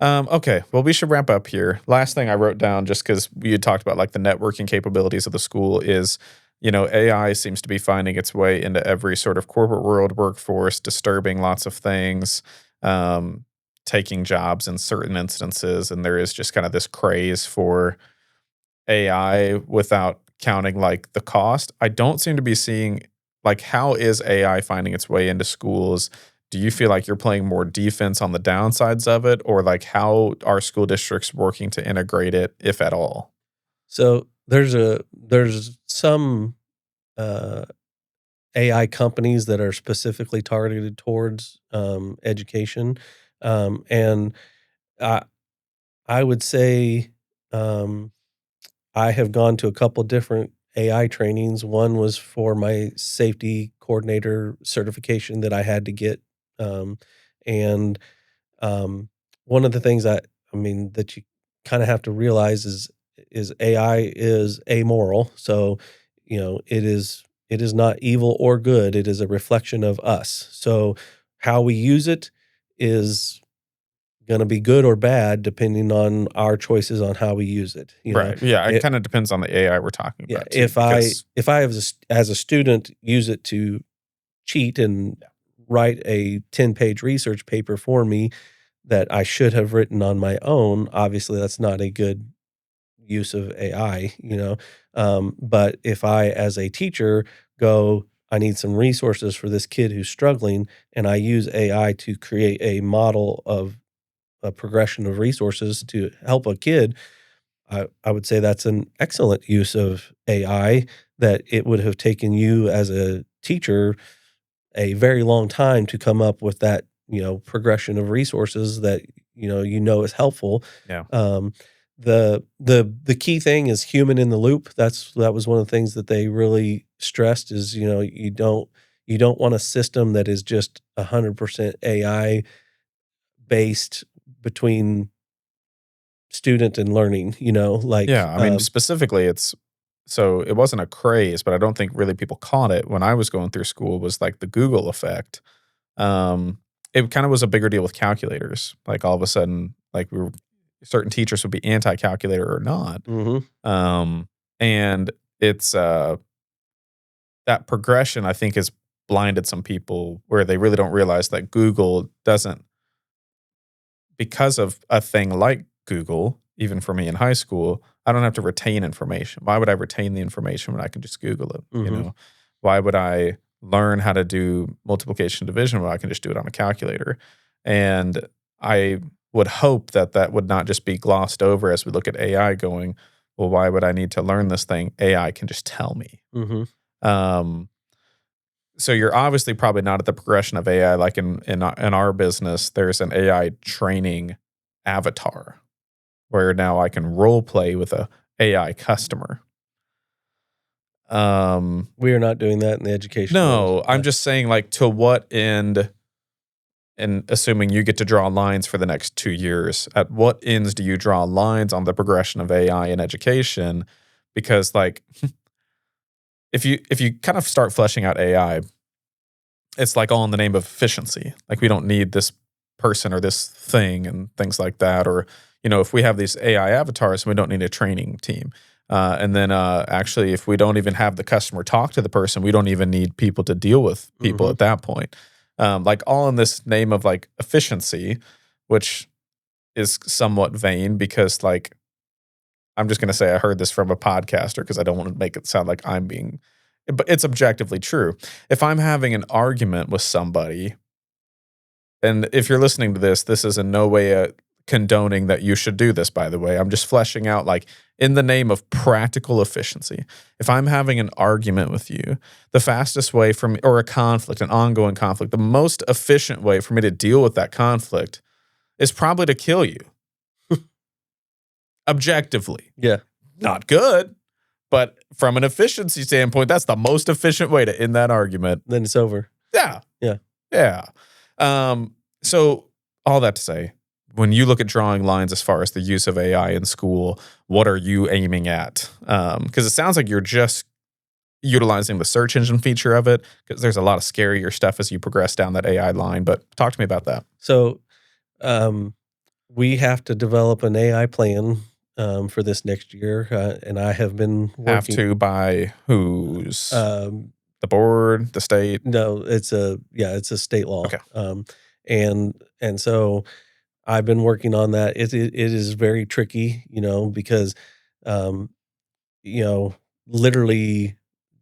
Okay. Well, we should wrap up here. Last thing I wrote down, just because we had talked about like the networking capabilities of the school, is, AI seems to be finding its way into every sort of corporate world workforce, disturbing lots of things, taking jobs in certain instances. And there is just kind of this craze for AI without counting like the cost. I don't seem to be seeing, like, how is AI finding its way into schools? Do you feel like you're playing more defense on the downsides of it, or like how are school districts working to integrate it, if at all? So there's some AI companies that are specifically targeted towards education, and I would say, I have gone to a couple different AI trainings. One was for my safety coordinator certification that I had to get, and one of the things that kind of have to realize is AI is amoral. So, it is not evil or good. It is a reflection of us. So how we use it is going to be good or bad depending on our choices on how we use it. Right. Yeah. It It- kind of depends on the AI we're talking yeah, about. Too, if I because- as a student use it to cheat and write a 10-page research paper for me that I should have written on my own, obviously that's not a good use of AI, but if I, as a teacher, go, I need some resources for this kid who's struggling, and I use AI to create a model of a progression of resources to help a kid, I would say that's an excellent use of AI, that it would have taken you as a teacher a very long time to come up with that, progression of resources that, is helpful. Yeah. The key thing is human in the loop. That was one of the things that they really stressed is, you don't want a system that is just 100% AI based between student and learning, like, Yeah. I mean, specifically, so it wasn't a craze, but I don't think really people caught it when I was going through school, was like the Google effect. It kind of was a bigger deal with calculators. Like all of a sudden, like certain teachers would be anti-calculator or not. And it's that progression, I think, has blinded some people where they really don't realize that Google doesn't, because of a thing like Google, even for me in high school, I don't have to retain information. Why would I retain the information when I can just Google it? Mhm. Why would I learn how to do multiplication division when I can just do it on a calculator? And I would hope that that would not just be glossed over as we look at AI going, well, why would I need to learn this thing? AI can just tell me. So you're obviously probably not at the progression of AI. Like in our business, there's an AI training avatar where now I can role play with a AI customer. We are not doing that in the education No, world. I'm just saying, like, to what end, and assuming you get to draw lines for the next 2 years, at what ends do you draw lines on the progression of AI in education? Because, like, if you kind of start fleshing out AI, it's like all in the name of efficiency. Like, we don't need this person or this thing and things like that. Or, if we have these AI avatars, we don't need a training team. And then actually, if we don't even have the customer talk to the person, we don't even need people to deal with people at that point. Like all in this name of like efficiency, which is somewhat vain because, like, I'm just going to say I heard this from a podcaster because I don't want to make it sound like I'm being, but it's objectively true. If I'm having an argument with somebody, and if you're listening to this, this is in no way condoning that you should do this, by the way. I'm just fleshing out, like, in the name of practical efficiency. If I'm having an argument with you, the fastest way for me, or a conflict, an ongoing conflict, the most efficient way for me to deal with that conflict is probably to kill you. Objectively. Yeah. Not good, but from an efficiency standpoint, that's the most efficient way to end that argument. Then it's over. Yeah. Yeah. Yeah. So all that to say, when you look at drawing lines as far as the use of AI in school, what are you aiming at? Because it sounds like you're just utilizing the search engine feature of it, because there's a lot of scarier stuff as you progress down that AI line. But talk to me about that. So we have to develop an AI plan for this next year, and I have been working. Have to by whose? The board, the state? No, it's a state law. Okay. And so I've been working on that. It is very tricky, because literally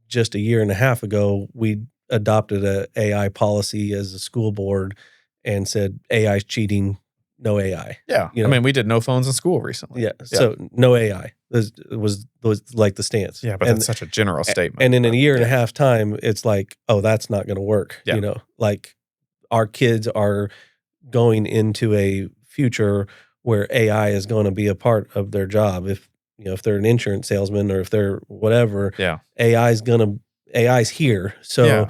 just a year and a half ago, we adopted a AI policy as a school board and said AI is cheating, no AI. Yeah. I mean, we did no phones in school recently. Yeah. So no AI was like the stance. Yeah, but that's such a general statement. And in a year and a half time, it's like, oh, that's not going to work. Yeah. Like our kids are going into a future where AI is going to be a part of their job. If they're an insurance salesman or if they're whatever, Yeah. AI's here. So Yeah.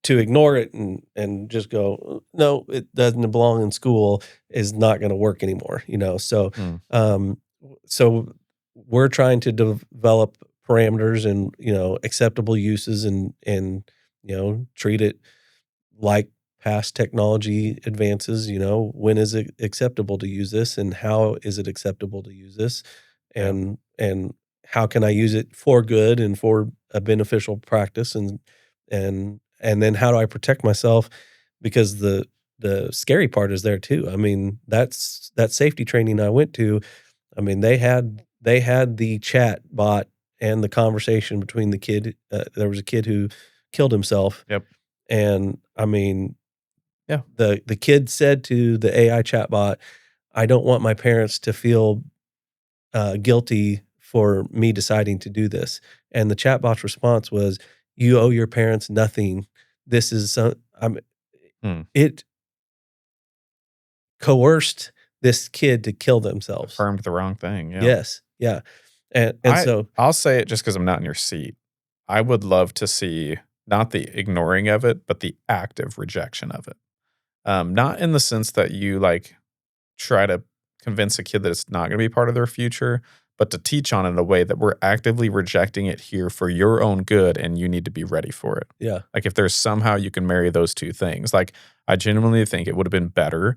to ignore it and just go, no, it doesn't belong in school is not going to work anymore, So, so we're trying to develop parameters and, acceptable uses and, treat it like past technology advances, when is it acceptable to use this and how is it acceptable to use this and how can I use it for good and for a beneficial practice and then how do I protect myself? Because the scary part is there too. I mean, that safety training I went to, I mean, they had the chat bot and the conversation between the kid. There was a kid who killed himself. Yep. And I mean, yeah, the kid said to the AI chatbot, I don't want my parents to feel guilty for me deciding to do this. And the chatbot's response was, you owe your parents nothing. This is it coerced this kid to kill themselves. Affirmed the wrong thing. Yeah. Yes. Yeah. And so I'll say it just because I'm not in your seat. I would love to see not the ignoring of it, but the active rejection of it. Not in the sense that you like try to convince a kid that it's not going to be part of their future, but to teach on it in a way that we're actively rejecting it here for your own good and you need to be ready for it. Yeah. Like if there's somehow you can marry those two things, like I genuinely think it would have been better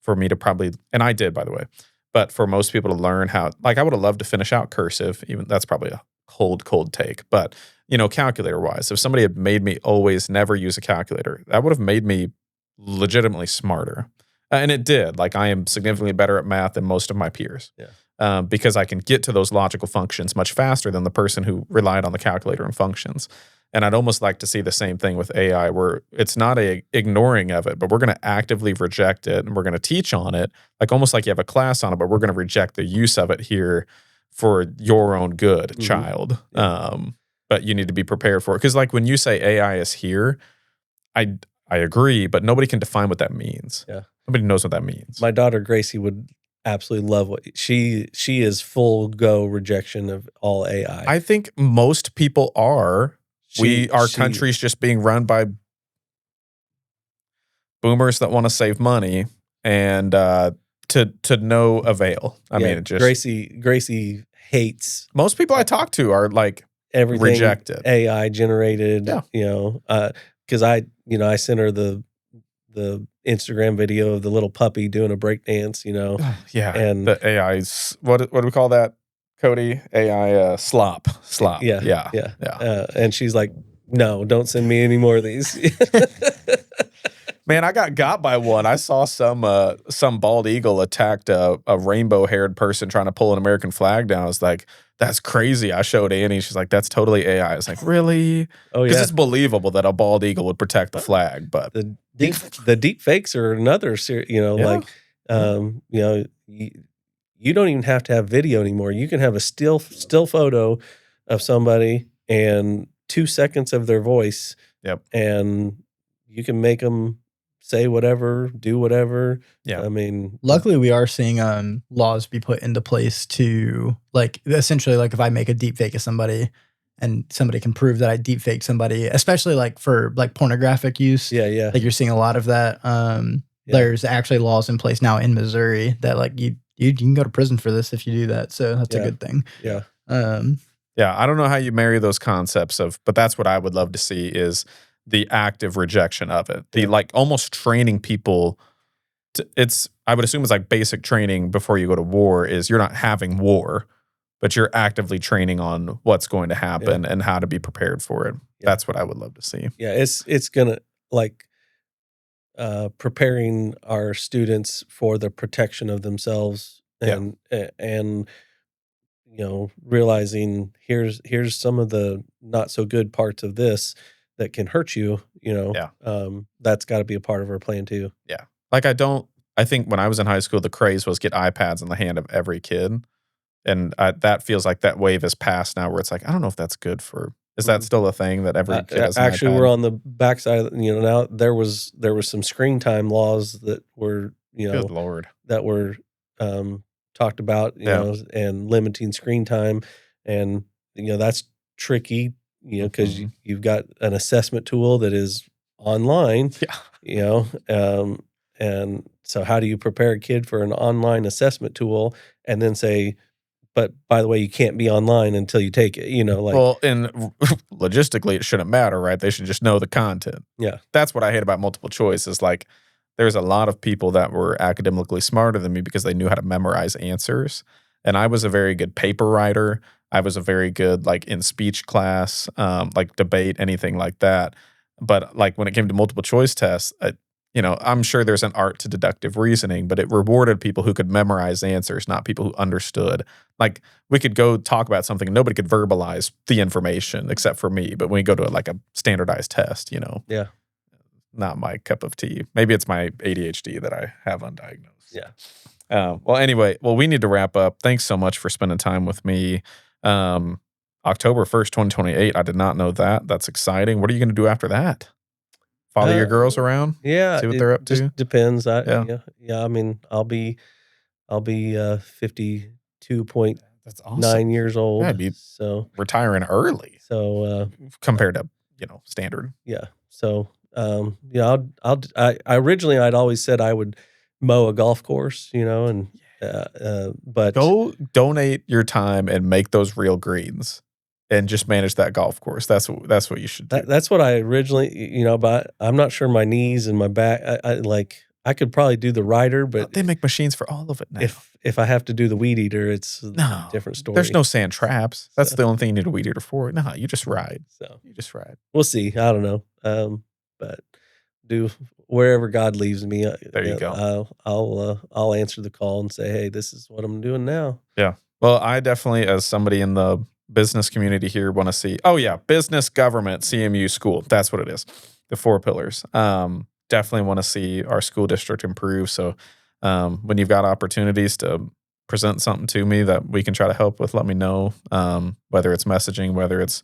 for me to probably, and I did, by the way, but for most people to learn how, like I would have loved to finish out cursive, even that's probably a cold take, but calculator wise, if somebody had made me always never use a calculator, that would have made me legitimately smarter. And it did. Like I am significantly better at math than most of my peers. Yeah. Because I can get to those logical functions much faster than the person who relied on the calculator and functions. And I'd almost like to see the same thing with AI where it's not a ignoring of it, but we're going to actively reject it and we're going to teach on it, like almost like you have a class on it, but we're going to reject the use of it here for your own good, child. Yeah. But you need to be prepared for it. Because like when you say AI is here, I agree, but nobody can define what that means. Yeah. Nobody knows what that means. My daughter Gracie would absolutely love what she is full go rejection of all AI. I think most people are. Our country's just being run by boomers that want to save money and to no avail. I mean, it just Gracie hates. Most people I talk to are like everything rejected, AI generated. Yeah. Because I sent her the Instagram video of the little puppy doing a break dance. Yeah, and the AI's what do we call that, Cody? AI slop. Yeah. And she's like, no, don't send me any more of these. Man, I got by one. I saw some bald eagle attacked a rainbow-haired person trying to pull an American flag down. I was like, that's crazy. I showed Annie. She's like, that's totally AI. I was like, really? Oh, yeah. Because it's believable that a bald eagle would protect the flag. But the deep fakes are another, like, you don't even have to have video anymore. You can have a still photo of somebody and 2 seconds of their voice. Yep. And you can make them say whatever, do whatever. Yeah. I mean, luckily we are seeing laws be put into place to like essentially like if I make a deep fake of somebody and somebody can prove that I deep fake somebody, especially like for like pornographic use. Yeah. Like you're seeing a lot of that. There's actually laws in place now in Missouri that like you can go to prison for this if you do that. So that's a good thing. Yeah. Yeah. I don't know how you marry those concepts but that's what I would love to see is the active rejection of it. The like almost training people I would assume it's like basic training before you go to war is you're not having war, but you're actively training on what's going to happen and how to be prepared for it. Yeah. That's what I would love to see. Yeah. It's gonna like preparing our students for the protection of themselves and realizing here's some of the not so good parts of this that can hurt you, that's got to be a part of our plan too. Yeah. Like I think when I was in high school, the craze was get iPads in the hand of every kid. And that feels like that wave is past now where it's like, I don't know if that's good for, is that still a thing that every kid has an actually iPad? We're on the backside, now there was some screen time laws that were, Good Lord. that were talked about, and limiting screen time. And, that's tricky, because you've got an assessment tool that is online. Yeah. And so how do you prepare a kid for an online assessment tool and then say, but by the way, you can't be online until you take it, Well, and logistically, it shouldn't matter, right? They should just know the content. Yeah. That's what I hate about multiple choice is like there's a lot of people that were academically smarter than me because they knew how to memorize answers. And I was a very good paper writer. I was a very good, like in speech class, like debate, anything like that. But like when it came to multiple choice tests, I'm sure there's an art to deductive reasoning, but it rewarded people who could memorize answers, not people who understood. Like we could go talk about something and nobody could verbalize the information except for me. But when we go to like a standardized test, Yeah. not my cup of tea. Maybe it's my ADHD that I have undiagnosed. Yeah. Well, anyway, we need to wrap up. Thanks so much for spending time with me. October 1st, 2028. I did not know that. That's exciting. What are you going to do after that? Follow your girls around? Yeah. See what they're up to? Just depends. Yeah. I mean, I'll be 52.9 That's awesome. years old. Yeah, I'd be so retiring early. So compared to, standard. Yeah. So I originally I'd always said I would mow a golf course, but Go donate your time and make those real greens and just manage that golf course. That's what you should do. That's what I originally, but I'm not sure my knees and my back. I could probably do the rider, but they make machines for all of it now. If I have to do the weed eater, it's a different story. There's no sand traps. That's the only thing you need a weed eater for. No, you just ride. So you just ride. We'll see. I don't know. But do wherever God leaves me. There you go. I'll answer the call and say, hey, this is what I'm doing now. Yeah. Well, I definitely, as somebody in the business community here, want to see. Oh yeah, business, government, CMU, school. That's what it is. The 4 pillars. Definitely want to see our school district improve. So when you've got opportunities to present something to me that we can try to help with, let me know. Whether it's messaging, whether it's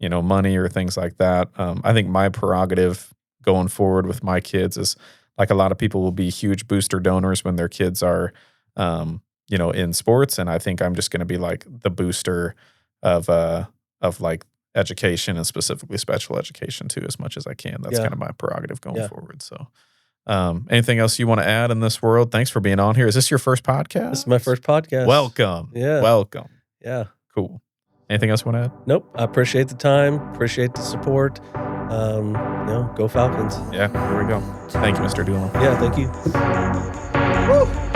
money or things like that. I think my prerogative going forward with my kids is like a lot of people will be huge booster donors when their kids are in sports, and I think I'm just going to be like the booster of like education and specifically special education too, as much as I can. That's kind of my prerogative going forward. So anything else you want to add in this world? Thanks for being on here. Is this your first podcast? This is my first podcast. Welcome. Yeah. Welcome. Yeah. Cool. Anything else you want to add? Nope. I appreciate the time. Appreciate the support. Go Falcons. Yeah, here we go. Thank you, Mr. Doolin. Yeah, thank you. Woo!